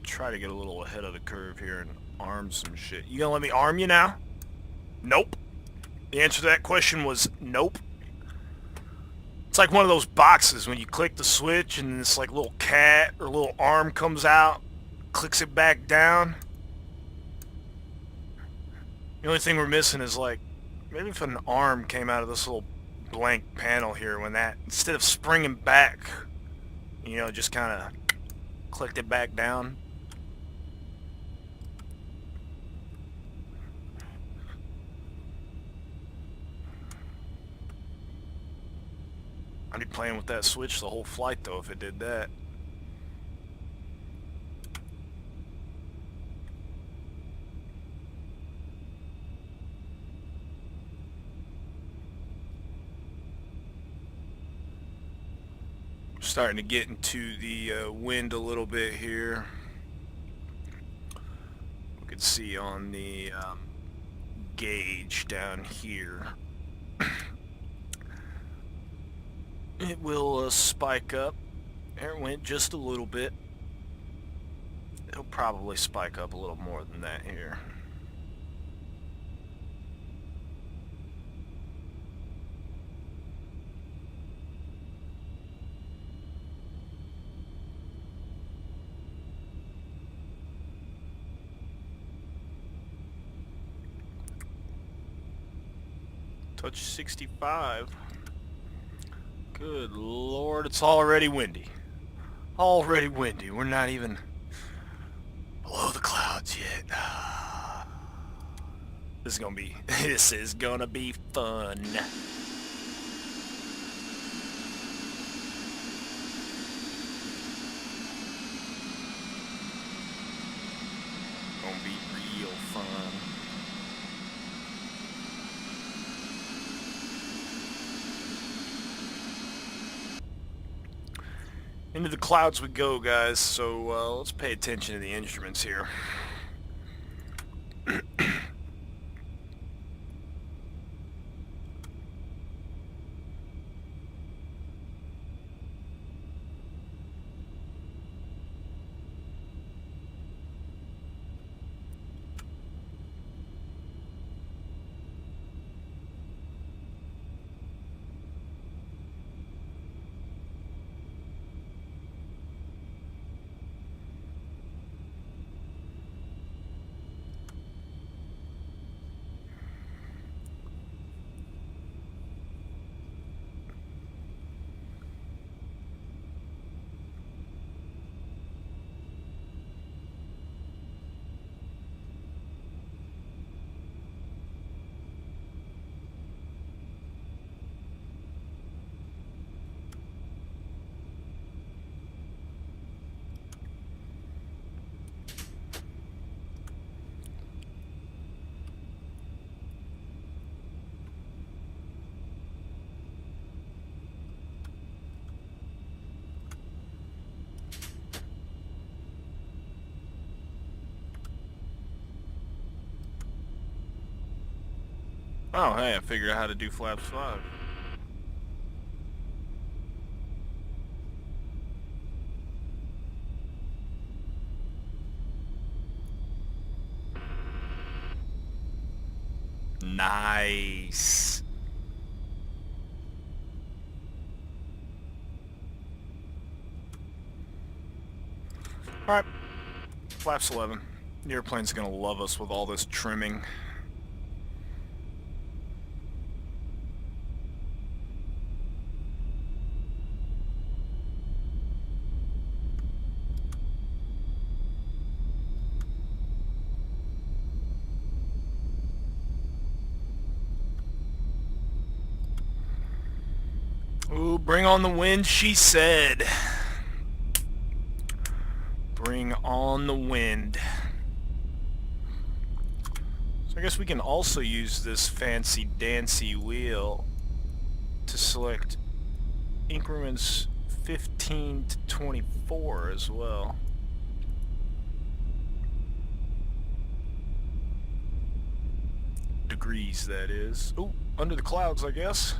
Try to get a little ahead of the curve here and arm some shit. You gonna let me arm you now? Nope. The answer to that question was nope. It's like one of those boxes when you click the switch and this like little cat or little arm comes out, clicks it back down. The only thing we're missing is like, maybe if an arm came out of this little blank panel here when that, instead of springing back, you know, just kind of clicked it back down. I'd be playing with that switch the whole flight though if it did that. Starting to get into the wind a little bit here. We can see on the gauge down here. It will spike up. There it went just a little bit. It'll probably spike up a little more than that here. Touch 65. Good Lord, it's already windy. Already windy. We're not even below the clouds yet. This is gonna be fun. Gonna be real fun. Into the clouds we go, guys, so let's pay attention to the instruments here. Oh, hey, I figured out how to do flaps 5. Nice. Alright. Flaps 11. The airplane's gonna love us with all this trimming. Ooh, bring on the wind, she said. Bring on the wind. So I guess we can also use this fancy dancy wheel to select increments 15 to 24 as well. Degrees, that is. Ooh, under the clouds, I guess.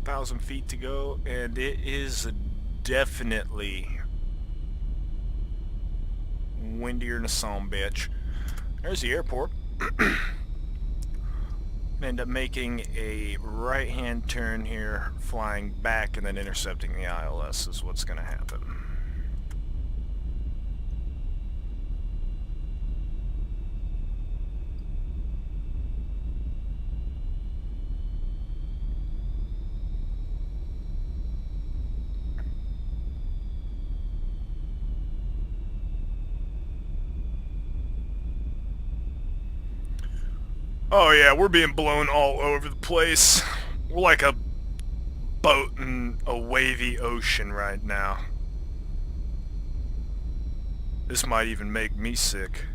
1,000 feet to go, and it is definitely windier than a bitch. There's the airport. End up making a right-hand turn here, flying back, and then intercepting the ILS is what's going to happen. Oh yeah, we're being blown all over the place. We're like a boat in a wavy ocean right now. This might even make me sick.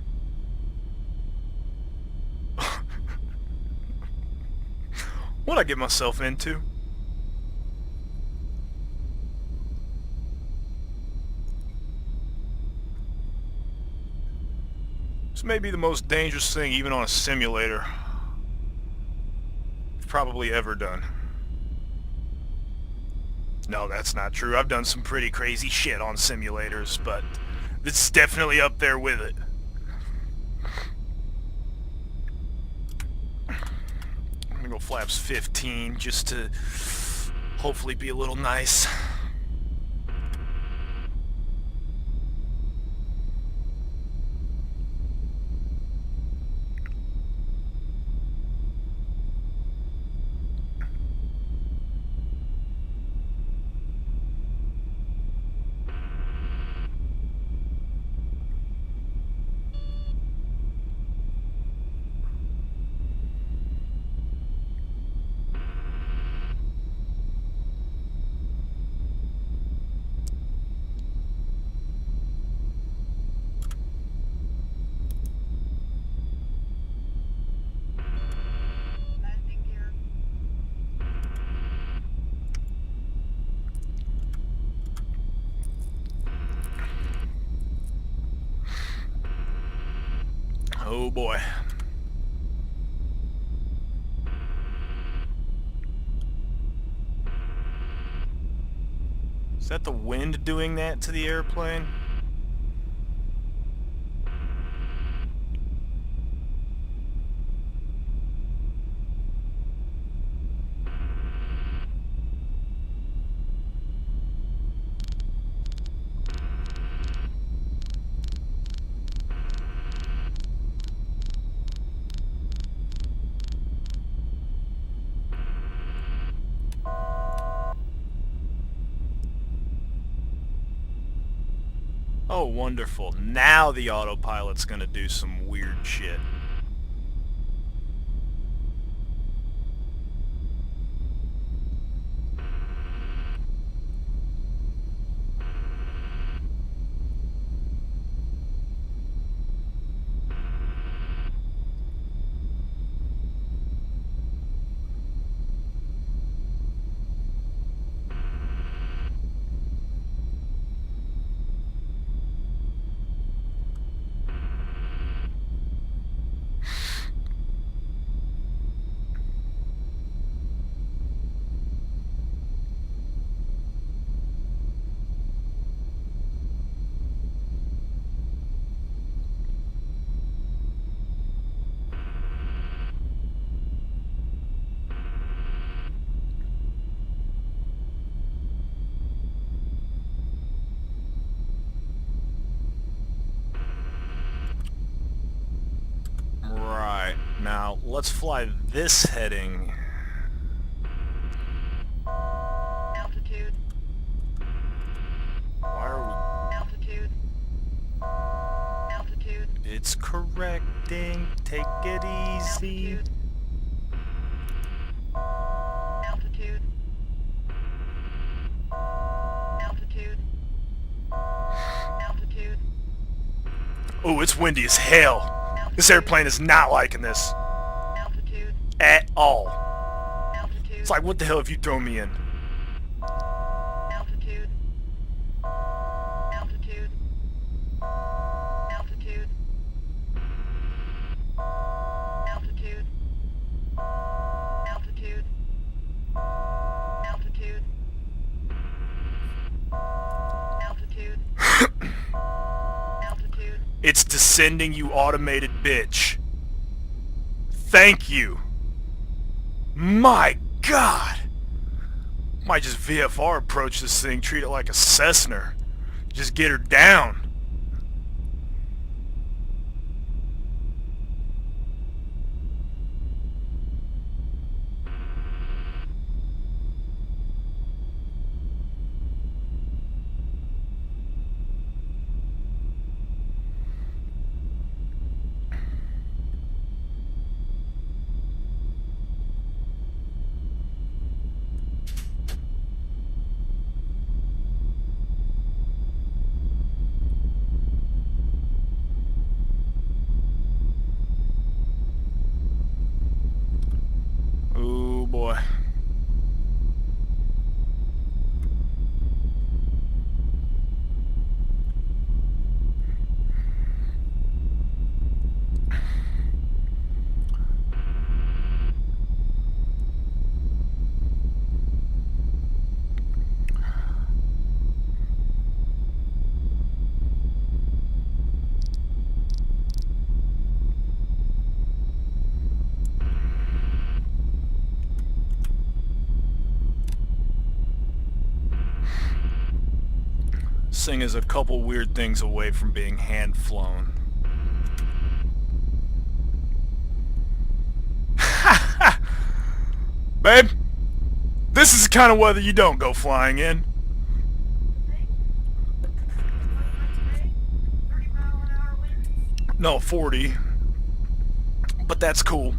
What'd I get myself into? This may be the most dangerous thing even on a simulator I've probably ever done. No, that's not true. I've done some pretty crazy shit on simulators, but it's definitely up there with it. I'm gonna go flaps 15 just to hopefully be a little nice. Oh boy. Is that the wind doing that to the airplane? Oh, wonderful. Now the autopilot's gonna do some weird shit. let's fly this heading. Altitude. Why are Altitude. Altitude. we... It's correcting. Take it easy. Altitude. Altitude. Altitude. Oh, it's windy as hell. This airplane is not liking this. Altitude. At all. Altitude. It's like, what the hell have you thrown me in? Altitude. Altitude. Altitude. Altitude. Altitude. Altitude. Altitude. Altitude. It's descending, you automated bitch. Thank you. My God. Might just VFR approach this thing, treat it like a Cessna. Just get her down. Oh boy. This thing is a couple weird things away from being hand flown. Babe, this is the kind of weather you don't go flying in. No, 40. But that's cool.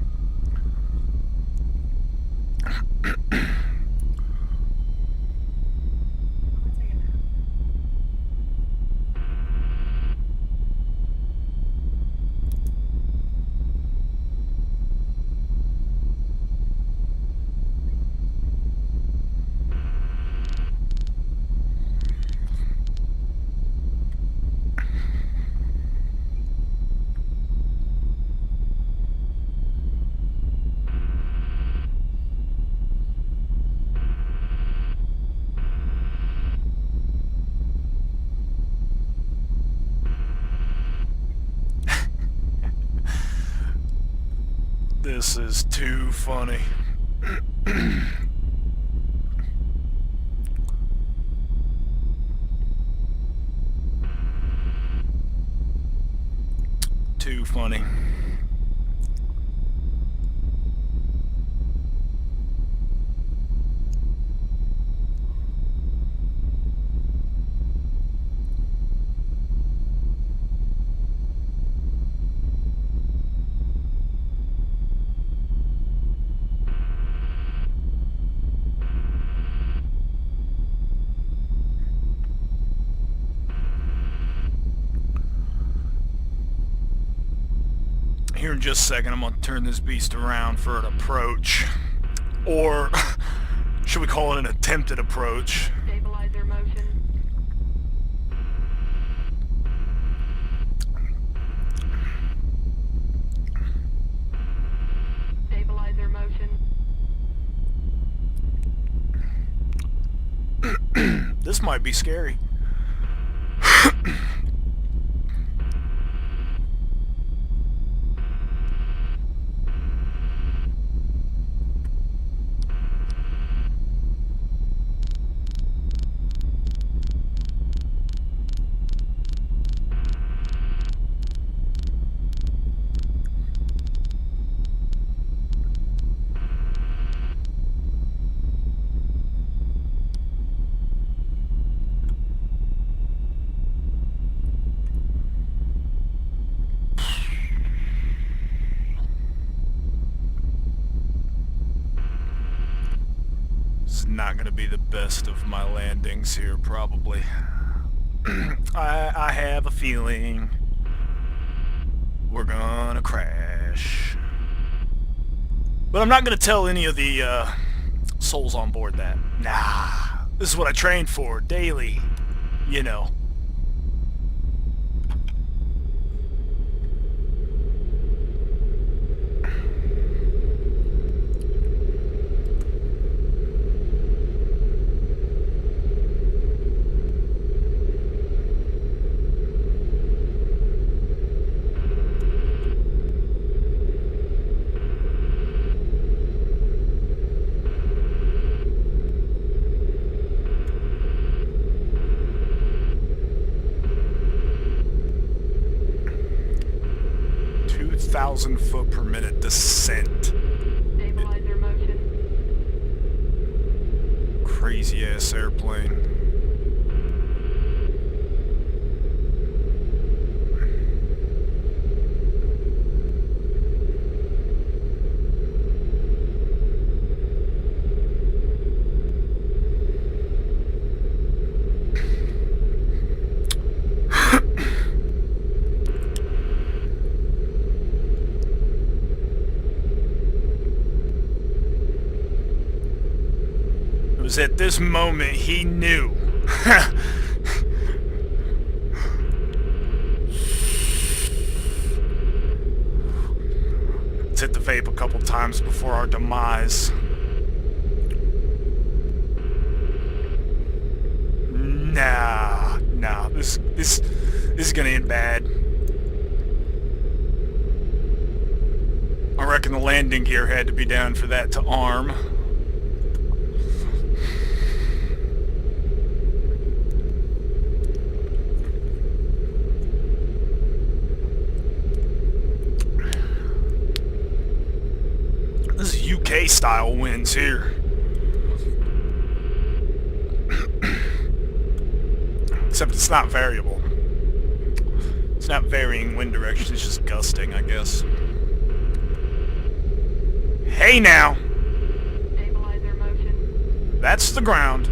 This is too funny. Too funny. Here in just a second, I'm going to turn this beast around for an approach. Or, should we call it an attempted approach? Stabilizer motion. Stabilizer motion. This might be scary. not going to be the best of my landings here, probably. I have a feeling we're gonna crash. But I'm not going to tell any of the souls on board that. Nah, this is what I trained for daily, you know. Foot per minute descent. Stabilizer motion. Crazy ass airplane. It was at this moment he knew. Let's hit the vape a couple times before our demise. Nah, this is gonna end bad. I reckon the landing gear had to be down for that to arm. This is UK style winds here. Except it's not variable. It's not varying wind direction, it's just gusting, I guess. Hey now! Stabilizer motion. That's the ground.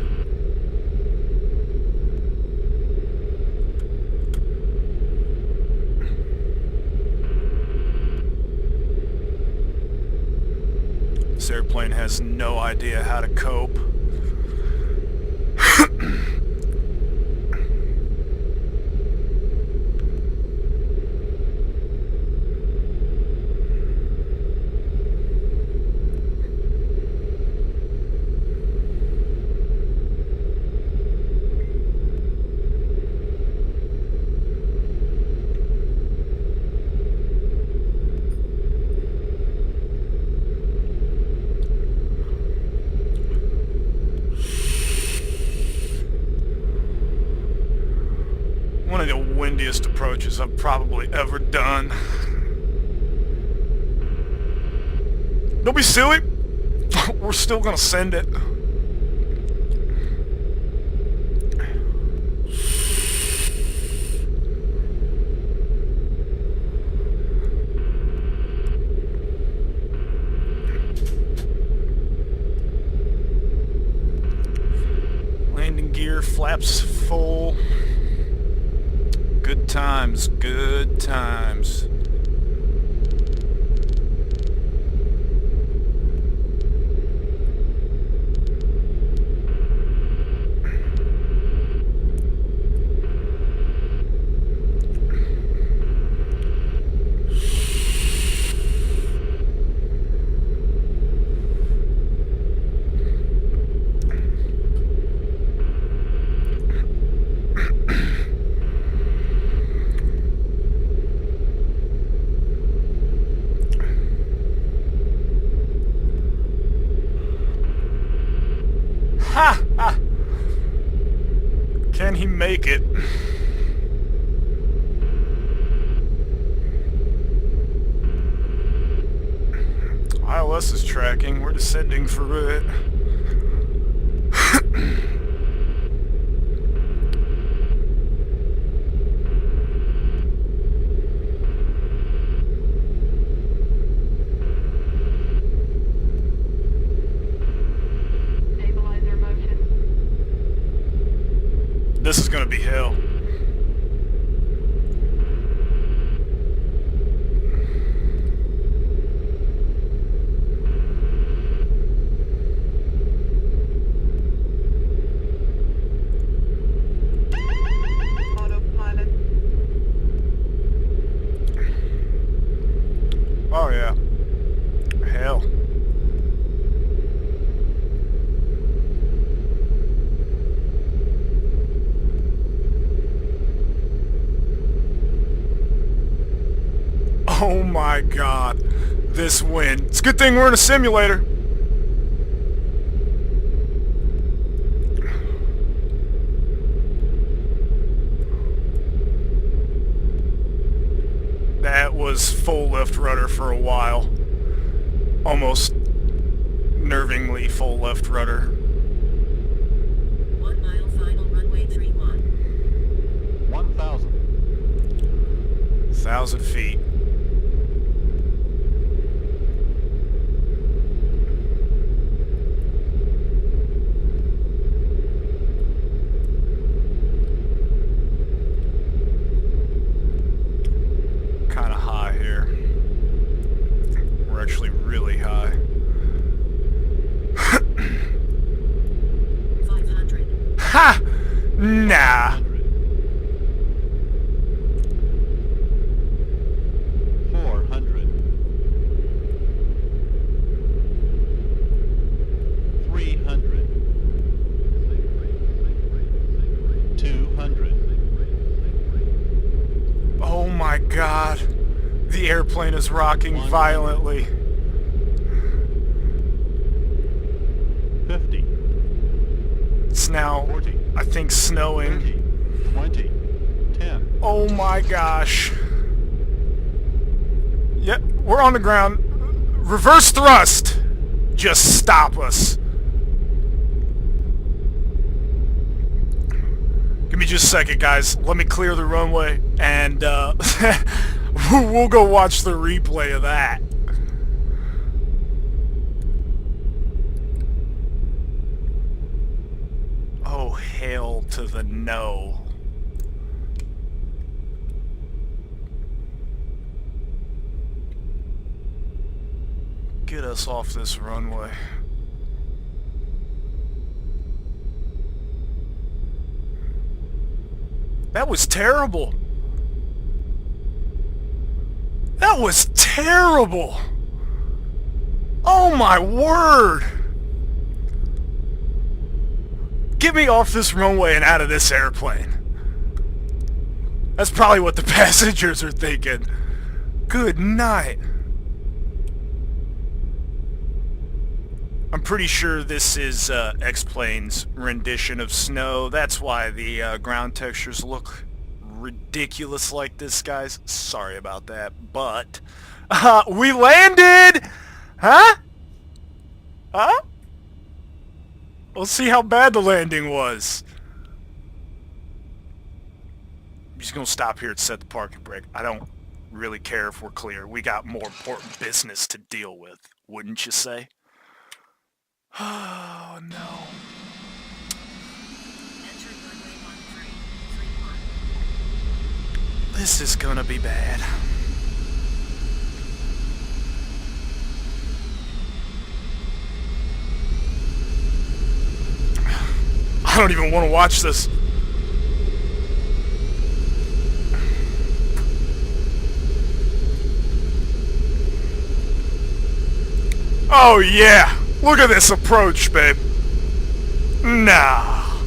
This airplane has no idea how to cope. One of the windiest approaches I've probably ever done. Don't be silly. We're still gonna send it. Landing gear, flaps full. Good times, good times. Ha! Ha! Can he make it? ILS is tracking. We're descending for it. Stabilizer this is gonna be hell. Autopilot. Oh yeah. Hell. Oh my god. This wind. It's a good thing we're in a simulator. That was full left rudder for a while. Almost nervingly full left rudder. 1 mile final runway 31. 1,000. 1,000 feet. Kind of high here. We're actually really high. 500. Ha! Nah. 400. 300. 200. Oh my god. The airplane is rocking violently. 50. It's now, 40. I think, snowing. 30. 20. 10. Oh my gosh. Yep, we're on the ground. Reverse thrust! Just stop us. Give me just a second, guys. Let me clear the runway, and we'll go watch the replay of that. Oh, hail to the no. Get us off this runway. That was terrible. That was terrible. Oh my word. Get me off this runway and out of this airplane. That's probably what the passengers are thinking. Good night. I'm pretty sure this is X-Plane's rendition of snow. That's why the ground textures look ridiculous like this, guys. Sorry about that, but we landed! Huh? Huh? We'll see how bad the landing was. I'm just gonna stop here and set the parking brake. I don't really care if we're clear. We got more important business to deal with, wouldn't you say? Oh no. Enter runway 1331. This is gonna be bad. I don't even want to watch this. Oh yeah! Look at this approach, babe. Nah.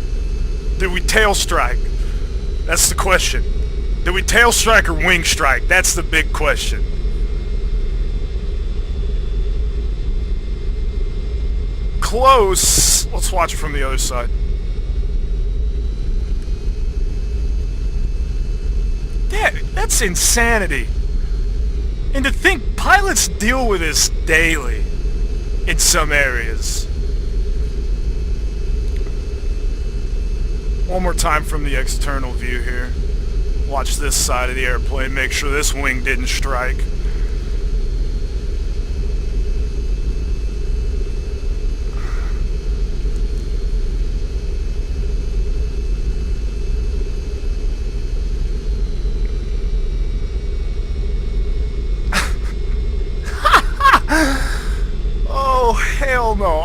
Did we tail strike? That's the question. Did we tail strike or wing strike? That's the big question. Close. Let's watch it from the other side. That's insanity. And to think pilots deal with this daily in some areas. One more time from the external view here. Watch this side of the airplane, make sure this wing didn't strike.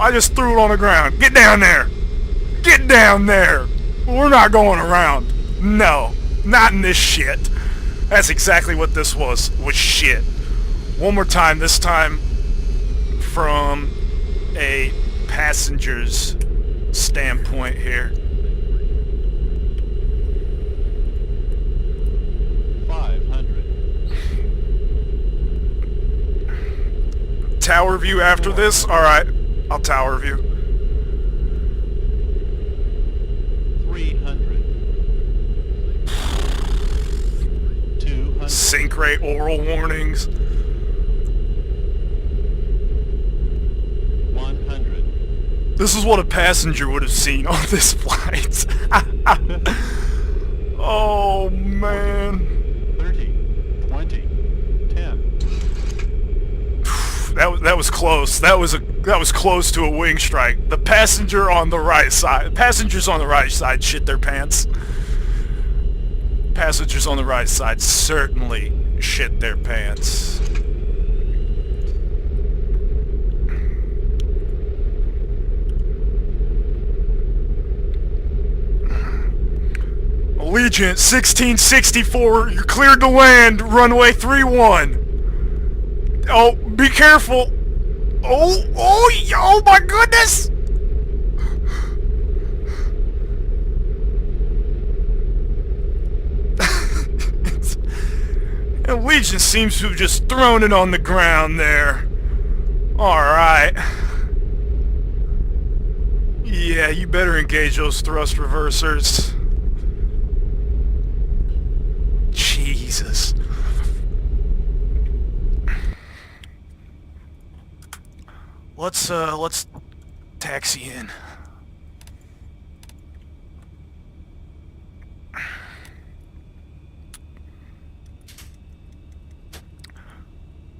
I just threw it on the ground. Get down there! Get down there! We're not going around. No, not in this shit. That's exactly what this was shit. One more time, this time from a passenger's standpoint here. 500. Tower view after this? Alright, I'll tower view. 300. 200. Sync rate oral warnings. 100. This is what a passenger would have seen on this flight. Oh man. 30. 20. 10. That was close. That was close to a wing strike. The passenger on the right side. Passengers on the right side shit their pants. Passengers on the right side certainly shit their pants. Allegiant 1664, you're cleared to land, runway 31. Oh, be careful. Oh my goodness! Allegiant seems to have just thrown it on the ground there. Alright. Yeah, you better engage those thrust reversers. Jesus. Let's taxi in.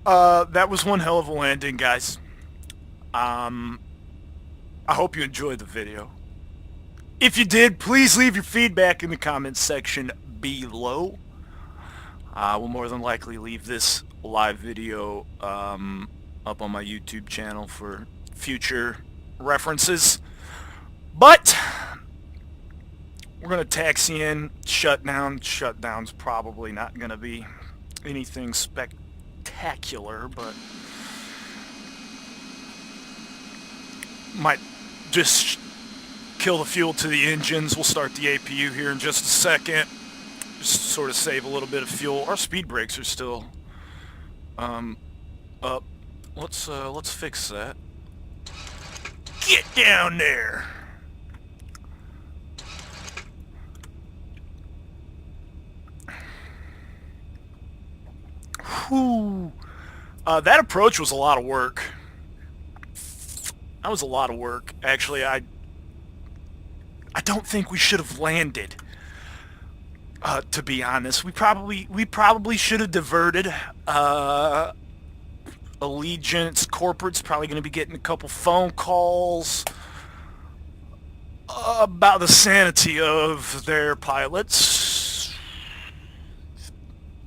That was one hell of a landing, guys. I hope you enjoyed the video. If you did, please leave your feedback in the comments section below. We'll more than likely leave this live video up on my YouTube channel for future references. But we're gonna taxi in, shutdown. Shutdown's probably not gonna be anything spectacular, but might just kill the fuel to the engines. We'll start the APU here in just a second. Just sort of save a little bit of fuel. Our speed brakes are still up. Let's fix that. Get down there. Whew. That approach was a lot of work. That was a lot of work. Actually, I don't think we should have landed. To be honest, we probably should have diverted. Allegiant's corporate's probably going to be getting a couple phone calls about the sanity of their pilots.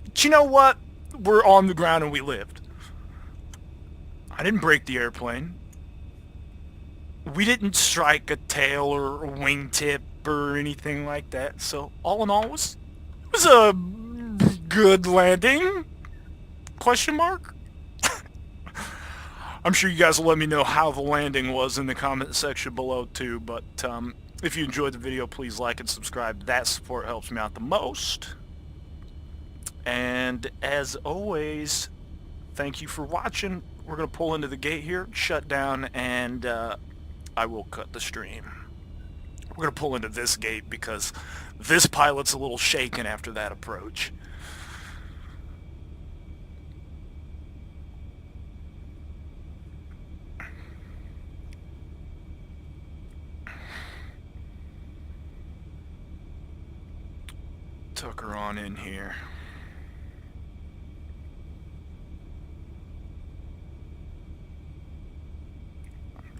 But you know what? We're on the ground and we lived. I didn't break the airplane. We didn't strike a tail or a wingtip or anything like that. So all in all, it was a good landing? Question mark? I'm sure you guys will let me know how the landing was in the comment section below too, but if you enjoyed the video, please like and subscribe. That support helps me out the most. And as always, thank you for watching. We're going to pull into the gate here, shut down, and I will cut the stream. We're going to pull into this gate because this pilot's a little shaken after that approach. Tuck her on in here.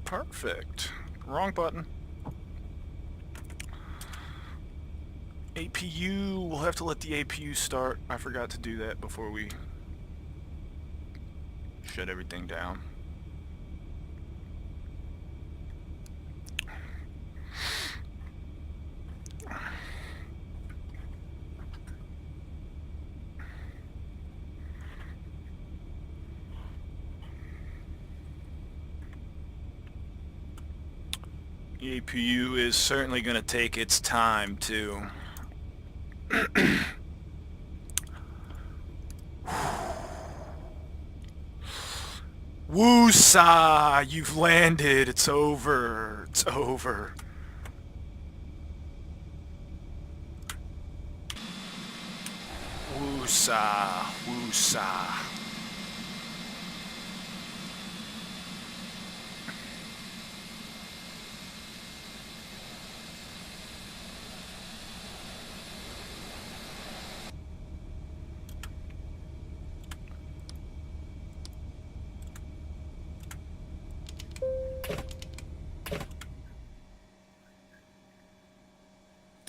Perfect. Wrong button. APU, we'll have to let the APU start. I forgot to do that before we shut everything down. The APU is certainly going to take its time, too. Woo-sa! You've landed! It's over! It's over! Woo-sa! Woo-sa!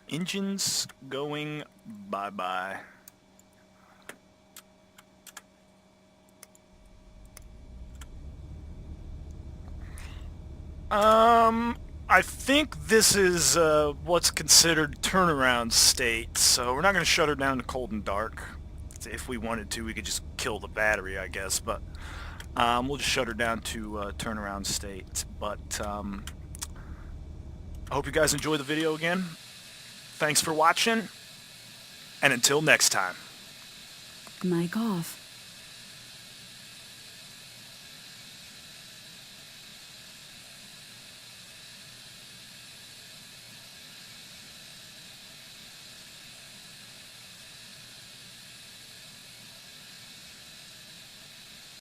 Engines going bye-bye. I think this is what's considered turnaround state, so we're not going to shut her down to cold and dark. If we wanted to, we could just kill the battery, I guess, but we'll just shut her down to turnaround state. But I hope you guys enjoy the video again. Thanks for watching, and until next time. Mic off.